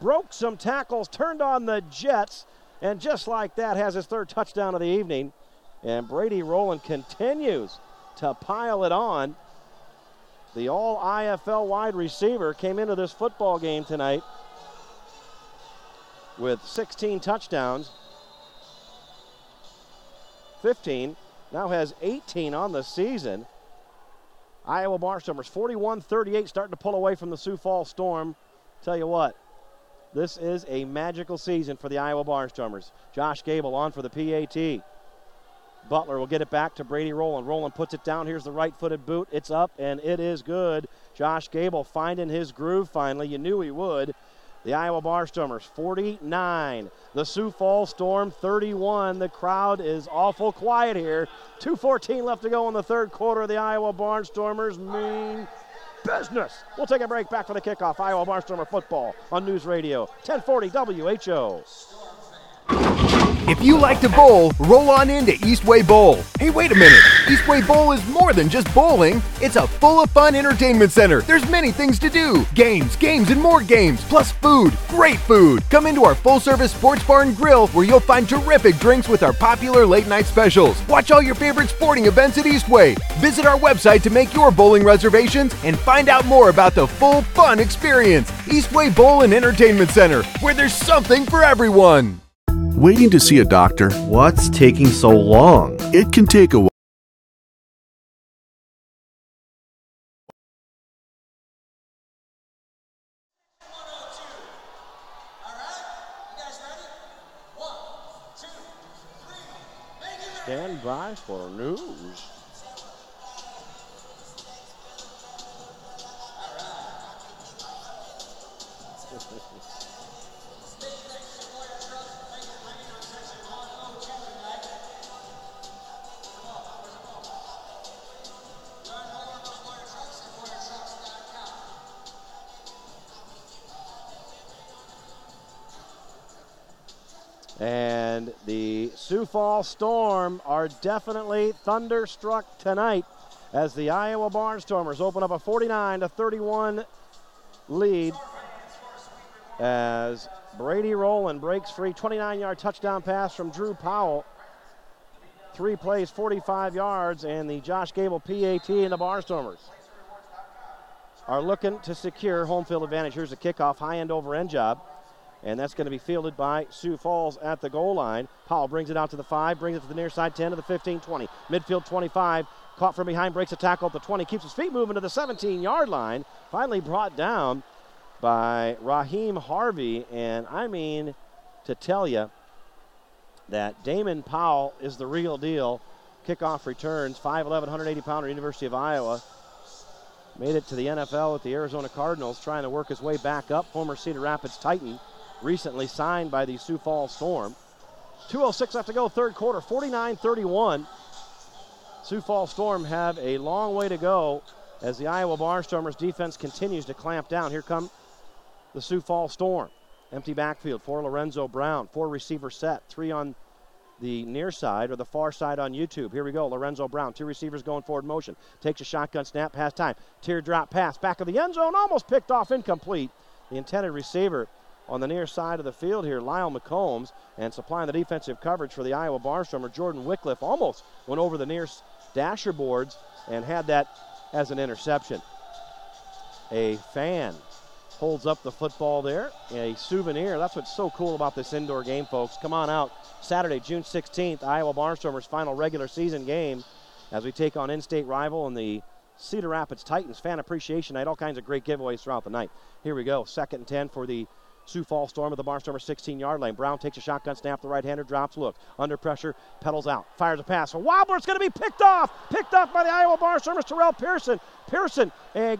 broke some tackles, turned on the Jets, and just like that has his third touchdown of the evening. And Brady Rowland continues to pile it on. The all-IFL wide receiver came into this football game tonight with 16 touchdowns, 15, now has 18 on the season. Iowa Barnstormers 41-38, starting to pull away from the Sioux Falls Storm. Tell you what, this is a magical season for the Iowa Barnstormers. Josh Gable on for the PAT. Butler will get it back to Brady Rowland. Rowland puts it down. Here's the right-footed boot. It's up, and it is good. Josh Gable finding his groove finally. You knew he would. The Iowa Barnstormers 49. The Sioux Falls Storm 31. The crowd is awful quiet here. 2:14 left to go in the third quarter. The Iowa Barnstormers mean business. We'll take a break. Back for the kickoff. Iowa Barnstormer football on News Radio 1040 WHO. If you like to bowl, roll on into Eastway Bowl. Hey, wait a minute. Eastway Bowl is more than just bowling. It's a full of fun entertainment center. There's many things to do. Games, and more games, plus food. Great food. Come into our full-service sports bar and grill where you'll find terrific drinks with our popular late-night specials. Watch all your favorite sporting events at Eastway. Visit our website to make your bowling reservations and find out more about the full fun experience. Eastway Bowl and Entertainment Center, where there's something for everyone. Waiting to see a doctor? What's taking so long? It can take a while. Stand by for news. And the Sioux Falls Storm are definitely thunderstruck tonight as the Iowa Barnstormers open up a 49-31 lead as Brady Rowland breaks free. 29-yard touchdown pass from Drew Powell. 3 plays, 45 yards, and the Josh Gable PAT and the Barnstormers are looking to secure home field advantage. Here's a kickoff, high end over end job. And that's going to be fielded by Sioux Falls at the goal line. Powell brings it out to the 5, brings it to the near side 10 to the 15, 20. Midfield 25, caught from behind, breaks a tackle at the 20, keeps his feet moving to the 17-yard line. Finally brought down by Raheem Harvey. And I mean to tell you that Damon Powell is the real deal. Kickoff returns, 5'11", 180-pounder, University of Iowa. Made it to the NFL with the Arizona Cardinals, trying to work his way back up. Former Cedar Rapids Titan. Recently signed by the Sioux Falls Storm. 2:06 left to go, third quarter, 49-31. Sioux Falls Storm have a long way to go as the Iowa Barnstormers defense continues to clamp down. Here come the Sioux Falls Storm. Empty backfield for Lorenzo Brown. 4 receiver set, 3 on the near side or the far side on YouTube. Here we go, Lorenzo Brown, 2 receivers going forward motion. Takes a shotgun snap, pass time. Teardrop pass, back of the end zone, almost picked off, incomplete. The intended receiver on the near side of the field here, Lyle McCombs, and supplying the defensive coverage for the Iowa Barnstormer, Jordan Wycliffe, almost went over the near dasher boards and had that as an interception. A fan holds up the football there, a souvenir. That's what's so cool about this indoor game, folks. Come on out Saturday, June 16th, Iowa Barnstormers' final regular season game as we take on in-state rival in the Cedar Rapids Titans Fan Appreciation Night. All kinds of great giveaways throughout the night. Here we go, 2nd and 10 for the Sioux Falls Storm at the Barnstormer 16-yard line. Brown takes a shotgun snap, the right-hander drops, look, under pressure, pedals out, fires a pass. A wobbler, it's going to be picked off by the Iowa Barnstormers, Terrell Pearson. Pearson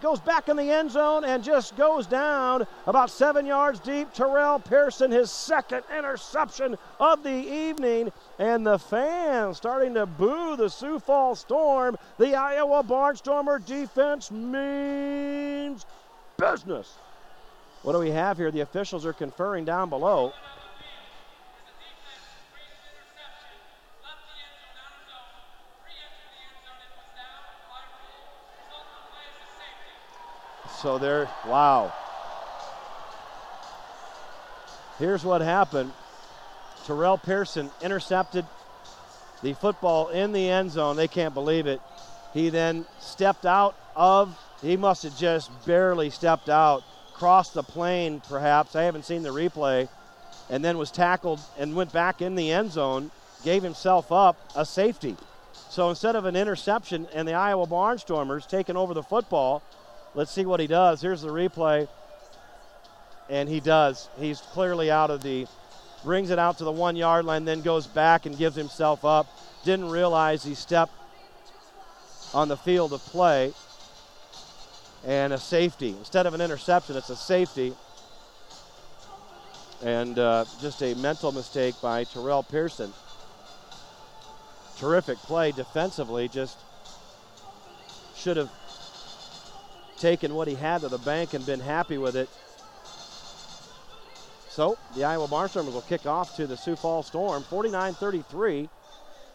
goes back in the end zone and just goes down about 7 yards deep. Terrell Pearson, his second interception of the evening, and the fans starting to boo the Sioux Falls Storm. The Iowa Barnstormer defense means business. What do we have here? The officials are conferring down below. So wow. Here's what happened. Terrell Pearson intercepted the football in the end zone. They can't believe it. He then stepped out of, he must have just barely stepped out, crossed the plane perhaps, I haven't seen the replay, and then was tackled and went back in the end zone, gave himself up a safety. So instead of an interception and the Iowa Barnstormers taking over the football, let's see what he does. Here's the replay, and he does. He's clearly out of the, brings it out to the 1 yard line, then goes back and gives himself up. Didn't realize he stepped on the field of play, and a safety. Instead of an interception, it's a safety. And just a mental mistake by Terrell Pearson. Terrific play defensively, just should have taken what he had to the bank and been happy with it. So the Iowa Barnstormers will kick off to the Sioux Falls Storm, 49-33,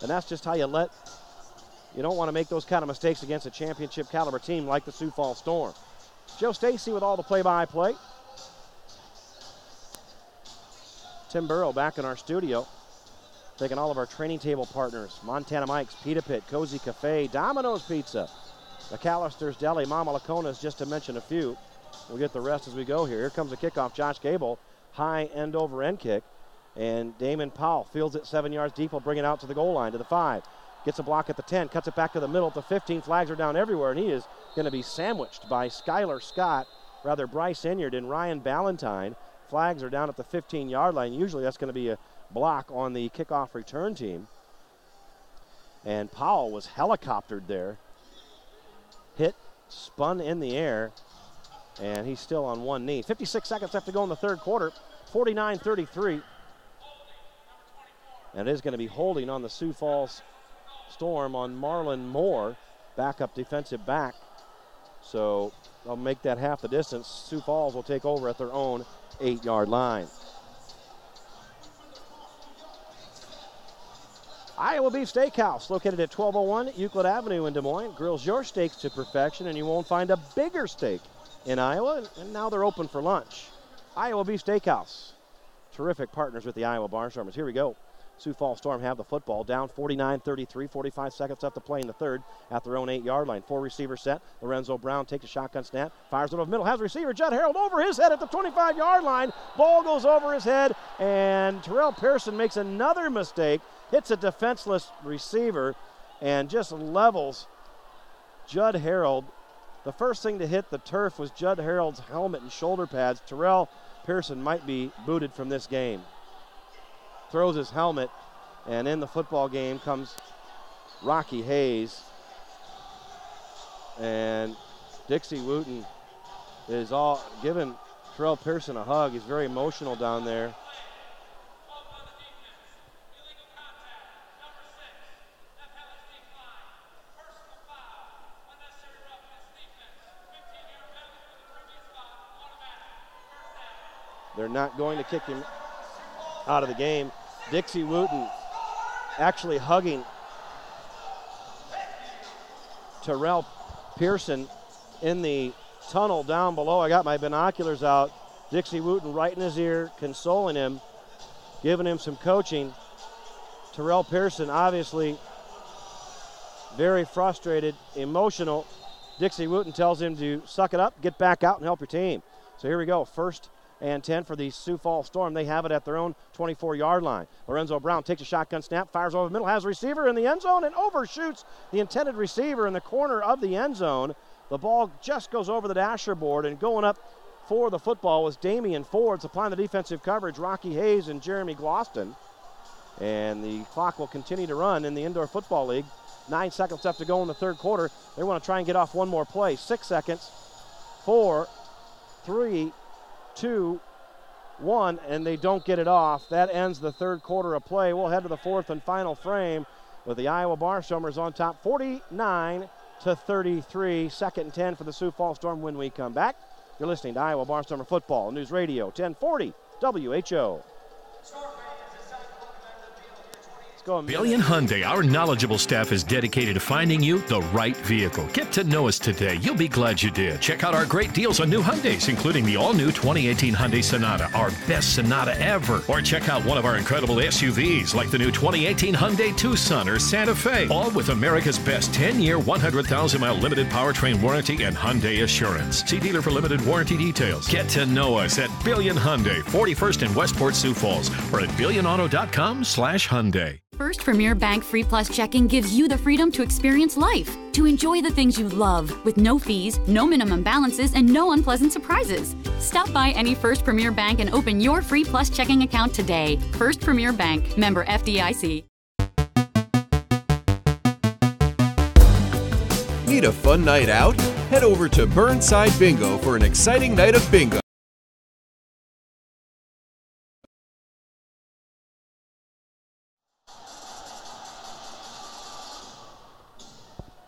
and that's just how you don't want to make those kind of mistakes against a championship caliber team like the Sioux Falls Storm. Joe Stacy with all the play-by-play. Tim Burrow back in our studio. Taking all of our training table partners, Montana Mike's, Pita Pit, Cozy Cafe, Domino's Pizza, McAllister's Deli, Mama Lacona's, just to mention a few. We'll get the rest as we go here. Here comes the kickoff. Josh Gable, high end over end kick. And Damon Powell fields it 7 yards deep. Will bring it out to the goal line, to the 5. Gets a block at the 10, cuts it back to the middle at the 15. Flags are down everywhere, and he is going to be sandwiched by Skylar Scott, Bryce Inyard and Ryan Ballantyne. Flags are down at the 15-yard line. Usually that's going to be a block on the kickoff return team. And Powell was helicoptered there. Hit, spun in the air, and he's still on one knee. 56 seconds left to go in the third quarter, 49-33. And it is going to be holding on the Sioux Falls Storm on Marlon Moore, backup defensive back. So they'll make that half the distance. Sioux Falls will take over at their own 8-yard line. Iowa Beef Steakhouse, located at 1201 Euclid Avenue in Des Moines, grills your steaks to perfection, and you won't find a bigger steak in Iowa, and now they're open for lunch. Iowa Beef Steakhouse, terrific partners with the Iowa Barnstormers. Here we go. Sioux Falls Storm have the football, down 49-33, 45 seconds left to play in the third at their own 8-yard line. 4 receiver set. Lorenzo Brown takes a shotgun snap, fires it over the middle, has receiver Judd Harold over his head at the 25-yard line. Ball goes over his head, and Terrell Pearson makes another mistake, hits a defenseless receiver, and just levels Judd Harold. The first thing to hit the turf was Judd Harold's helmet and shoulder pads. Terrell Pearson might be booted from this game. Throws his helmet, and in the football game comes Rocky Hayes. And Dixie Wooten is all giving Terrell Pearson a hug. He's very emotional down there. They're not going to kick him out of the game. Dixie Wooten actually hugging Terrell Pearson in the tunnel down below. I got my binoculars out. Dixie Wooten right in his ear, consoling him, giving him some coaching. Terrell Pearson obviously very frustrated, emotional. Dixie Wooten tells him to suck it up, get back out, and help your team. So here we go, first and 10 for the Sioux Falls Storm. They have it at their own 24-yard line. Lorenzo Brown takes a shotgun snap, fires over the middle, has a receiver in the end zone, and overshoots the intended receiver in the corner of the end zone. The ball just goes over the dasher board, and going up for the football was Damian Ford, supplying the defensive coverage, Rocky Hayes and Jeremy Gloston. And the clock will continue to run in the Indoor Football League. 9 seconds left to go in the third quarter. They want to try and get off one more play. 6 seconds, 4, 3, 2, 1, and they don't get it off. That ends the third quarter of play. We'll head to the fourth and final frame with the Iowa Barnstormers on top, 49-33. 2nd and 10 for the Sioux Falls Storm when we come back. You're listening to Iowa Barnstormer Football News Radio, 1040 WHO. go. Billion Hyundai, our knowledgeable staff is dedicated to finding you the right vehicle. Get to know us today. You'll be glad you did. Check out our great deals on new Hyundais, including the all-new 2018 Hyundai Sonata, our best Sonata ever. Or check out one of our incredible SUVs, like the new 2018 Hyundai Tucson or Santa Fe, all with America's best 10-year, 100,000-mile limited powertrain warranty and Hyundai Assurance. See dealer for limited warranty details. Get to know us at Billion Hyundai, 41st and Westport, Sioux Falls, or at billionauto.com/Hyundai. First Premier Bank Free Plus checking gives you the freedom to experience life, to enjoy the things you love, with no fees, no minimum balances, and no unpleasant surprises. Stop by any First Premier Bank and open your Free Plus checking account today. First Premier Bank, member FDIC. Need a fun night out? Head over to Burnside Bingo for an exciting night of bingo.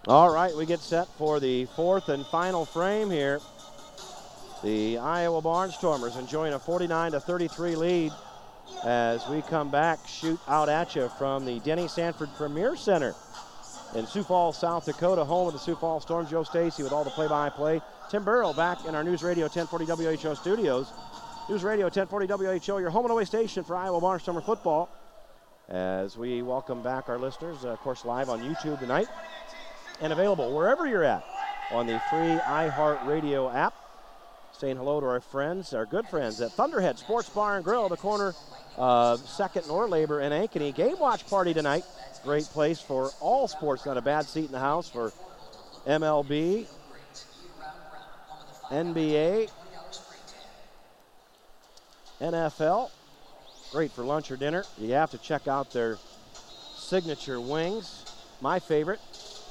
All right, we get set for the fourth and final frame here. The Iowa Barnstormers enjoying a 49-33 lead as we come back, shoot out at you from the Denny Sanford Premier Center in Sioux Falls, South Dakota, home of the Sioux Falls Storm. Joe Stacy with all the play-by-play. Tim Burrell back in our News Radio 1040 WHO studios. News Radio 1040 WHO, your home and away station for Iowa Barnstormer football. As we welcome back our listeners, of course, live on YouTube tonight, and available wherever you're at on the free iHeartRadio app. Saying hello to our friends, our good friends at Thunderhead Sports Bar and Grill, the corner of 2nd and Orr-Labor in Ankeny. Game watch party tonight. Great place for all sports. Not a bad seat in the house for MLB, NBA, NFL. Great for lunch or dinner. You have to check out their signature wings. My favorite.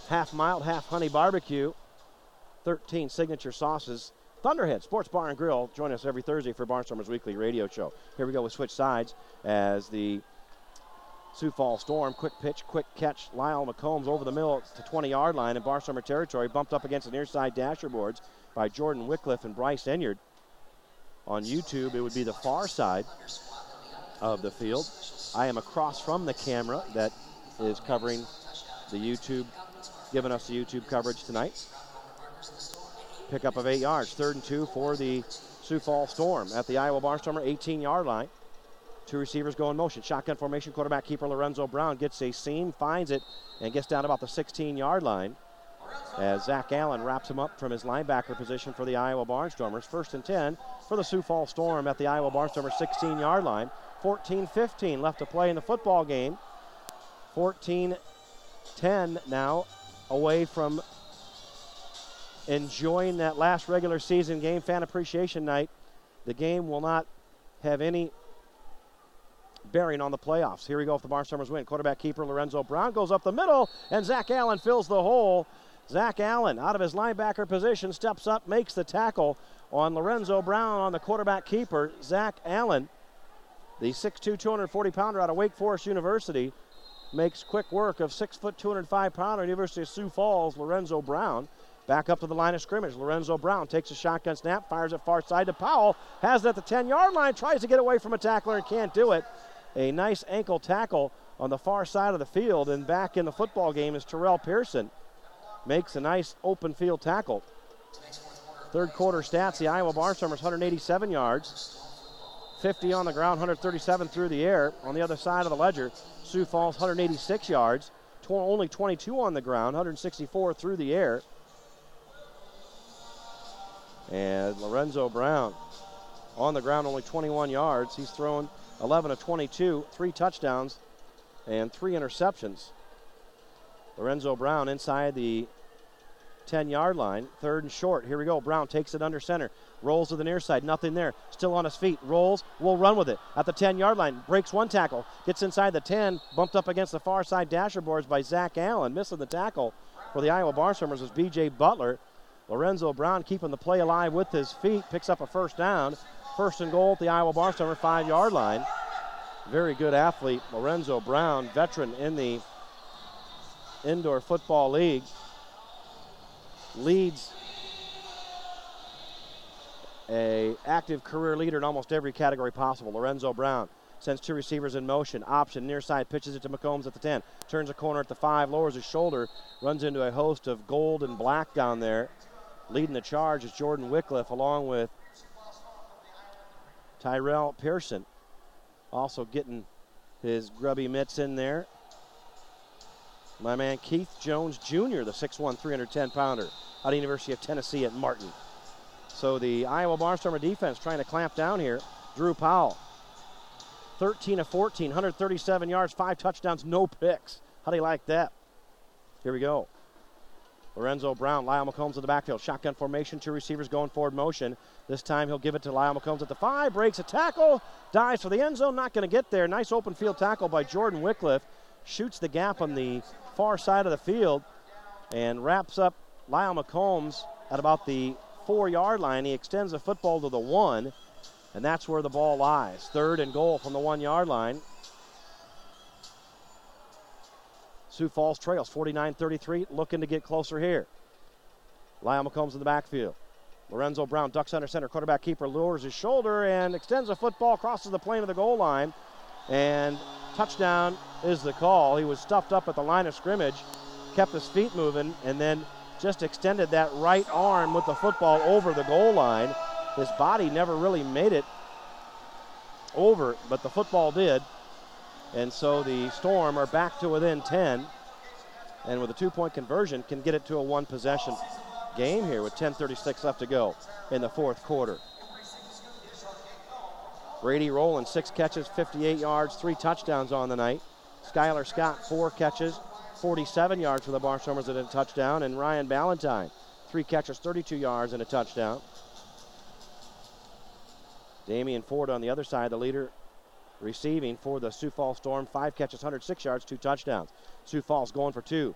Half mild, half honey barbecue, 13 signature sauces. Thunderhead Sports Bar and Grill. Join us every Thursday for Barnstormers Weekly Radio Show. Here we go. We switch sides as the Sioux Falls Storm. Quick pitch, quick catch. Lyle McCombs over the middle to 20-yard line in Barnstormer territory. Bumped up against the near side dasher boards by Jordan Wycliffe and Bryce Enyard. On YouTube, it would be the far side of the field. I am across from the camera that is covering the YouTube, giving us the YouTube coverage tonight. Pickup of 8 yards, 3rd and 2 for the Sioux Falls Storm at the Iowa Barnstormer 18-yard line. Two receivers go in motion. Shotgun formation, quarterback keeper Lorenzo Brown gets a seam, finds it, and gets down about the 16-yard line as Zach Allen wraps him up from his linebacker position for the Iowa Barnstormers. 1st and 10 for the Sioux Falls Storm at the Iowa Barnstormer 16-yard line. 14-15 left to play in the football game. 14-10 now away from enjoying that last regular season game, fan appreciation night. The game will not have any bearing on the playoffs. Here we go if the Barnstormers win. Quarterback keeper Lorenzo Brown goes up the middle, and Zach Allen fills the hole. Zach Allen out of his linebacker position steps up, makes the tackle on Lorenzo Brown on the quarterback keeper. Zach Allen, the 6'2", 240-pounder out of Wake Forest University, makes quick work of 6', 205-pounder, University of Sioux Falls, Lorenzo Brown. Back up to the line of scrimmage. Lorenzo Brown takes a shotgun snap, fires it far side to Powell. Has it at the 10-yard line, tries to get away from a tackler and can't do it. A nice ankle tackle on the far side of the field, and back in the football game is Terrell Pearson. Makes a nice open field tackle. Third quarter stats, the Iowa Barnstormers 187 yards. 50 on the ground, 137 through the air. On the other side of the ledger, Sioux Falls 186 yards. Only 22 on the ground, 164 through the air. And Lorenzo Brown on the ground, only 21 yards. He's thrown 11 of 22, 3 touchdowns, and 3 interceptions. Lorenzo Brown inside the 10-yard line, 3rd and short. Here we go. Brown takes it under center, rolls to the near side, nothing there. Still on his feet, rolls, will run with it at the 10-yard line, breaks one tackle, gets inside the 10, bumped up against the far side dasher boards by Zach Allen. Missing the tackle for the Iowa Barnstormers was B.J. Butler. Lorenzo Brown keeping the play alive with his feet, picks up a first down. 1st and goal at the Iowa Barnstormer 5-yard line. Very good athlete, Lorenzo Brown, veteran in the Indoor Football League. Leads a active career leader in almost every category possible. Lorenzo Brown Sends two receivers in motion. Option, near side, pitches it to McCombs at the 10. Turns a corner at the 5, lowers his shoulder, runs into a host of gold and black down there. Leading the charge is Jordan Wycliffe along with Tyrell Pearson. Also getting his grubby mitts in there. My man Keith Jones Jr., the 6'1", 310-pounder out of the University of Tennessee at Martin. So the Iowa Barnstormer defense trying to clamp down here. Drew Powell, 13 of 14, 137 yards, 5 touchdowns, no picks. How do you like that? Here we go. Lorenzo Brown, Lyle McCombs in the backfield. Shotgun formation, 2 receivers going forward motion. This time he'll give it to Lyle McCombs at the 5, breaks a tackle, dives for the end zone, not going to get there. Nice open field tackle by Jordan Wycliffe. Shoots the gap on the far side of the field and wraps up Lyle McCombs at about the 4-yard line. He extends the football to the 1, and that's where the ball lies. 3rd and goal from the 1-yard line. Sioux Falls trails 49-33, looking to get closer here. Lyle McCombs in the backfield. Lorenzo Brown ducks under center. Quarterback keeper lowers his shoulder and extends the football, crosses the plane of the goal line, and touchdown is the call. He was stuffed up at the line of scrimmage, kept his feet moving, and then just extended that right arm with the football over the goal line. His body never really made it over, but the football did. And so the Storm are back to within 10. And with a 2-point conversion, can get it to a 1-possession game here with 10:36 left to go in the 4th quarter. Brady Rowland, 6 catches, 58 yards, 3 touchdowns on the night. Skylar Scott, 4 catches, 47 yards for the Barnstormers and a touchdown. And Ryan Ballantyne, 3 catches, 32 yards and a touchdown. Damian Ford on the other side, the leader receiving for the Sioux Falls Storm. 5 catches, 106 yards, 2 touchdowns. Sioux Falls going for 2.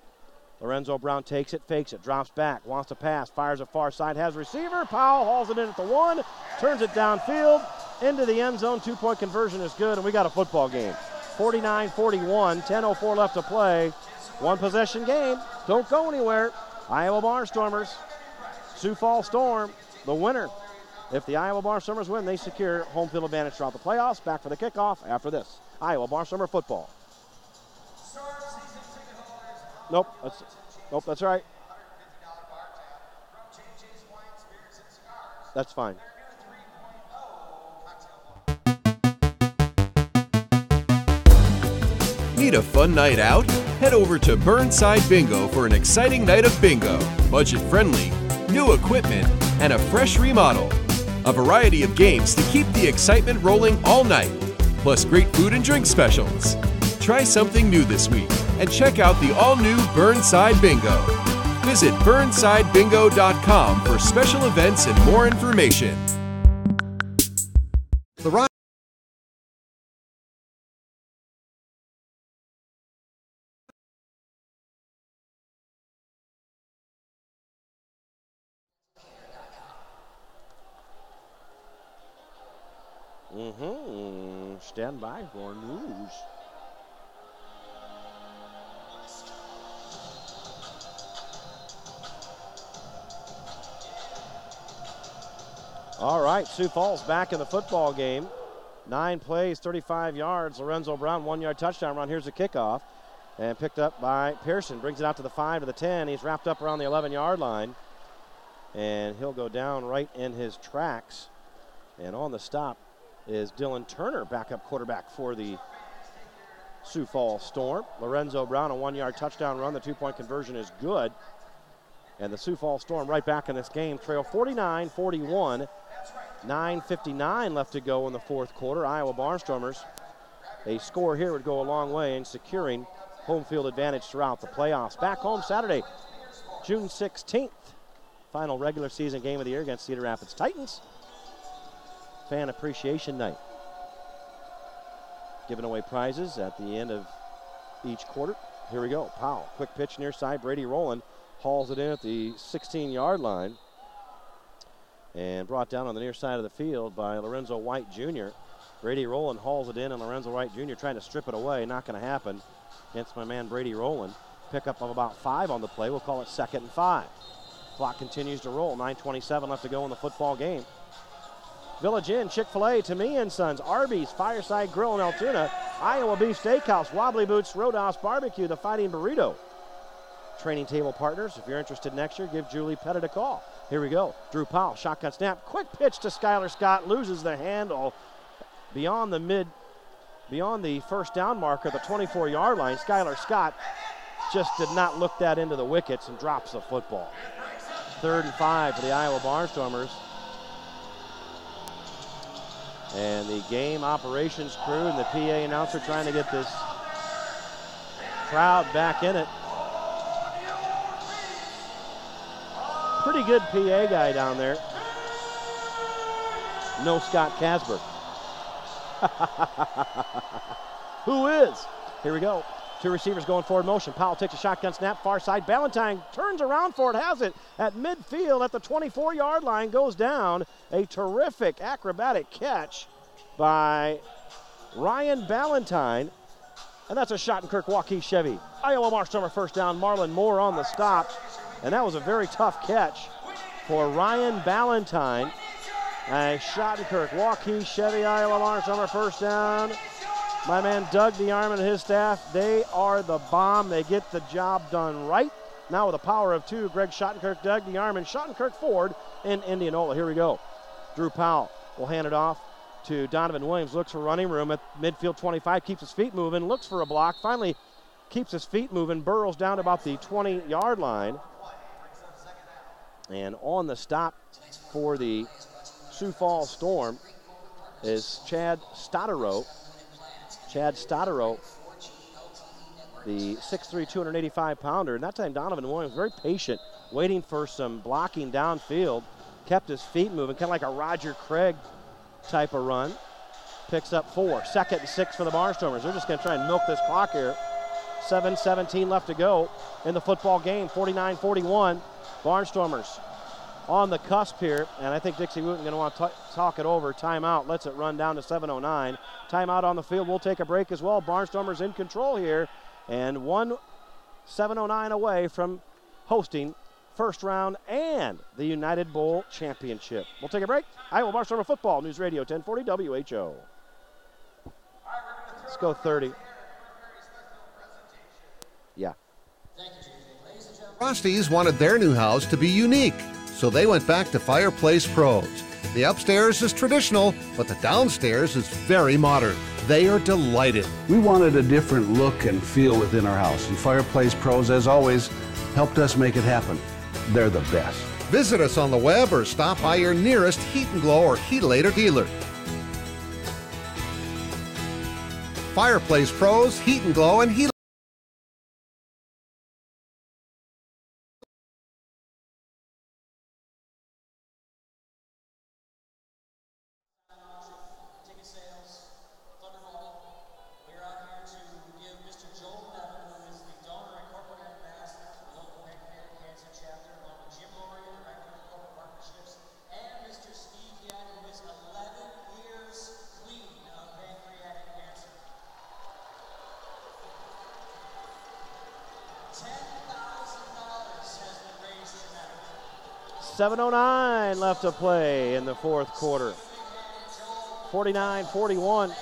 Lorenzo Brown takes it, fakes it, drops back, wants to pass, fires a far side, has receiver. Powell hauls it in at the 1, turns it downfield, into the end zone. 2-point conversion is good, and we got a football game. 49-41, 10:04 left to play. 1-possession game. Don't go anywhere. Iowa Barnstormers, Sioux Falls Storm, the winner. If the Iowa Barnstormers win, they secure home field advantage throughout the playoffs. Back for the kickoff after this. Iowa Barnstormer football. Nope, that's right. That's fine. Need a fun night out? Head over to Burnside Bingo for an exciting night of bingo. Budget-friendly, new equipment, and a fresh remodel. A variety of games to keep the excitement rolling all night, plus great food and drink specials. Try something new this week and check out the all-new Burnside Bingo. Visit burnsidebingo.com for special events and more information. The Stand by for news. All right, Sioux Falls back in the football game. 9 plays, 35 yards. Lorenzo Brown, 1-yard touchdown run. Here's the kickoff. And picked up by Pearson. Brings it out to the 5 to the 10. He's wrapped up around the 11-yard line. And he'll go down right in his tracks. And on the stop is Dylan Turner, backup quarterback for the Sioux Falls Storm. Lorenzo Brown, a 1-yard touchdown run. The 2-point conversion is good. And the Sioux Falls Storm right back in this game. Trail 49-41. 9:59 left to go in the 4th quarter. Iowa Barnstormers. A score here would go a long way in securing home field advantage throughout the playoffs. Back home Saturday, June 16th. Final regular season game of the year against Cedar Rapids Titans. Fan appreciation night. Giving away prizes at the end of each quarter. Here we go. Powell, quick pitch near side. Brady Rowland hauls it in at the 16-yard line. And brought down on the near side of the field by Lorenzo White Jr. Brady Rowland hauls it in, and Lorenzo White Jr. trying to strip it away. Not going to happen against my man Brady Rowland. Pickup of about 5 on the play. We'll call it 2nd and 5. Clock continues to roll. 9:27 left to go in the football game. Village Inn, Chick-fil-A, to Me and Sons, Arby's, Fireside Grill in Altoona, Iowa Beef Steakhouse, Wobbly Boots Roadhouse Barbecue, the Fighting Burrito. Training table partners, if you're interested next year, give Julie Pettit a call. Here we go. Drew Powell, shotgun snap, quick pitch to Skylar Scott, loses the handle beyond the first down marker, the 24-yard line. Skylar Scott just did not look that into the wickets and drops the football. 3rd and 5 for the Iowa Barnstormers. And the game operations crew and the PA announcer trying to get this crowd back in it. Pretty good PA guy down there. No Scott Casper. Who is? Here we go. 2 receivers going forward motion. Powell takes a shotgun snap, far side. Ballantyne turns around for it, has it at midfield at the 24-yard line, goes down. A terrific acrobatic catch by Ryan Ballantyne. And that's a Schottenkirk Waukee Chevy. Iowa Barnstormer first down. Marlon Moore on the stop. And that was a very tough catch for Ryan Ballantyne. A Schottenkirk Waukee Chevy, Iowa Barnstormer first down. My man Doug DeArmond and his staff, they are the bomb. They get the job done right. Now with a power of 2, Greg Schottenkirk, Doug DeArmond, Schottenkirk Ford in Indianola. Here we go. Drew Powell will hand it off to Donovan Williams. Looks for running room at midfield 25. Keeps his feet moving. Looks for a block. Finally keeps his feet moving. Burrows down to about the 20-yard line. And on the stop for the Sioux Falls Storm is Chad Stotterow. Chad Stotterow, the 6'3", 285-pounder. And that time Donovan Williams, very patient, waiting for some blocking downfield. Kept his feet moving, kind of like a Roger Craig type of run. Picks up 4. 2nd and 6 for the Barnstormers. They're just going to try and milk this clock here. 7:17 left to go in the football game. 49-41. Barnstormers on the cusp here, and I think Dixie Wooten going to want to talk it over. Timeout lets it run down to 7:09. Timeout on the field. We'll take a break as well. Barnstormers in control here, and 7:09 away from hosting first round and the United Bowl Championship. We'll take a break. Iowa Barnstormer Football, News Radio 1040 WHO. Let's go 30. Yeah. Frosties wanted their new house to be unique, so they went back to Fireplace Pros. The upstairs is traditional, but the downstairs is very modern. They are delighted. We wanted a different look and feel within our house, and Fireplace Pros, as always, helped us make it happen. They're the best. Visit us on the web or stop by your nearest Heat and Glow or Heatlator dealer. Fireplace Pros, Heat and Glow, and Heat. $7:09 left to play in the fourth quarter. 49-41.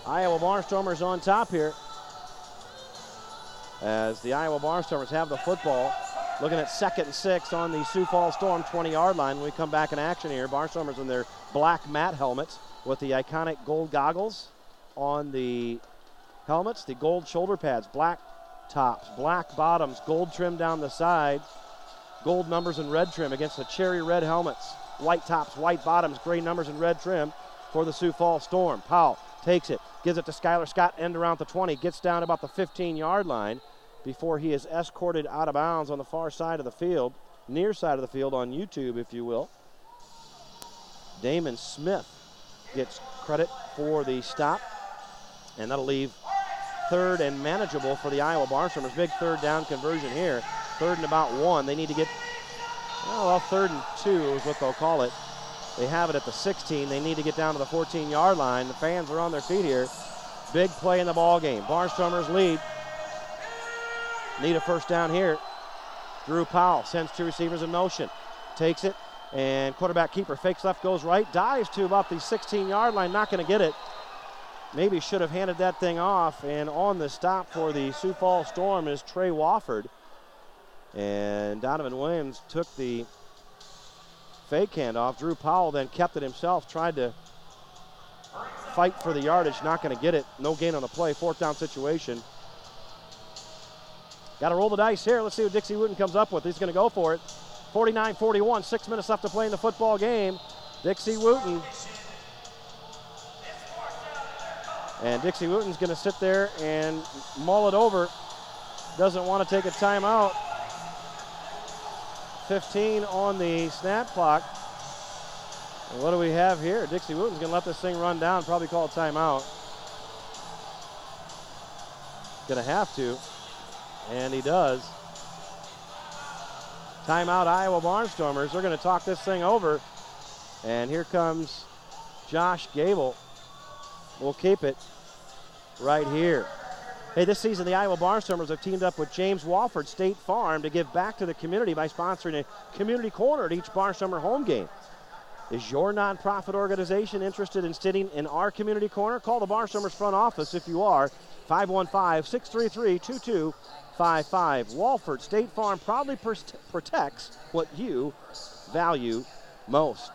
Iowa Barnstormers on top here as the Iowa Barnstormers have the football. Looking at 2nd and 6 on the Sioux Falls Storm 20-yard line. When we come back in action here, Barnstormers in their black matte helmets with the iconic gold goggles on the helmets, the gold shoulder pads, black tops, black bottoms, gold trim down the side. Gold numbers and red trim against the cherry red helmets. White tops, white bottoms, gray numbers and red trim for the Sioux Falls Storm. Powell takes it, gives it to Skylar Scott, end around the 20, gets down about the 15-yard line before he is escorted out of bounds on the far side of the field, near side of the field on YouTube, if you will. Damon Smith gets credit for the stop, and that'll leave 3rd and manageable for the Iowa Barnstormers. Big 3rd down conversion here. 3rd and about 1. They need to get, 3rd and 2 is what they'll call it. They have it at the 16. They need to get down to the 14-yard line. The fans are on their feet here. Big play in the ball game. Barnstormers lead. Need a first down here. Drew Powell sends 2 receivers in motion. Takes it, And quarterback keeper fakes left, goes right, dives to about the 16-yard line, not going to get it. Maybe should have handed that thing off. And on the stop for the Sioux Falls Storm is Trey Wofford. And Donovan Williams took the fake handoff. Drew Powell then kept it himself, tried to fight for the yardage, not going to get it. No gain on the play, 4th down situation. Got to roll the dice here. Let's see what Dixie Wooten comes up with. He's going to go for it. 49-41, 6 minutes left to play in the football game. Dixie Wooten. And Dixie Wooten's going to sit there and mull it over. Doesn't want to take a timeout. 15 on the snap clock. And what do we have here? Dixie Wooten's going to let this thing run down, probably call a timeout. Going to have to, and he does. Timeout, Iowa Barnstormers. They're going to talk this thing over. And here comes Josh Gable. We'll keep it right here. Hey, this season the Iowa Barnstormers have teamed up with James Wofford State Farm to give back to the community by sponsoring a community corner at each Barnstormer home game. Is your nonprofit organization interested in sitting in our community corner? Call the Barnstormers front office if you are. 515-633-2255. Wofford State Farm proudly protects what you value most.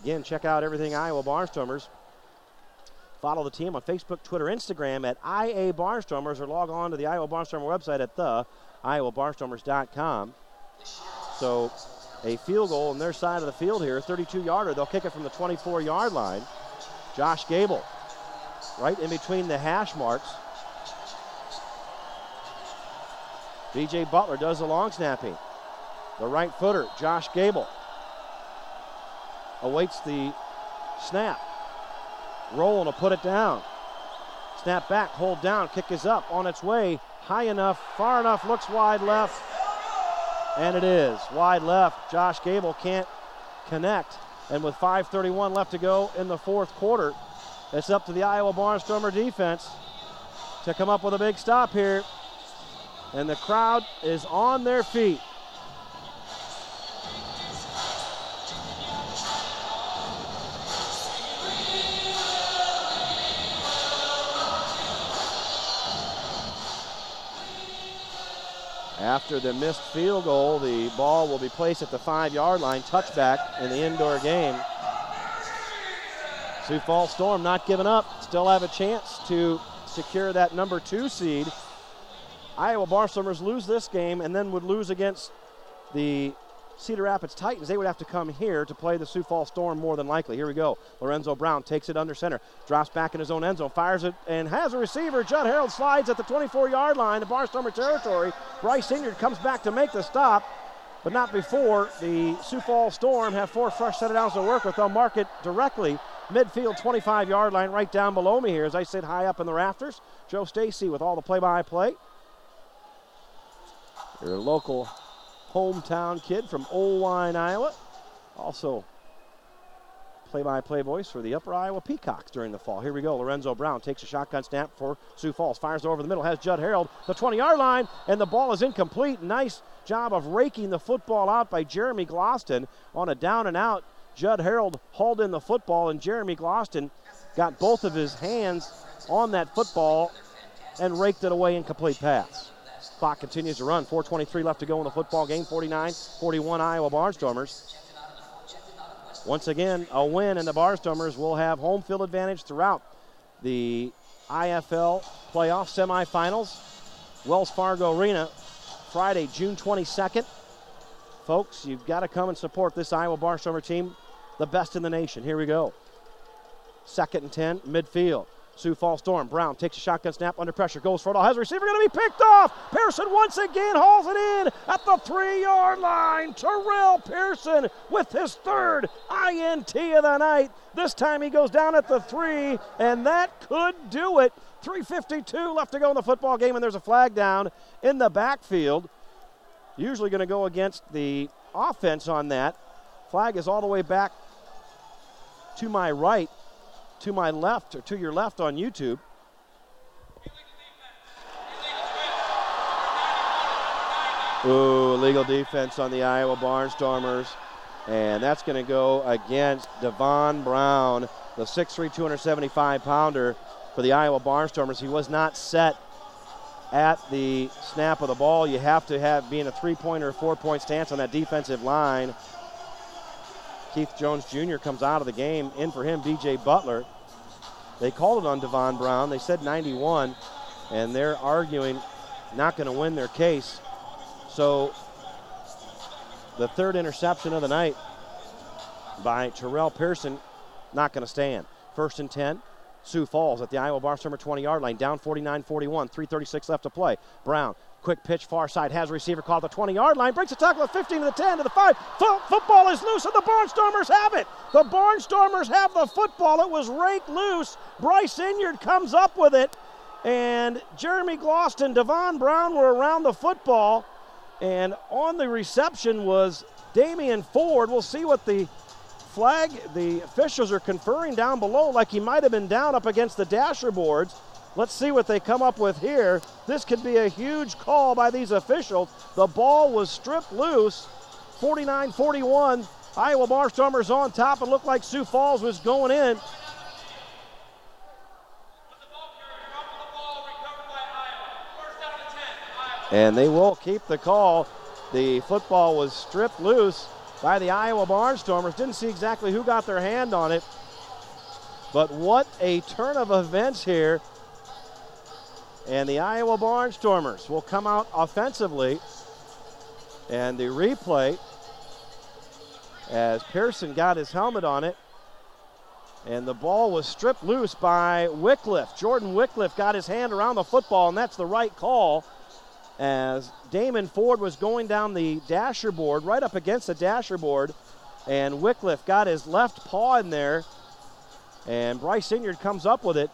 Again, check out everything Iowa Barnstormers. Follow the team on Facebook, Twitter, Instagram at IA Barnstormers, or log on to the Iowa Barnstormer website at theiowabarnstormers.com. So a field goal on their side of the field here, 32-yarder. They'll kick it from the 24-yard line. Josh Gable right in between the hash marks. B.J. Butler does the long snapping. The right footer, Josh Gable, awaits the snap. Rolling to put it down. Snap back, hold down, kick is up, on its way, high enough, far enough, looks wide left, and it is. Wide left, Josh Gable can't connect, and with 5:31 left to go in the 4th quarter, it's up to the Iowa Barnstormer defense to come up with a big stop here, and the crowd is on their feet. After the missed field goal, the ball will be placed at the 5-yard line, touchback in the indoor game. Sioux Falls Storm not giving up, still have a chance to secure that number 2 seed. Iowa Barnstormers lose this game and then would lose against the Cedar Rapids Titans. They would have to come here to play the Sioux Falls Storm more than likely. Here we go. Lorenzo Brown takes it under center, drops back in his own end zone, fires it, and has a receiver. Judd Harold slides at the 24-yard line, the Barnstormer territory. Bryce Inyard comes back to make the stop, but not before the Sioux Falls Storm have 4 fresh set of downs to work with. They'll mark it directly midfield, 25-yard line, right down below me here as I sit high up in the rafters. Joe Stacy with all the play-by-play. Your local hometown kid from Oelwein, Iowa. Also play-by-play voice for the Upper Iowa Peacocks during the fall. Here we go. Lorenzo Brown takes a shotgun snap for Sioux Falls. Fires over the middle. Has Judd Harold. The 20-yard line. And the ball is incomplete. Nice job of raking the football out by Jeremy Gloston on a down and out. Judd Harold hauled in the football, and Jeremy Gloston got both of his hands on that football and raked it away. Incomplete pass. Clock continues to run. 4:23 left to go in the football game. 49-41 Iowa Barnstormers. Once again, a win, and the Barnstormers will have home field advantage throughout the IFL playoff semifinals. Wells Fargo Arena, Friday, June 22nd. Folks, you've got to come and support this Iowa Barnstormer team, the best in the nation. Here we go. 2nd and 10, midfield. Sioux Falls Storm. Brown takes a shotgun snap under pressure, goes for it all, has a receiver going to be picked off. Pearson once again hauls it in at the 3-yard line. Terrell Pearson with his 3rd INT of the night. This time he goes down at the 3, and that could do it. 3:52 left to go in the football game, and there's a flag down in the backfield. Usually going to go against the offense on that. Flag is all the way back to my right. To my left, or to your left on YouTube. Ooh, illegal defense on the Iowa Barnstormers. And that's going to go against Devon Brown, the 6'3", 275-pounder for the Iowa Barnstormers. He was not set at the snap of the ball. You have to be in a three-point or four-point stance on that defensive line. Keith Jones Jr. comes out of the game. In for him, B.J. Butler. They called it on Devon Brown. They said 91, and they're arguing not going to win their case. So the third interception of the night by Terrell Pearson, not going to stand. 1st and 10. Sioux Falls at the Iowa Barnstormer 20-yard line, down 49-41, 3:36 left to play. Brown, quick pitch far side, has a receiver called the 20-yard line, breaks a tackle at 15 to the 10 to the 5. Football is loose and the Barnstormers have it. The Barnstormers have the football. It was raked loose. Bryce Inyard comes up with it, and Jeremy Gloston, Devon Brown were around the football, and on the reception was Damian Ford. We'll see what the officials are conferring down below, like he might have been down up against the dasher boards. Let's see what they come up with here. This could be a huge call by these officials. The ball was stripped loose. 49-41. Iowa Barnstormers on top. It looked like Sioux Falls was going in. And they will keep the call. The football was stripped loose by the Iowa Barnstormers. Didn't see exactly who got their hand on it. But what a turn of events here. And the Iowa Barnstormers will come out offensively. And the replay, as Pearson got his helmet on it, and the ball was stripped loose by Wycliffe. Jordan Wycliffe got his hand around the football, and that's the right call. As Damon Ford was going down the dasher board, right up against the dasher board, and Wycliffe got his left paw in there, and Bryce Inyard comes up with it.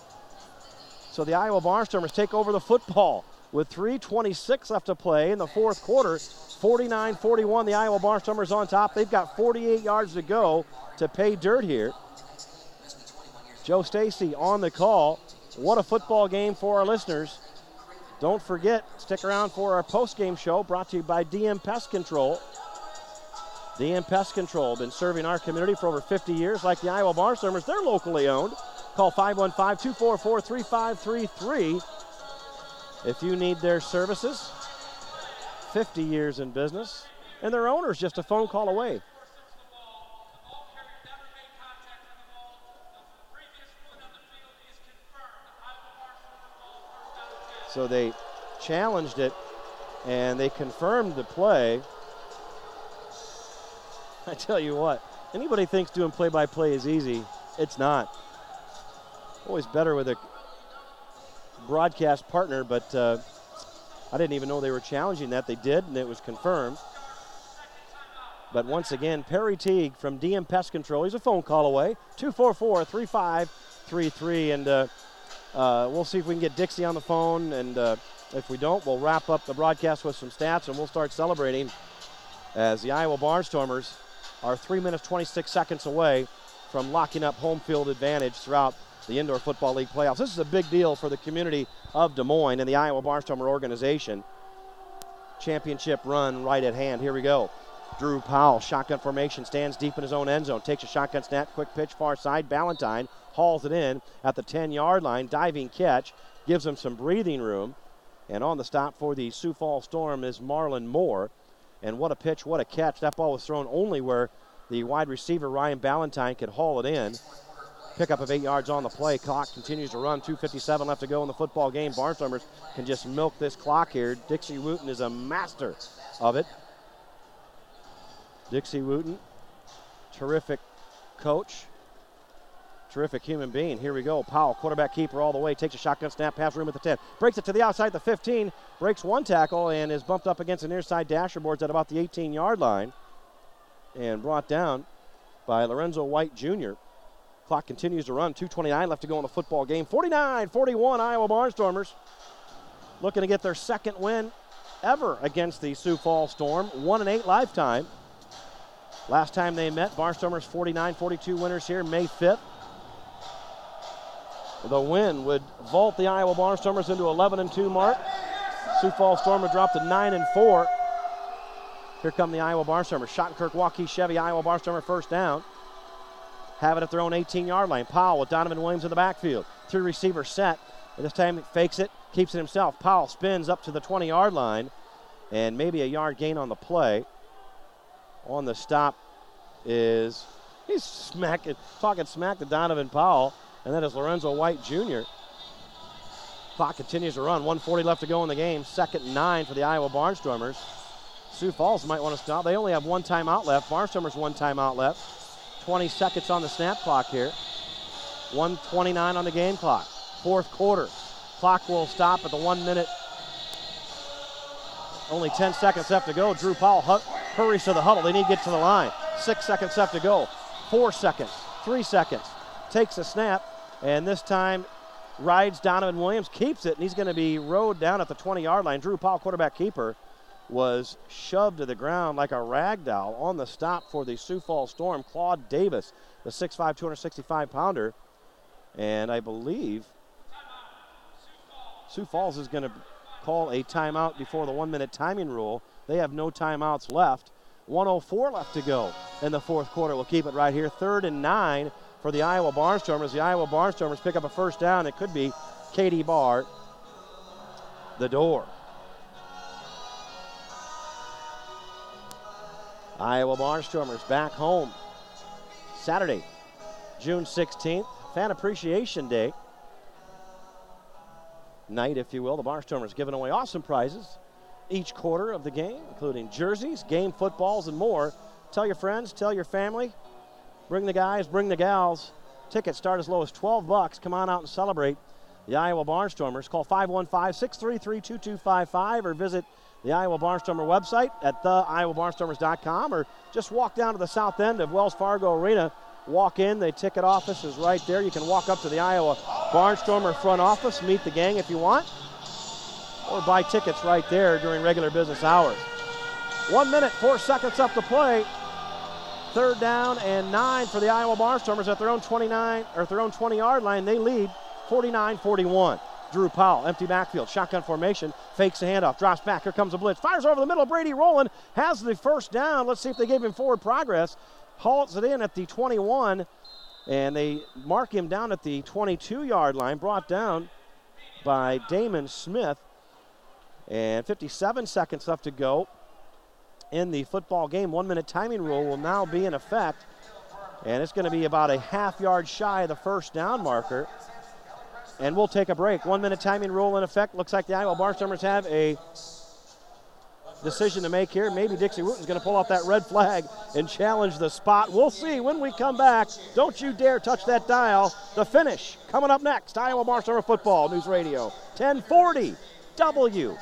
So the Iowa Barnstormers take over the football with 3:26 left to play in the fourth quarter. 49-41, the Iowa Barnstormers on top. They've got 48 yards to go to pay dirt here. Joe Stacy on the call. What a football game for our listeners. Don't forget, stick around for our post-game show brought to you by DM Pest Control. DM Pest Control, been serving our community for over 50 years. Like the Iowa Barnstormers, they're locally owned. Call 515-244-3533 if you need their services. 50 years in business, and their owner's just a phone call away. So they challenged it, and they confirmed the play. I tell you what, anybody thinks doing play-by-play is easy, it's not. Always better with a broadcast partner, but I didn't even know they were challenging that. They did, and it was confirmed. But once again, Perry Teague from DM Pest Control, he's a phone call away, 244-3533, and we'll see if we can get Dixie on the phone, and if we don't, we'll wrap up the broadcast with some stats, and we'll start celebrating as the Iowa Barnstormers are 3 minutes, 26 seconds away from locking up home field advantage throughout the Indoor Football League playoffs. This is a big deal for the community of Des Moines and the Iowa Barnstormer organization. Championship run right at hand. Here we go. Drew Powell, shotgun formation, stands deep in his own end zone, takes a shotgun snap, quick pitch far side. Ballantyne hauls it in at the 10-yard line, diving catch, gives him some breathing room. And on the stop for the Sioux Falls Storm is Marlon Moore. And what a pitch, what a catch. That ball was thrown only where the wide receiver, Ryan Ballantyne, could haul it in. Pickup of 8 yards on the play. Clock continues to run. 2:57 left to go in the football game. Barnstormers can just milk this clock here. Dixie Wooten is a master of it. Dixie Wooten, terrific coach, terrific human being. Here we go. Powell, quarterback keeper all the way, takes a shotgun snap, pass room at the 10. Breaks it to the outside, the 15, breaks one tackle, and is bumped up against the near side dasher boards at about the 18-yard line and brought down by Lorenzo White Jr. Clock continues to run. 2:29 left to go in the football game. 49-41 Iowa Barnstormers looking to get their second win ever against the Sioux Falls Storm. 1-8 lifetime. Last time they met, Barnstormers 49-42 winners here May 5th. The win would vault the Iowa Barnstormers into 11-2 mark. Sioux Falls Storm would drop to 9-4. Here come the Iowa Barnstormers. Schottenkirk, Waukee, Chevy, Iowa Barnstormer first down. Have it at their own 18-yard line. Powell with Donovan Williams in the backfield. 3 receivers set. And this time he fakes it, keeps it himself. Powell spins up to the 20-yard line, and maybe a yard gain on the play. On the stop is, he's talking smack to Donovan Powell, and that is Lorenzo White Jr. Clock continues to run. 1:40 left to go in the game. 2nd and 9 for the Iowa Barnstormers. Sioux Falls might want to stop. They only have 1 timeout left. Barnstormers 1 timeout left. 20 seconds on the snap clock here. 1:29 on the game clock. 4th quarter. Clock will stop at the 1 minute. Only 10 seconds left to go. Drew Powell hurries to the huddle. They need to get to the line. 6 seconds left to go. 4 seconds. 3 seconds. Takes a snap, and this time rides Donovan Williams, keeps it, and he's going to be rode down at the 20-yard line. Drew Powell, quarterback keeper, was shoved to the ground like a rag doll. On the stop for the Sioux Falls Storm, Claude Davis, the 6'5", 265-pounder. And I believe Sioux Falls is going to call a timeout before the 1 minute timing rule. They have no timeouts left. 1:04 left to go in the 4th quarter. We'll keep it right here. 3rd and 9 for the Iowa Barnstormers. The Iowa Barnstormers pick up a first down. It could be Katie Barr, the door. Iowa Barnstormers back home Saturday, June 16th, Fan Appreciation Day night, if you will. The Barnstormers giving away awesome prizes each quarter of the game, including jerseys, game footballs, and more. Tell your friends, tell your family, bring the guys, bring the gals. Tickets start as low as $12. Come on out and celebrate the Iowa Barnstormers. Call 515-633-2255 or visit the Iowa Barnstormer website at theiowabarnstormers.com, or just walk down to the south end of Wells Fargo Arena. Walk in, the ticket office is right there. You can walk up to the Iowa Barnstormer front office, meet the gang if you want, or buy tickets right there during regular business hours. 1 minute, 4 seconds up to play. 3rd down and 9 for the Iowa Barnstormers at their own 20-yard line. They lead 49-41. Drew Powell, empty backfield, shotgun formation, fakes the handoff, drops back. Here comes a blitz, fires over the middle. Brady Rowland has the first down. Let's see if they gave him forward progress. Halts it in at the 21, and they mark him down at the 22-yard line, brought down by Damon Smith. And 57 seconds left to go in the football game. 1 minute timing rule will now be in effect, and it's going to be about a half-yard shy of the first down marker. And we'll take a break. 1 minute timing rule in effect. Looks like the Iowa Barnstormers have a decision to make here. Maybe Dixie Wooten's going to pull out that red flag and challenge the spot. We'll see when we come back. Don't you dare touch that dial. The finish coming up next. Iowa Barnstormer Football News Radio, 1040 WHO.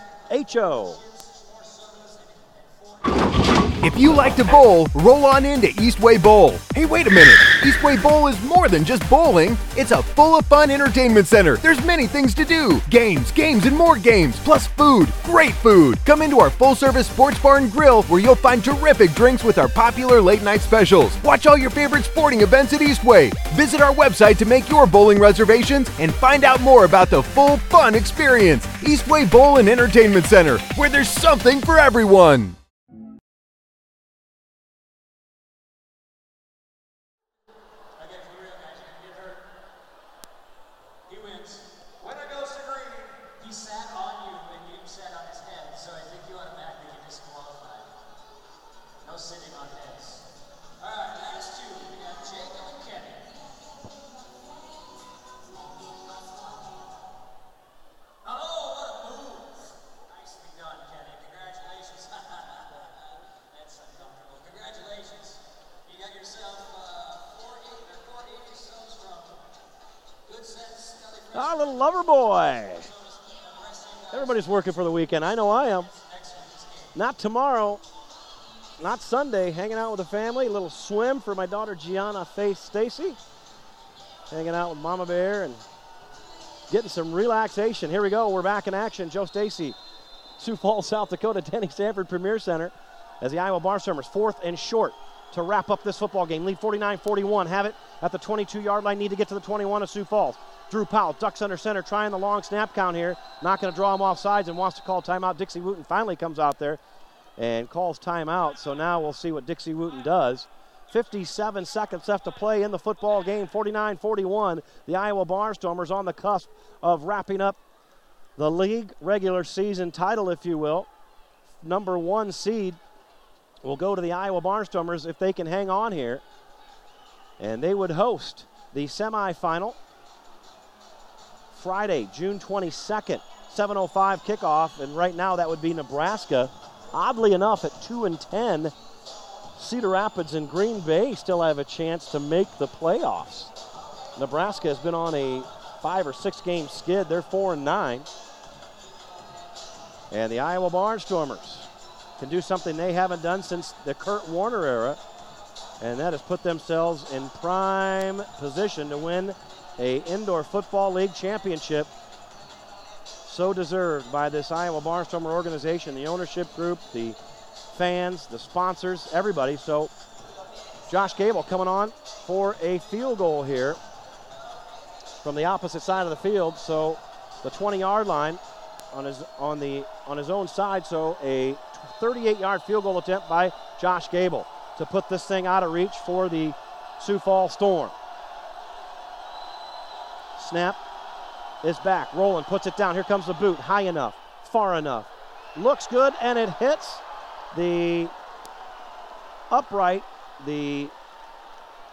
If you like to bowl, roll on into Eastway Bowl. Hey, wait a minute. Eastway Bowl is more than just bowling. It's a full of fun entertainment center. There's many things to do. Games, and more games, plus food. Great food. Come into our full-service sports bar and grill where you'll find terrific drinks with our popular late-night specials. Watch all your favorite sporting events at Eastway. Visit our website to make your bowling reservations and find out more about the full fun experience. Eastway Bowl and Entertainment Center, where there's something for everyone. Our little lover boy. Everybody's working for the weekend. I know I am. Not tomorrow, not Sunday. Hanging out with the family. A little swim for my daughter Gianna Faith Stacy. Hanging out with Mama Bear and getting some relaxation. Here we go. We're back in action. Joe Stacy, Sioux Falls, South Dakota, Denny Sanford Premier Center, as the Iowa Barnstormers 4th and short to wrap up this football game. Lead 49-41. Have it at the 22-yard line. Need to get to the 21 of Sioux Falls. Drew Powell ducks under center, trying the long snap count here. Not going to draw him off sides and wants to call timeout. Dixie Wooten finally comes out there. and calls timeout. So now we'll see what Dixie Wooten does. 57 seconds left to play in the football game, 49-41. The Iowa Barnstormers on the cusp of wrapping up the league regular season title, if you will. Number 1 seed will go to the Iowa Barnstormers if they can hang on here. And they would host the semifinal Friday, June 22nd, 7:05 kickoff. And right now that would be Nebraska. Oddly enough, at 2-10, Cedar Rapids and Green Bay still have a chance to make the playoffs. Nebraska has been on a 5 or 6 game skid. They're 4-9. And the Iowa Barnstormers can do something they haven't done since the Kurt Warner era, and that has put themselves in prime position to win a Indoor Football League championship. So deserved by this Iowa Barnstormer organization, the ownership group, the fans, the sponsors, everybody. So Josh Gable coming on for a field goal here from the opposite side of the field. So the 20-yard line on his own side. So a 38-yard field goal attempt by Josh Gable to put this thing out of reach for the Sioux Falls Storm. Snap is back. Rowland puts it down. Here comes the boot. High enough, far enough. Looks good, and it hits the upright, the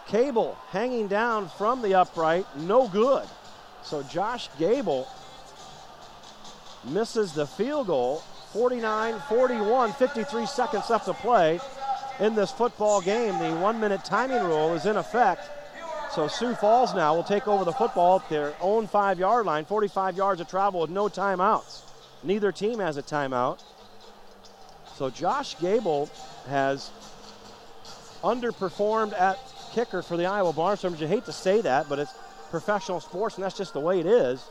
cable hanging down from the upright, no good. So Josh Gable misses the field goal. 49-41, 53 seconds left to play in this football game. The 1-minute timing rule is in effect. So Sioux Falls now will take over the football at their own 5-yard line, 45 yards of travel with no timeouts. Neither team has a timeout. So Josh Gable has underperformed at kicker for the Iowa Barnstormers. You hate to say that, but it's professional sports, and that's just the way it is.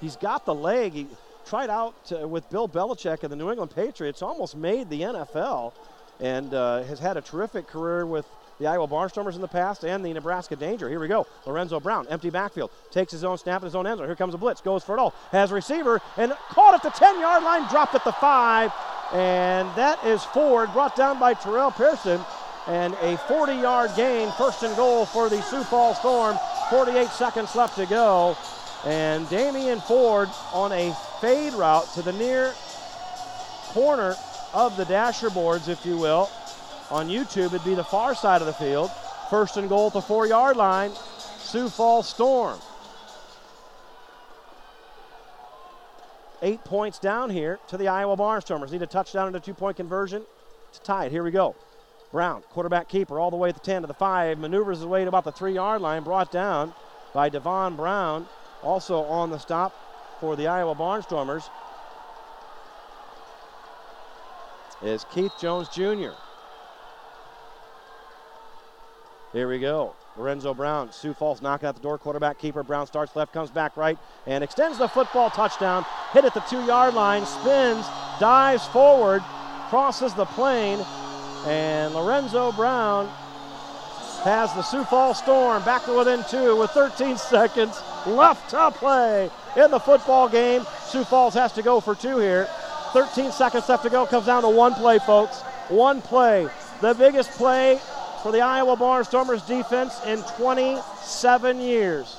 He's got the leg. He tried out with Bill Belichick and the New England Patriots, almost made the NFL, and has had a terrific career with the Iowa Barnstormers in the past and the Nebraska Danger. Here we go. Lorenzo Brown, empty backfield, takes his own snap at his own end zone. Here comes a blitz, goes for it all, has a receiver, and caught at the 10-yard line, dropped at the 5, and that is forward, brought down by Terrell Pearson, and a 40-yard gain, first and goal for the Sioux Falls Storm. 48 seconds left to go, and Damian Ford on a fade route to the near corner of the dasher boards, if you will. On YouTube, it'd be the far side of the field. First and goal at the 4-yard line, Sioux Falls Storm. 8 points down here to the Iowa Barnstormers. Need a touchdown and a 2-point conversion to tie it. Here we go. Brown, quarterback keeper, all the way at the 10 to the 5. Maneuvers his way to about the 3-yard line, brought down by Devon Brown. Also on the stop for the Iowa Barnstormers is Keith Jones Jr. Here we go. Lorenzo Brown, Sioux Falls knocking at the door, quarterback keeper. Brown starts left, comes back right, and extends the football. Touchdown. Hit at the 2-yard line, spins, dives forward, crosses the plane, and Lorenzo Brown has the Sioux Falls Storm back to within 2 with 13 seconds left to play in the football game. Sioux Falls has to go for 2 here. 13 seconds left to go. Comes down to one play, folks. One play. The biggest play for the Iowa Barnstormers defense in 27 years.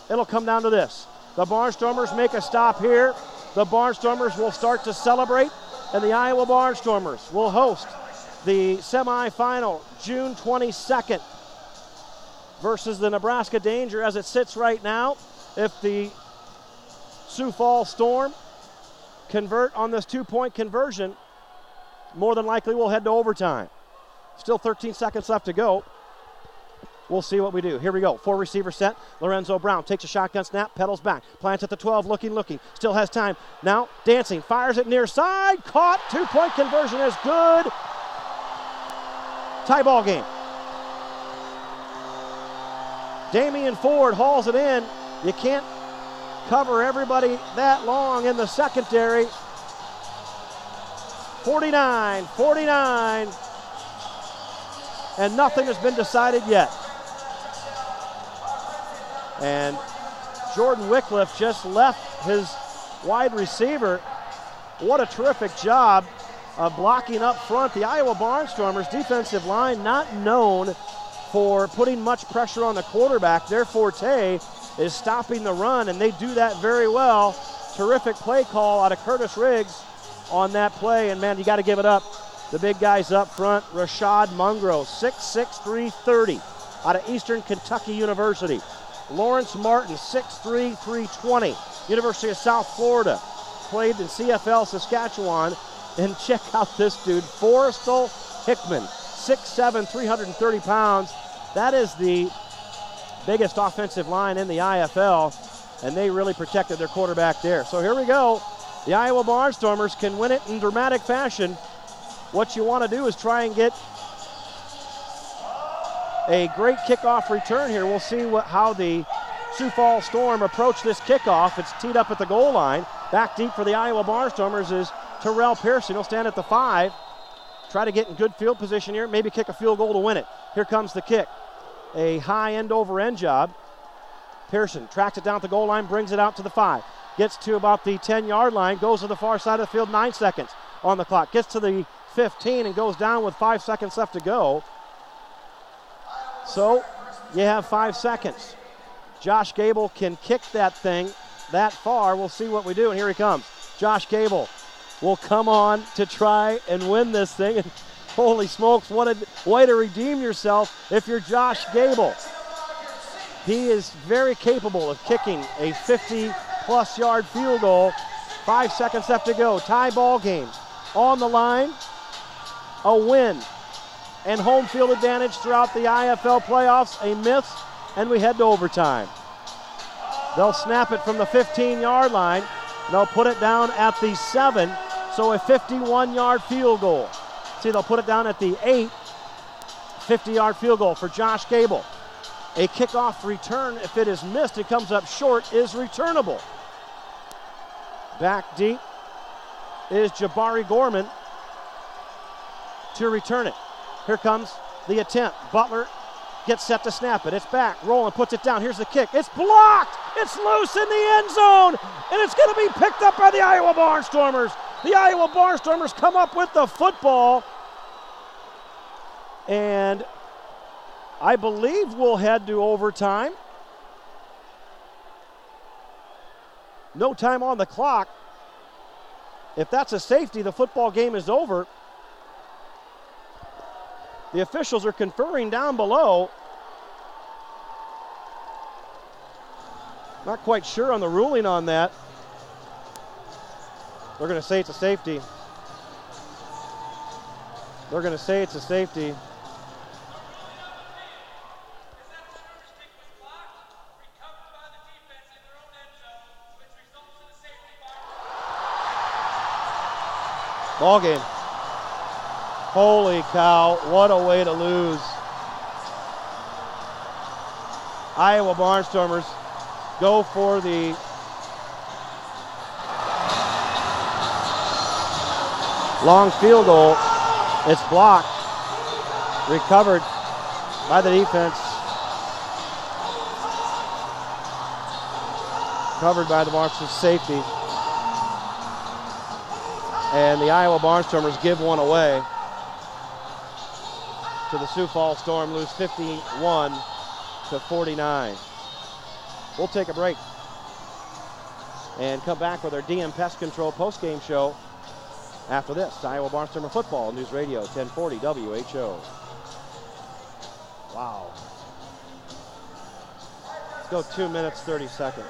It'll come down to this. The Barnstormers make a stop here. The Barnstormers will start to celebrate, and the Iowa Barnstormers will host the semifinal June 22nd versus the Nebraska Danger as it sits right now. If the Sioux Falls Storm convert on this 2-point conversion, more than likely we'll head to overtime. Still 13 seconds left to go. We'll see what we do. Here we go. 4 receiver set. Lorenzo Brown takes a shotgun snap, pedals back, plants at the 12, looking. Still has time. Now dancing, fires it near side, caught. 2-point conversion is good. Tie ball game. Damian Ford hauls it in. You can't cover everybody that long in the secondary. 49-49. And nothing has been decided yet. And Jordan Wycliffe just left his wide receiver. What a terrific job of blocking up front. The Iowa Barnstormers defensive line not known for putting much pressure on the quarterback. Their forte is stopping the run, and they do that very well. Terrific play call out of Curtis Riggs on that play, and man, you got to give it up. The big guys up front, Rashad Mungro, 6'6", 330, out of Eastern Kentucky University. Lawrence Martin, 6'3", 320, University of South Florida. Played in CFL Saskatchewan. And check out this dude, Forrestal Hickman, 6'7", 330 pounds. That is the biggest offensive line in the IFL, and they really protected their quarterback there. So here we go. The Iowa Barnstormers can win it in dramatic fashion. What you want to do is try and get a great kickoff return here. We'll see how the Sioux Falls Storm approach this kickoff. It's teed up at the goal line. Back deep for the Iowa Barnstormers is Terrell Pearson. He'll stand at the 5. Try to get in good field position here. Maybe kick a field goal to win it. Here comes the kick. A high end-over-end job. Pearson tracks it down at the goal line, brings it out to the 5. Gets to about the 10-yard line, goes to the far side of the field, 9 seconds on the clock. Gets to the 15 and goes down with 5 seconds left to go. So you have 5 seconds. Josh Gable can kick that thing that far. We'll see what we do, and here he comes. Josh Gable will come on to try and win this thing. And holy smokes, what a way to redeem yourself if you're Josh Gable. He is very capable of kicking a 50-plus yard field goal. 5 seconds left to go. Tie ball game. On the line, a win and home field advantage throughout the IFL playoffs. A miss, and we head to overtime. They'll snap it from the 15-yard line. They'll put it down at the 7, so a 51-yard field goal. See, they'll put it down at the 8, 50-yard field goal for Josh Gable. A kickoff return, if it is missed, it comes up short, is returnable. Back deep is Jabari Gorman to return it. Here comes the attempt. Butler gets set to snap it. It's back. Rowland puts it down. Here's the kick. It's blocked. It's loose in the end zone. And it's going to be picked up by the Iowa Barnstormers. The Iowa Barnstormers come up with the football. And I believe we'll head to overtime. No time on the clock. If that's a safety, the football game is over. The officials are conferring down below. Not quite sure on the ruling on that. They're going to say it's a safety. They're going to say it's a safety. Ball game. Holy cow, what a way to lose. Iowa Barnstormers go for the long field goal. It's blocked. Recovered by the defense. Covered by the Marks's safety. And the Iowa Barnstormers give one away. To the Sioux Falls Storm, lose 51-49. We'll take a break and come back with our DM Pest Control postgame show after this. Iowa Barnstormer Football News Radio 1040 WHO. Wow. Let's go 2 minutes, 30 seconds.